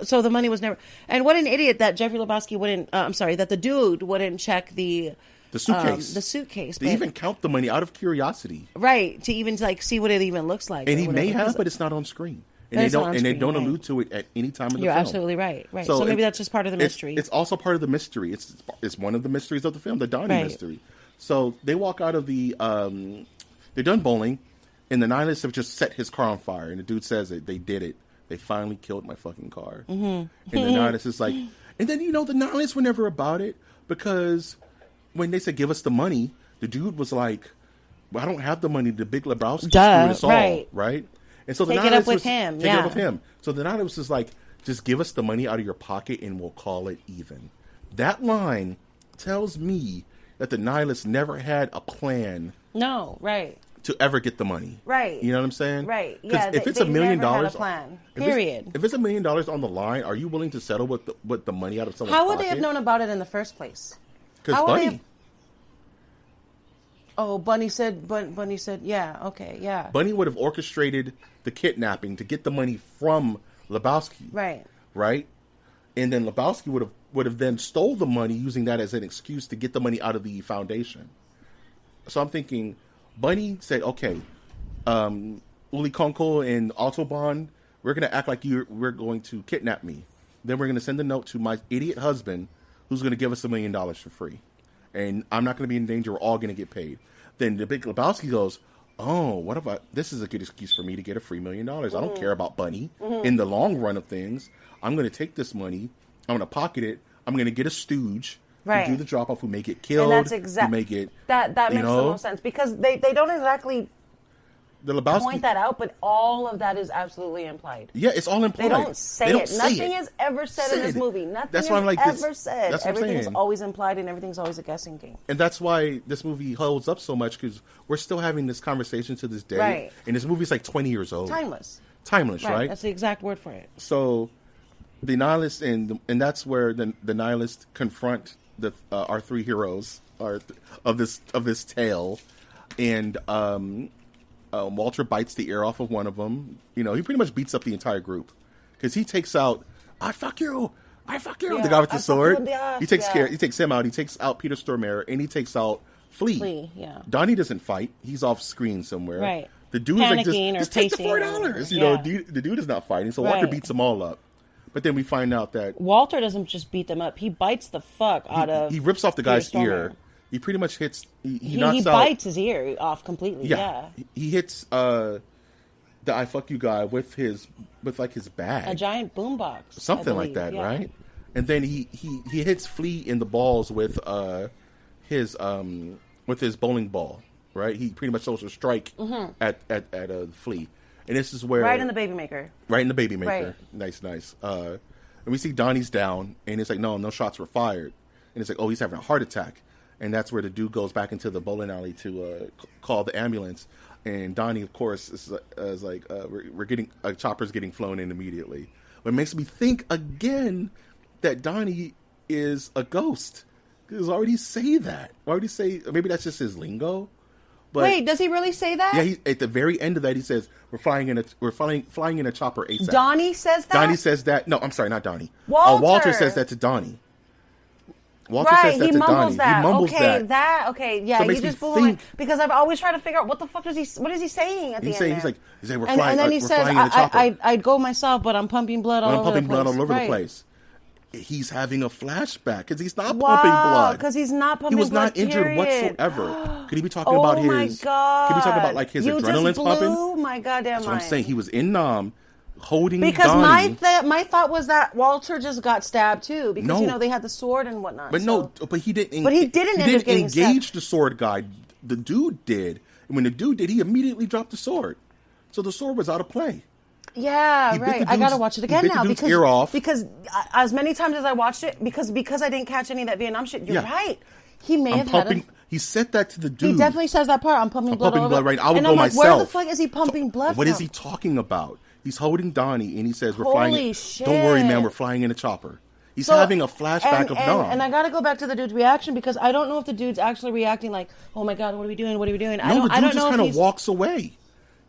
Speaker 5: so the money was never, and what an idiot that Jeffrey Lebowski wouldn't. I'm sorry, that the dude wouldn't check the
Speaker 4: suitcase.
Speaker 5: the suitcase.
Speaker 4: They even count the money out of curiosity,
Speaker 5: right, to even like see what it even looks like.
Speaker 4: and
Speaker 5: or
Speaker 4: he may
Speaker 5: whatever.
Speaker 4: have, but it's not on screen. And
Speaker 5: But
Speaker 4: they
Speaker 5: it's not
Speaker 4: don't,
Speaker 5: on
Speaker 4: and they
Speaker 5: screen,
Speaker 4: don't
Speaker 5: right.
Speaker 4: allude to it at any time in the
Speaker 5: You're
Speaker 4: film.
Speaker 5: absolutely right. So maybe that's just part of the mystery.
Speaker 4: It's also part of the mystery. It's one of the mysteries of the film, the Donnie
Speaker 5: Right.
Speaker 4: mystery. So they walk out of the, they're done bowling, and the nihilists have just set his car on fire. And the dude says that they did it. They finally killed my fucking car. Mm-hmm. And the nihilist is like, and then the nihilists were never about it because when they said give us the money, the dude was like, well, I don't have the money. The Big Lebowski screwed us all, right? And so the
Speaker 5: Take it
Speaker 4: nihilist
Speaker 5: up with
Speaker 4: was,
Speaker 5: him,
Speaker 4: Take it
Speaker 5: yeah.
Speaker 4: up with him. So the nihilist was like, just give us the money out of your pocket and we'll call it even. That line tells me that the nihilist never had a plan
Speaker 5: no, right.
Speaker 4: to ever get the money.
Speaker 5: Right.
Speaker 4: You know what I'm saying?
Speaker 5: Right.
Speaker 4: 'Cause
Speaker 5: Yeah,
Speaker 4: if it's
Speaker 5: they
Speaker 4: $1 million,
Speaker 5: never had a plan. Period.
Speaker 4: If it's $1 million on the line, are you willing to settle with the money out of someone's
Speaker 5: How would
Speaker 4: pocket?
Speaker 5: they have known about it in the first place?
Speaker 4: Because
Speaker 5: how would they
Speaker 4: Bunny.
Speaker 5: have- Oh, Bunny said, yeah, okay, yeah.
Speaker 4: Bunny would have orchestrated the kidnapping to get the money from Lebowski.
Speaker 5: Right.
Speaker 4: Right? And then Lebowski would have then stole the money using that as an excuse to get the money out of the foundation. So I'm thinking, Bunny said, okay, Uli Konko and Autobahn, we're going to act like we're going to kidnap me. Then we're going to send a note to my idiot husband who's going to give us $1 million for free. And I'm not going to be in danger. We're all going to get paid. Then the Big Lebowski goes, oh, what if this is a good excuse for me to get a free $1 million. I don't care about Bunny. In the long run of things, I'm going to take this money. I'm going to pocket it. I'm going to get a stooge
Speaker 5: Right.
Speaker 4: to do the drop off who may get killed.
Speaker 5: And that's exactly that makes the most sense because they don't exactly
Speaker 4: the Lebowski
Speaker 5: point that out, but all of that is absolutely implied.
Speaker 4: Yeah, it's all implied.
Speaker 5: They don't say it. Nothing is ever said in this movie. Nothing
Speaker 4: that's
Speaker 5: is
Speaker 4: why I'm like,
Speaker 5: ever said.
Speaker 4: That's what I'm
Speaker 5: Everything is
Speaker 4: saying.
Speaker 5: always implied and everything's always a guessing game.
Speaker 4: And that's why this movie holds up so much because we're still having this conversation to this day.
Speaker 5: Right.
Speaker 4: And this movie's like 20 years old.
Speaker 5: Timeless,
Speaker 4: right?
Speaker 5: That's the exact word for it.
Speaker 4: So the nihilists, and that's where the nihilists confront our three heroes of this tale, and Walter bites the ear off of one of them. You know, he pretty much beats up the entire group because he takes out I fuck you,
Speaker 5: Yeah,
Speaker 4: the guy with the
Speaker 5: I fuck you
Speaker 4: sword.
Speaker 5: in the ass,
Speaker 4: He takes
Speaker 5: yeah.
Speaker 4: He takes him out. He takes out Peter Stormare, and he takes out Flea.
Speaker 5: Yeah.
Speaker 4: Donnie doesn't fight. He's off screen somewhere.
Speaker 5: Right.
Speaker 4: The dude is like,
Speaker 5: Panicking or
Speaker 4: just take the
Speaker 5: pacing
Speaker 4: $4.
Speaker 5: or-
Speaker 4: You know,
Speaker 5: yeah.
Speaker 4: the dude is not fighting. So Walter
Speaker 5: Right.
Speaker 4: beats them all up. But then we find out that
Speaker 5: Walter doesn't just beat them up; he bites the fuck out of.
Speaker 4: he rips off the
Speaker 5: Peter
Speaker 4: guy's
Speaker 5: Stormare.
Speaker 4: ear. He pretty much hits. He
Speaker 5: He
Speaker 4: knocks out.
Speaker 5: bites his ear off completely. Yeah,
Speaker 4: He hits the I fuck you guy with his bag,
Speaker 5: a giant boombox,
Speaker 4: something
Speaker 5: I
Speaker 4: like
Speaker 5: believe.
Speaker 4: that,
Speaker 5: Yeah.
Speaker 4: right? And then he hits Flea in the balls with his bowling ball, right? He pretty much throws a strike at Flea, and this is where
Speaker 5: Right in the baby maker.
Speaker 4: Right in the baby maker.
Speaker 5: Right.
Speaker 4: Nice. And we see Donnie's down, and it's like, no shots were fired. And it's like, oh, he's having a heart attack. And that's where the dude goes back into the bowling alley to call the ambulance. And Donnie, of course, is like, we're getting chopper's getting flown in immediately. But it makes me think again that Donnie is a ghost. Because already say that. Already say maybe that's just his lingo. But
Speaker 5: wait, does he really say that?
Speaker 4: yeah, at the very end of that, he says we're flying in a chopper ASAP.
Speaker 5: Donnie says that.
Speaker 4: Donnie says that. No, I'm sorry, not Donnie.
Speaker 5: Walter.
Speaker 4: Walter says that to Donnie. Walter
Speaker 5: Right,
Speaker 4: says that
Speaker 5: he
Speaker 4: to
Speaker 5: mumbles
Speaker 4: Donnie.
Speaker 5: that.
Speaker 4: He mumbles
Speaker 5: okay,
Speaker 4: that.
Speaker 5: Okay, yeah,
Speaker 4: So it
Speaker 5: you
Speaker 4: makes me
Speaker 5: just blew
Speaker 4: think-
Speaker 5: because I've always tried to figure out what the fuck what is he saying at the
Speaker 4: He's
Speaker 5: end
Speaker 4: saying,
Speaker 5: there?
Speaker 4: he's like, we're
Speaker 5: and
Speaker 4: flying.
Speaker 5: then he
Speaker 4: we're
Speaker 5: says,
Speaker 4: flying in a chopper.
Speaker 5: I'd go myself, but I'm pumping blood all
Speaker 4: I'm
Speaker 5: over
Speaker 4: pumping
Speaker 5: the place.
Speaker 4: blood all over
Speaker 5: Right.
Speaker 4: the place. He's having a flashback because he's not pumping blood.
Speaker 5: Because he's not pumping blood.
Speaker 4: He was not injured
Speaker 5: period.
Speaker 4: whatsoever. Could he be talking
Speaker 5: Oh
Speaker 4: about his?
Speaker 5: my god!
Speaker 4: Could he be talking about like his
Speaker 5: you
Speaker 4: adrenaline's
Speaker 5: just blew
Speaker 4: pumping?
Speaker 5: my goddamn
Speaker 4: That's what I'm
Speaker 5: mind.
Speaker 4: saying. He was in Nam, holding
Speaker 5: Because
Speaker 4: Donnie.
Speaker 5: my thought was that Walter just got stabbed too, because
Speaker 4: No.
Speaker 5: they had the sword and whatnot.
Speaker 4: But
Speaker 5: so.
Speaker 4: no, but he didn't.
Speaker 5: But he didn't end up getting
Speaker 4: engage
Speaker 5: stabbed.
Speaker 4: the sword guy. The dude did. And when the dude did, he immediately dropped the sword. So the sword was out of play.
Speaker 5: Yeah,
Speaker 4: He bit
Speaker 5: right.
Speaker 4: the
Speaker 5: I gotta
Speaker 4: dude's-
Speaker 5: watch it
Speaker 4: he
Speaker 5: again
Speaker 4: bit the
Speaker 5: now
Speaker 4: dude's
Speaker 5: because
Speaker 4: ear off.
Speaker 5: as many times as I watched it, because I didn't catch any of that Vietnam shit. You're
Speaker 4: Yeah.
Speaker 5: right. He may
Speaker 4: I'm
Speaker 5: have
Speaker 4: pumping.
Speaker 5: had.
Speaker 4: He said that to the dude.
Speaker 5: He definitely says that part. I'm pumping blood.
Speaker 4: pumping
Speaker 5: all
Speaker 4: blood
Speaker 5: over.
Speaker 4: right now. I would
Speaker 5: and
Speaker 4: go
Speaker 5: I'm like,
Speaker 4: myself.
Speaker 5: where the fuck is he pumping blood
Speaker 4: What
Speaker 5: from?
Speaker 4: is he talking about? He's holding Donnie, and he says, "We're
Speaker 5: Holy
Speaker 4: flying.
Speaker 5: shit.
Speaker 4: Don't worry, man. We're flying in a chopper." He's
Speaker 5: So-
Speaker 4: having a flashback of Dom.
Speaker 5: And I gotta go back to the dude's reaction because I don't know if the dude's actually reacting like, "Oh my god, what are we doing? What are we doing?"
Speaker 4: No, the
Speaker 5: I
Speaker 4: dude
Speaker 5: don't
Speaker 4: just
Speaker 5: know
Speaker 4: kind
Speaker 5: if
Speaker 4: of
Speaker 5: he's.
Speaker 4: walks away.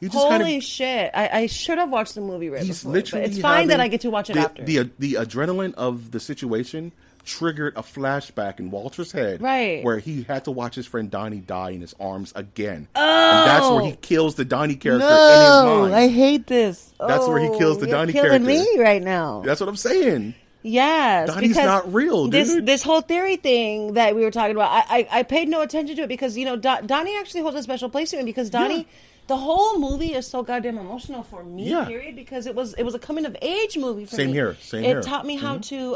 Speaker 4: He just
Speaker 5: Holy
Speaker 4: kind of.
Speaker 5: shit! I should have watched the movie right
Speaker 4: He's
Speaker 5: before.
Speaker 4: literally.
Speaker 5: But it's fine that
Speaker 4: having
Speaker 5: I get to watch it
Speaker 4: the,
Speaker 5: after.
Speaker 4: The adrenaline of the situation triggered a flashback in Walter's head,
Speaker 5: Right.
Speaker 4: where he had to watch his friend Donnie die in his arms again. Oh, and that's where he kills the Donnie character in his mind.
Speaker 5: I hate this.
Speaker 4: That's where he kills the
Speaker 5: you're
Speaker 4: Donnie
Speaker 5: killing
Speaker 4: character.
Speaker 5: me right now.
Speaker 4: That's what I'm saying.
Speaker 5: Yes,
Speaker 4: Donnie's
Speaker 5: because
Speaker 4: not real, dude.
Speaker 5: This whole theory thing that we were talking about, I paid no attention to it because Donnie actually holds a special place to me because Donnie.
Speaker 4: Yeah.
Speaker 5: The whole movie is so goddamn emotional for me,
Speaker 4: Yeah.
Speaker 5: period, because it was a coming of age movie for
Speaker 4: Same
Speaker 5: me.
Speaker 4: here, same
Speaker 5: it
Speaker 4: here.
Speaker 5: taught me how to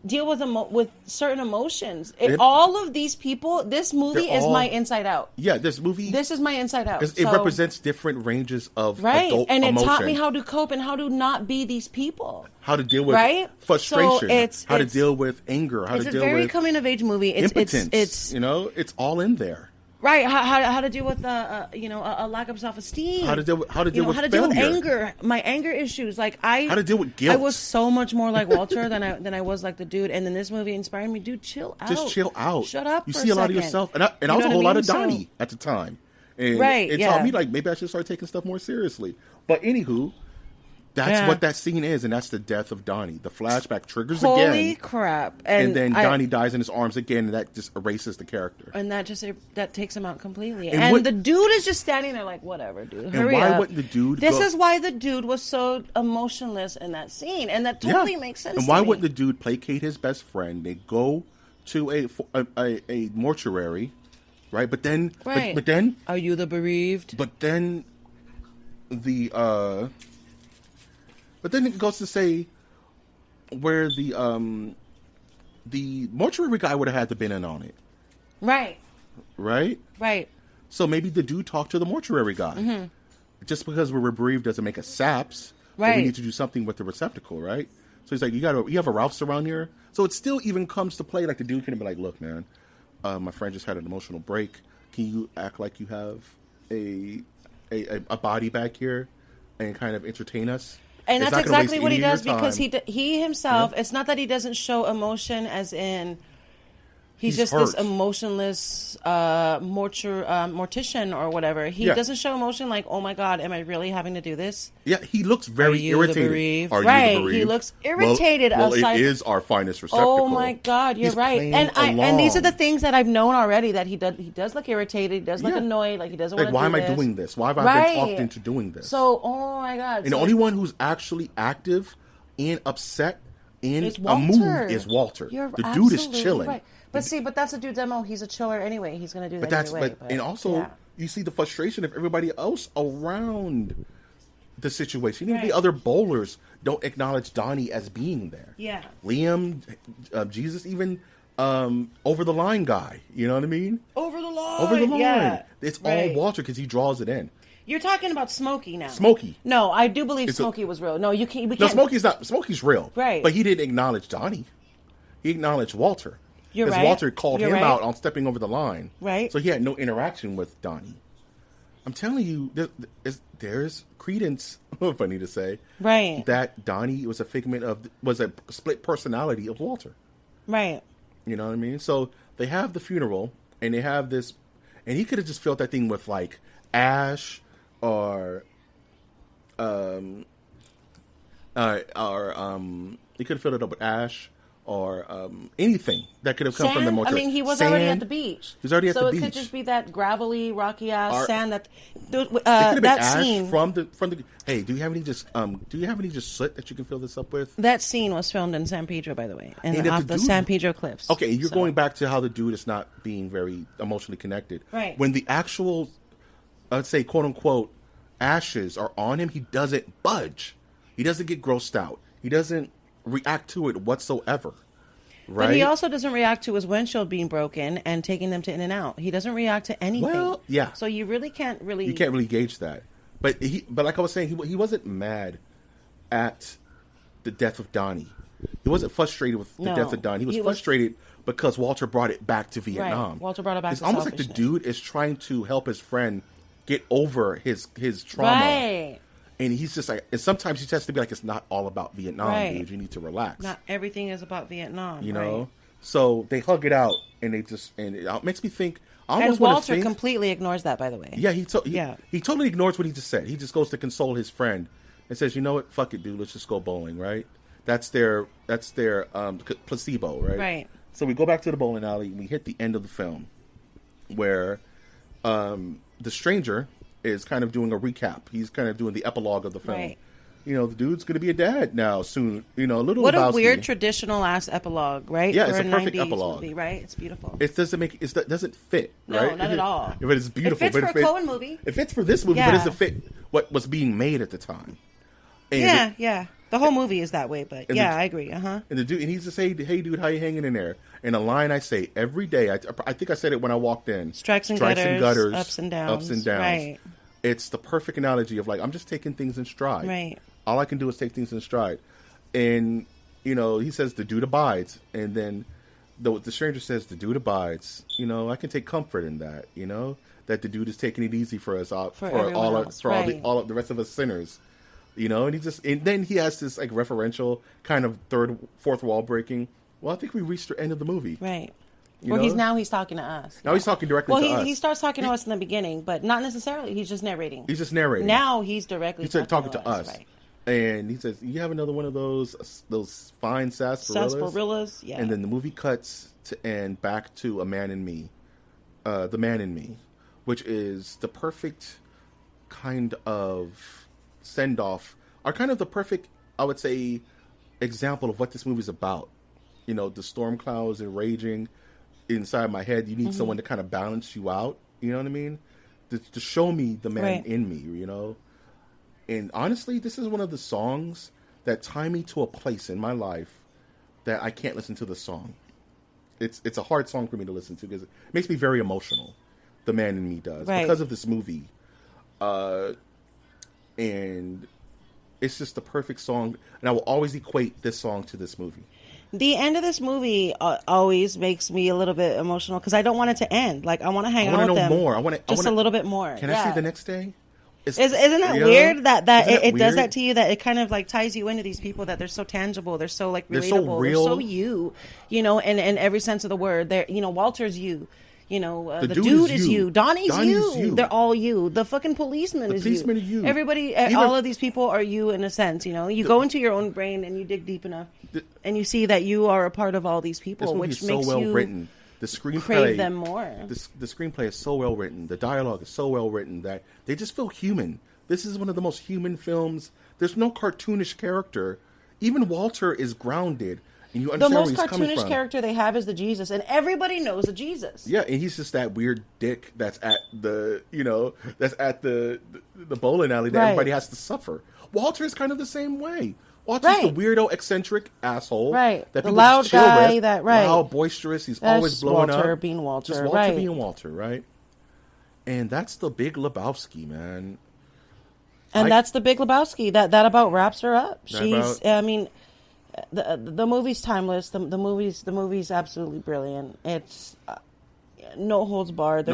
Speaker 5: deal with certain emotions.
Speaker 4: It-
Speaker 5: all of these people, this movie
Speaker 4: They're
Speaker 5: is
Speaker 4: all-
Speaker 5: my Inside Out.
Speaker 4: Yeah, this movie.
Speaker 5: This is my Inside Out.
Speaker 4: it
Speaker 5: So-
Speaker 4: represents different ranges of
Speaker 5: right,
Speaker 4: adult
Speaker 5: and it
Speaker 4: emotion.
Speaker 5: taught me how to cope and how to not be these people.
Speaker 4: How to deal with
Speaker 5: Right?
Speaker 4: frustration.
Speaker 5: So
Speaker 4: how to
Speaker 5: it's-
Speaker 4: deal with anger. How
Speaker 5: It's
Speaker 4: to
Speaker 5: a
Speaker 4: deal
Speaker 5: very
Speaker 4: with
Speaker 5: coming of age movie.
Speaker 4: impotence.
Speaker 5: It's
Speaker 4: it's all in there.
Speaker 5: right. How to deal with a lack of self esteem.
Speaker 4: How to deal with failure.
Speaker 5: anger. My anger issues. Like
Speaker 4: How to deal with guilt.
Speaker 5: I was so much more like Walter than I was like the dude. And then this movie inspired me. Dude, chill out.
Speaker 4: Just chill out.
Speaker 5: Shut up.
Speaker 4: You
Speaker 5: for
Speaker 4: see a lot of
Speaker 5: second.
Speaker 4: yourself, and I
Speaker 5: You
Speaker 4: was
Speaker 5: know
Speaker 4: a whole
Speaker 5: what
Speaker 4: lot
Speaker 5: I
Speaker 4: of
Speaker 5: mean?
Speaker 4: Donnie at the time. And
Speaker 5: Right,
Speaker 4: it
Speaker 5: yeah.
Speaker 4: taught me like maybe I should start taking stuff more seriously. But anywho, that's
Speaker 5: Yeah.
Speaker 4: what that scene is, and that's the death of Donnie. The flashback triggers
Speaker 5: Holy
Speaker 4: again,
Speaker 5: crap!
Speaker 4: and then Donnie dies in his arms again, and that just erases the character.
Speaker 5: And that takes him out completely.
Speaker 4: And
Speaker 5: And,
Speaker 4: what-
Speaker 5: the dude is just standing there like, whatever, dude. Hurry
Speaker 4: why
Speaker 5: up.
Speaker 4: wouldn't the dude
Speaker 5: This
Speaker 4: go-
Speaker 5: is why the dude was so emotionless in that scene, and that totally makes sense.
Speaker 4: And why
Speaker 5: to me.
Speaker 4: wouldn't the dude placate his best friend? They go to a mortuary, right? But then,
Speaker 5: Right.
Speaker 4: but then,
Speaker 5: Are you the bereaved?
Speaker 4: but then, but then it goes to say where the mortuary guy would have had to been in on it,
Speaker 5: Right.
Speaker 4: right?
Speaker 5: Right.
Speaker 4: So maybe the dude talked to the mortuary guy.
Speaker 5: Mm-hmm.
Speaker 4: Just because we're bereaved doesn't make us saps. But
Speaker 5: Right.
Speaker 4: we need to do something with the receptacle, right? So he's like, you have a Ralph's around here? So it still even comes to play. Like the dude can be like, look, man, my friend just had an emotional break. Can you act like you have a body back here and kind of entertain us?
Speaker 5: And
Speaker 4: It's
Speaker 5: that's
Speaker 4: not gonna
Speaker 5: exactly
Speaker 4: waste
Speaker 5: what he
Speaker 4: any of
Speaker 5: does
Speaker 4: your
Speaker 5: because
Speaker 4: time.
Speaker 5: he himself. It's not that he doesn't show emotion, as in he's just
Speaker 4: hurt.
Speaker 5: this emotionless mortician or whatever. He
Speaker 4: Yeah.
Speaker 5: doesn't show emotion like, oh my god, am I really having to do this?
Speaker 4: Yeah, he looks very
Speaker 5: Are you the
Speaker 4: irritated.
Speaker 5: bereaved?
Speaker 4: Are you
Speaker 5: Right,
Speaker 4: the
Speaker 5: he
Speaker 4: bereaved?
Speaker 5: looks irritated
Speaker 4: Well,
Speaker 5: aside-
Speaker 4: it is our finest receptacle.
Speaker 5: Oh my god, you're
Speaker 4: He's
Speaker 5: right.
Speaker 4: playing
Speaker 5: And these are the
Speaker 4: along.
Speaker 5: things that I've known already. That he does look irritated. He does look
Speaker 4: Yeah.
Speaker 5: annoyed. Like he doesn't
Speaker 4: Like,
Speaker 5: want to.
Speaker 4: why
Speaker 5: do
Speaker 4: am I
Speaker 5: this.
Speaker 4: doing this? Why have I
Speaker 5: Right.
Speaker 4: been talked into doing this?
Speaker 5: So, oh my god.
Speaker 4: And the only one who's actually active and upset in
Speaker 5: It's
Speaker 4: a
Speaker 5: Walter.
Speaker 4: move is Walter.
Speaker 5: You're
Speaker 4: The dude is
Speaker 5: absolutely
Speaker 4: chilling.
Speaker 5: right. But see, that's a dude's MO. He's a chiller anyway. He's gonna do that
Speaker 4: But that's
Speaker 5: anyway.
Speaker 4: and also
Speaker 5: yeah.
Speaker 4: you see the frustration of everybody else around the situation. Even
Speaker 5: Right.
Speaker 4: the other bowlers don't acknowledge Donnie as being there.
Speaker 5: Yeah.
Speaker 4: Liam, Jesus, even over the line guy. You know what I mean?
Speaker 5: Over the line.
Speaker 4: Over the line.
Speaker 5: Yeah.
Speaker 4: It's
Speaker 5: Right.
Speaker 4: all Walter because he draws it in.
Speaker 5: You're talking about Smokey now.
Speaker 4: Smokey.
Speaker 5: No, I do believe
Speaker 4: It's a-
Speaker 5: Smokey was real. No, you can't. We
Speaker 4: No,
Speaker 5: can't.
Speaker 4: Smokey's real.
Speaker 5: Right.
Speaker 4: But he didn't acknowledge Donnie. He acknowleded Walter.
Speaker 5: You're
Speaker 4: Because
Speaker 5: right.
Speaker 4: Walter called
Speaker 5: You're
Speaker 4: him
Speaker 5: right.
Speaker 4: out on stepping over the line.
Speaker 5: Right.
Speaker 4: So he had no interaction with Donnie. I'm telling you, there's credence, funny to say,
Speaker 5: Right.
Speaker 4: that Donnie was a split personality of Walter.
Speaker 5: Right.
Speaker 4: You know what I mean? So they have the funeral, and they have this, and he could have just filled that thing with like ash or he could have filled it up with ash or anything that could have come from the mortuary.
Speaker 5: I mean, he was
Speaker 4: Sand.
Speaker 5: already at the beach.
Speaker 4: He was already at the beach.
Speaker 5: So it could just be that gravelly, rocky ass sand that
Speaker 4: it could have been
Speaker 5: that
Speaker 4: ash
Speaker 5: scene
Speaker 4: from the. Hey, do you have any just soot that you can fill this up with?
Speaker 5: That scene was filmed in San Pedro, by the way, and off the
Speaker 4: dude,
Speaker 5: San Pedro cliffs.
Speaker 4: Okay, you're going back to how the dude is not being very emotionally connected.
Speaker 5: Right.
Speaker 4: When the actual, let's say, quote unquote, ashes are on him, he doesn't budge. He doesn't get grossed out. He doesn't react to it whatsoever. Right?
Speaker 5: But he also doesn't react to his windshield being broken and taking them to In-N-Out. He doesn't react to anything.
Speaker 4: Well, yeah.
Speaker 5: So you really can't really...
Speaker 4: You can't really gauge that. But like I was saying, he wasn't mad at the death of Donnie. He wasn't frustrated with the death of Donnie. He was frustrated because Walter brought it back to Vietnam.
Speaker 5: Right. Walter brought it back
Speaker 4: It's
Speaker 5: to
Speaker 4: almost like the dude is trying to help his friend get over his trauma.
Speaker 5: Right.
Speaker 4: And he's just like, and sometimes he has to be like, it's not all about Vietnam, dude. You need to relax.
Speaker 5: Not everything is about Vietnam.
Speaker 4: You know? So they hug it out, and it makes me think.
Speaker 5: And Walter completely ignores that, by the way.
Speaker 4: Yeah, he totally ignores what he just said. He just goes to console his friend and says, "You know what? Fuck it, dude. Let's just go bowling." Right? That's their placebo, right?
Speaker 5: Right.
Speaker 4: So we go back to the bowling alley. And we hit the end of the film, where the stranger is kind of doing a recap. He's kind of doing the epilogue of the film.
Speaker 5: Right.
Speaker 4: You know, the dude's going to be a dad now soon. You know, little.
Speaker 5: What
Speaker 4: Lebowski.
Speaker 5: a weird traditional ass epilogue, right?
Speaker 4: Yeah,
Speaker 5: for
Speaker 4: it's a perfect
Speaker 5: 90s
Speaker 4: epilogue.
Speaker 5: movie, right? It's beautiful.
Speaker 4: It doesn't fit.
Speaker 5: No,
Speaker 4: right?
Speaker 5: not at all.
Speaker 4: But it's beautiful.
Speaker 5: It fits for a Coen movie.
Speaker 4: It fits for this movie, but it doesn't fit what was being made at the time. And
Speaker 5: yeah. The whole movie is that way, but I agree. And
Speaker 4: the dude, and he's just hey dude, how you hanging in there? And a line I say every day. I think I said it when I walked in.
Speaker 5: Strikes and gutters,
Speaker 4: ups and downs.
Speaker 5: Right.
Speaker 4: It's the perfect analogy of like I'm just taking things in stride.
Speaker 5: Right.
Speaker 4: All I can do is take things in stride. And you know, he says the dude abides, and then the stranger says the dude abides. You know, I can take comfort in that. You know, that the dude is taking it easy for us, for all the rest of us sinners. You know, and then he has this like referential kind of fourth wall breaking. Well, I think we reached the end of the movie.
Speaker 5: Right.
Speaker 4: You know?
Speaker 5: He's talking to us.
Speaker 4: Now he's talking directly to us.
Speaker 5: Well, he starts talking to us in the beginning, but not necessarily. He's just narrating.
Speaker 4: Now
Speaker 5: he's directly
Speaker 4: talking to us.
Speaker 5: Right.
Speaker 4: And he says, "You have another one of those fine sarsaparillas."
Speaker 5: Yeah.
Speaker 4: And then the movie cuts to end back to A Man in Me, The Man in Me, which is the perfect kind of send off, or kind of the perfect, I would say, example of what this movie's about. You know, the storm clouds and raging inside my head. You need someone to kind of balance you out. You know what I mean? To show me the man in me. You know. And honestly, this is one of the songs that tie me to a place in my life that I can't listen to the song. It's a hard song for me to listen to because it makes me very emotional. The Man in Me does because of this movie, and it's just the perfect song. And I will always equate this song to this movie.
Speaker 5: The end of this movie always makes me a little bit emotional because I don't want it to end. Like I want to hang out with them.
Speaker 4: I want to know more.
Speaker 5: Just a little bit more.
Speaker 4: Can I see the next day?
Speaker 5: Isn't that weird that it does that to you, that it kind of like ties you into these people, that they're so tangible, they're so like relatable, they're so real, they're so you know, and in every sense of the word. They're, you know, Walter's you. You know, the dude is you. Donnie's you. They're all you. The fucking policeman is you. Everybody, all of these people are you in a sense. You know, you go into your own brain and you dig deep enough, and you see that you are a part of all these people, which makes you
Speaker 4: written. The screenplay,
Speaker 5: crave them more.
Speaker 4: The screenplay is so well written. The dialogue is so well written that they just feel human. This is one of the most human films. There's no cartoonish character. Even Walter is grounded, and you understand where he's coming from.
Speaker 5: The most cartoonish character they have is the Jesus, and everybody knows the Jesus.
Speaker 4: Yeah, and he's just that weird dick that's at the bowling alley that everybody has to suffer. Walter is kind of the same way. Walter's the weirdo, eccentric asshole.
Speaker 5: Right.
Speaker 4: That
Speaker 5: the loud guy
Speaker 4: with, loud, boisterous. He's always blowing
Speaker 5: Walter
Speaker 4: up.
Speaker 5: Being Walter.
Speaker 4: Just Walter being Walter, right? And that's the Big Lebowski, man.
Speaker 5: And that's the Big Lebowski. That about wraps her up. I mean, the movie's timeless. The movie's absolutely brilliant. It's no holds barred.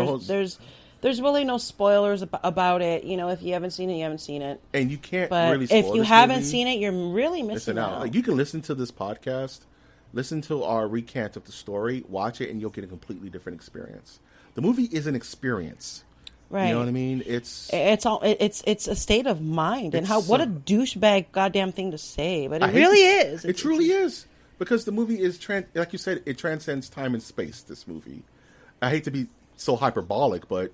Speaker 5: There's really no spoilers about it. You know, if you haven't seen it, you haven't seen it.
Speaker 4: And you can't
Speaker 5: really spoil it. If you haven't seen it, you're really missing out.
Speaker 4: Like, you can listen to this podcast listen to our recant of the story, watch it, and you'll get a completely different experience. The movie is an experience.
Speaker 5: Right.
Speaker 4: You know what I mean? It's
Speaker 5: a state of mind, and what a douchebag goddamn thing to say, but it really is.
Speaker 4: It truly is, because the movie is like you said, it transcends time and space. This movie, I hate to be so hyperbolic, but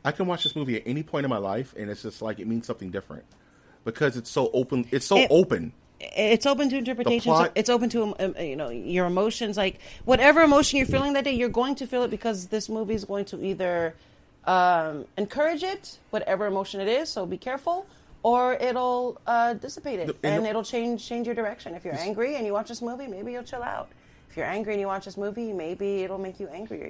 Speaker 4: I can watch this movie at any point in my life, and it's just like it means something different because it's so open. It's open.
Speaker 5: It's open to interpretation. It's open to your emotions. Like whatever emotion you're feeling that day, you're going to feel it because this movie is going to either encourage it, whatever emotion it is. So be careful, or it'll dissipate it, and it'll change your direction. If you're angry and you watch this movie, maybe you'll chill out. If you're angry and you watch this movie, maybe it'll make you angrier.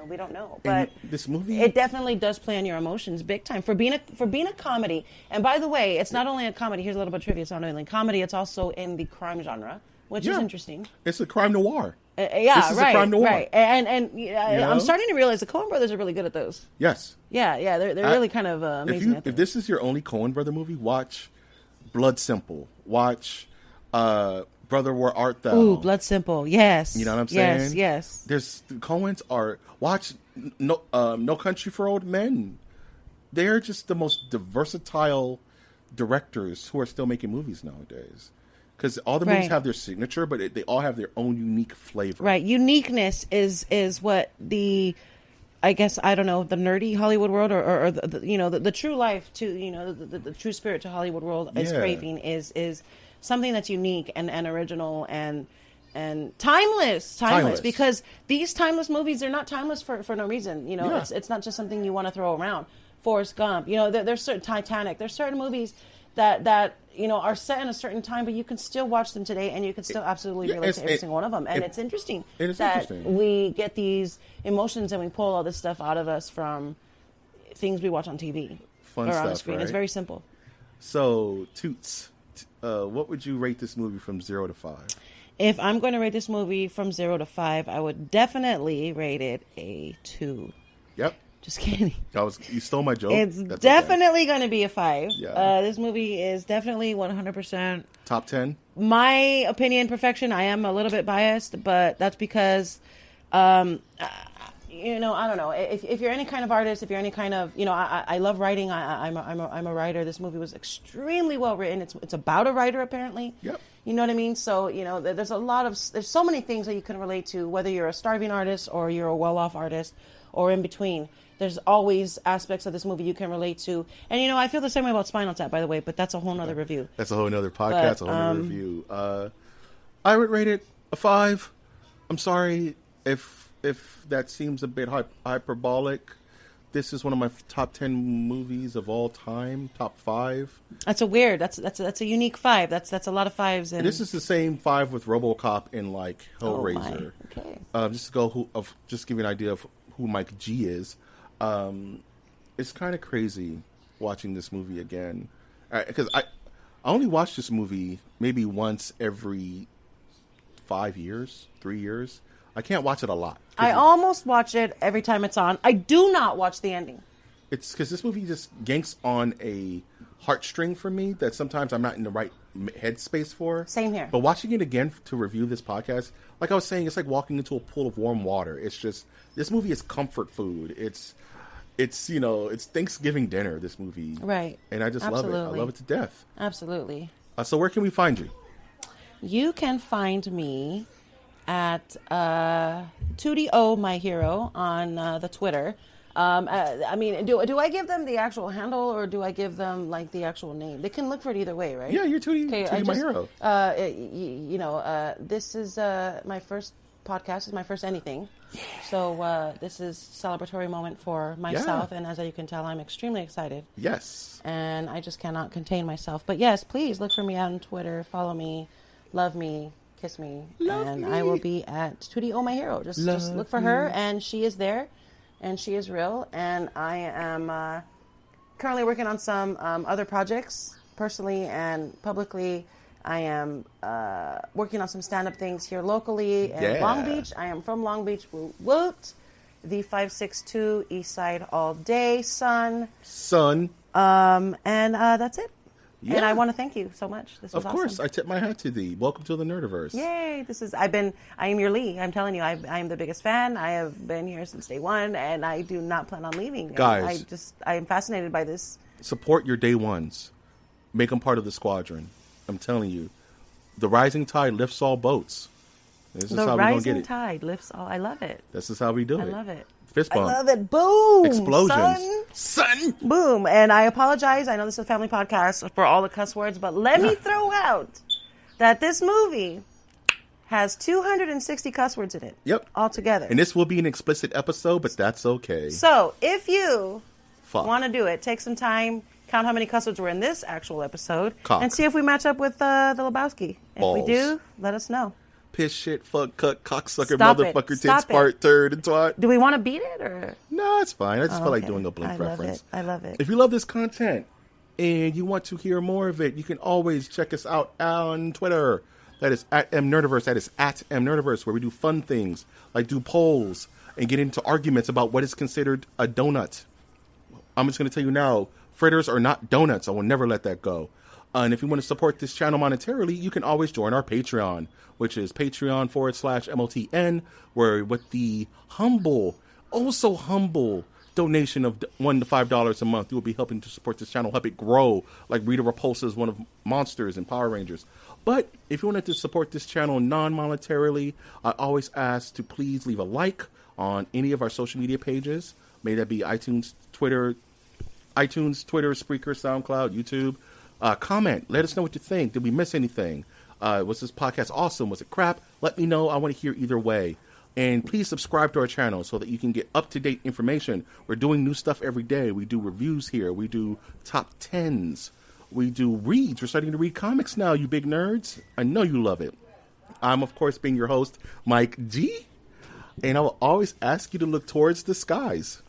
Speaker 5: We don't know, but
Speaker 4: this movie,
Speaker 5: it definitely does play on your emotions big time for being a comedy. And by the way, it's not only a comedy. Here's a little bit of trivia. It's not only comedy. It's also in the crime genre, which is interesting.
Speaker 4: It's a crime noir.
Speaker 5: This
Speaker 4: is a crime noir.
Speaker 5: Right. And I'm starting to realize the Coen brothers are really good at those.
Speaker 4: Yes.
Speaker 5: Yeah. They're really kind of amazing.
Speaker 4: If this is your only Coen brother movie, watch Blood Simple. Watch Brother, Where Art Thou?
Speaker 5: Ooh, Blood Simple. Yes.
Speaker 4: You know what I'm saying?
Speaker 5: Yes.
Speaker 4: The Coens watch No Country for Old Men. They're just the most versatile directors who are still making movies nowadays. Because all the movies have their signature, but they all have their own unique flavor. Right.
Speaker 5: Uniqueness is what I guess, I don't know, the nerdy Hollywood world or the true life to, the true spirit to Hollywood world is craving is something that's unique and original and timeless, because these timeless movies, they're not timeless for no reason. It's not just something you want to throw around. Forrest Gump, there's certain Titanic, there's certain movies that are set in a certain time, but you can still watch them today and you can still absolutely relate to every single one of them. And it's interesting that we get these emotions and we pull all this stuff out of us from things we watch on TV or on the screen. Right? It's very simple.
Speaker 4: So, Toots, what would you rate this movie from 0 to 5?
Speaker 5: If I'm going to rate this movie from 0 to 5, I would definitely rate it a 2.
Speaker 4: Yep.
Speaker 5: Just kidding.
Speaker 4: You stole my joke.
Speaker 5: It's definitely going to be a 5. Yeah. This movie is definitely 100%
Speaker 4: top 10. My
Speaker 5: opinion, perfection. I am a little bit biased, but that's because, I don't know. If you're any kind of artist, if you're any kind of, I love writing. I'm a writer. This movie was extremely well written. It's about a writer apparently.
Speaker 4: Yep.
Speaker 5: You know what I mean? So there's so many things that you can relate to, whether you're a starving artist or you're a well-off artist or in between. There's always aspects of this movie you can relate to. And, I feel the same way about Spinal Tap, by the way, but that's a whole nother review.
Speaker 4: That's a whole nother podcast, a whole nother review. I would rate it a 5. I'm sorry if that seems a bit hyperbolic. This is one of my top 10 movies of all time, top 5. That's
Speaker 5: a unique 5. That's a lot of 5s. And
Speaker 4: this is the same 5 with RoboCop and Hellraiser.
Speaker 5: Okay.
Speaker 4: Just give you an idea of who Mike G is. It's kind of crazy watching this movie again, because I only watch this movie maybe once every 5 years, 3 years. I can't watch it a lot.
Speaker 5: I almost watch it every time it's on. I do not watch the ending.
Speaker 4: It's because this movie just yanks on a heartstring for me that sometimes I'm not in the right headspace for.
Speaker 5: Same here.
Speaker 4: But watching it again to review this podcast, like I was saying, it's like walking into a pool of warm water. It's just, this movie is comfort food. It's Thanksgiving dinner, this movie.
Speaker 5: Right.
Speaker 4: And I just love it. I love it to death.
Speaker 5: Absolutely.
Speaker 4: So where can we find you?
Speaker 5: You can find me at Tootie O My Hero on the Twitter. Do I give them the actual handle or do I give them the actual name? They can look for it either way, right?
Speaker 4: Yeah, you're Tootie My Hero.
Speaker 5: This is my first podcast. It's my first anything. So this is a celebratory moment for myself, and as you can tell, I'm extremely excited.
Speaker 4: Yes.
Speaker 5: And I just cannot contain myself. But yes, please look for me on Twitter. Follow me. Love me. Kiss me. I will be at Tootie O My Hero. Just look for her, and she is there, and she is real. And I am currently working on some other projects, personally and publicly. I am working on some stand-up things here locally in Long Beach. I am from Long Beach. Woot woot. The 562 East Side all day, son.
Speaker 4: And
Speaker 5: that's it.
Speaker 4: Yeah.
Speaker 5: And I want to thank you so much. This was
Speaker 4: Of course,
Speaker 5: awesome.
Speaker 4: I tip my hat to thee. Welcome to the Nerdiverse.
Speaker 5: Yay! I am your Lee. I'm telling you, I am the biggest fan. I have been here since day one, and I do not plan on leaving.
Speaker 4: Guys.
Speaker 5: I am fascinated by this.
Speaker 4: Support your day ones. Make them part of the squadron. I'm telling you. The rising tide lifts all boats. This is
Speaker 5: The
Speaker 4: how we're going to
Speaker 5: rising
Speaker 4: get it.
Speaker 5: tide lifts all. I love it.
Speaker 4: This is how we do it.
Speaker 5: I love it.
Speaker 4: Fist
Speaker 5: I
Speaker 4: bump.
Speaker 5: love it. Boom!
Speaker 4: Explosions. Son!
Speaker 5: Boom. And I apologize. I know this is a family podcast for all the cuss words, but let me throw out that this movie has 260 cuss words in it.
Speaker 4: Yep.
Speaker 5: Altogether.
Speaker 4: And this will be an explicit episode, but that's okay.
Speaker 5: So if you
Speaker 4: Fuck.
Speaker 5: want to do it, take some time, count how many cuss words were in this actual episode,
Speaker 4: Cock.
Speaker 5: and see if we match up with the Lebowski. If
Speaker 4: Balls.
Speaker 5: we do, let us know.
Speaker 4: Piss, shit, fuck, cuck, cocksucker,
Speaker 5: Stop it.
Speaker 4: motherfucker, tits,
Speaker 5: Stop it.
Speaker 4: fart, turd, and twat.
Speaker 5: Do we want to beat it or?
Speaker 4: No, it's fine. I just feel like
Speaker 5: Okay.
Speaker 4: doing a Blink
Speaker 5: I
Speaker 4: reference.
Speaker 5: I love it.
Speaker 4: If you love this content and you want to hear more of it, you can always check us out on Twitter. That is at MNerdiverse. That is at MNerdiverse, where we do fun things like do polls and get into arguments about what is considered a donut. I'm just going to tell you now, fritters are not donuts. I will never let that go. And if you want to support this channel monetarily, you can always join our Patreon, which is patreon.com/MOTN, where with the humble, oh so humble donation of $1 to $5 a month, you will be helping to support this channel, help it grow, like Rita Repulsa's one of Monsters and Power Rangers. But if you wanted to support this channel non-monetarily, I always ask to please leave a like on any of our social media pages. May that be iTunes, Twitter, Spreaker, SoundCloud, YouTube. Comment. Let us know what you think. Did we miss anything? Was this podcast awesome? Was it crap? Let me know. I want to hear either way. And please subscribe to our channel so that you can get up-to-date information. We're doing new stuff every day. We do reviews here. We do top 10s. We do reads. We're starting to read comics now, you big nerds. I know you love it. I'm, of course, being your host, Mike G. And I will always ask you to look towards the skies.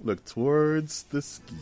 Speaker 4: Look towards the skies.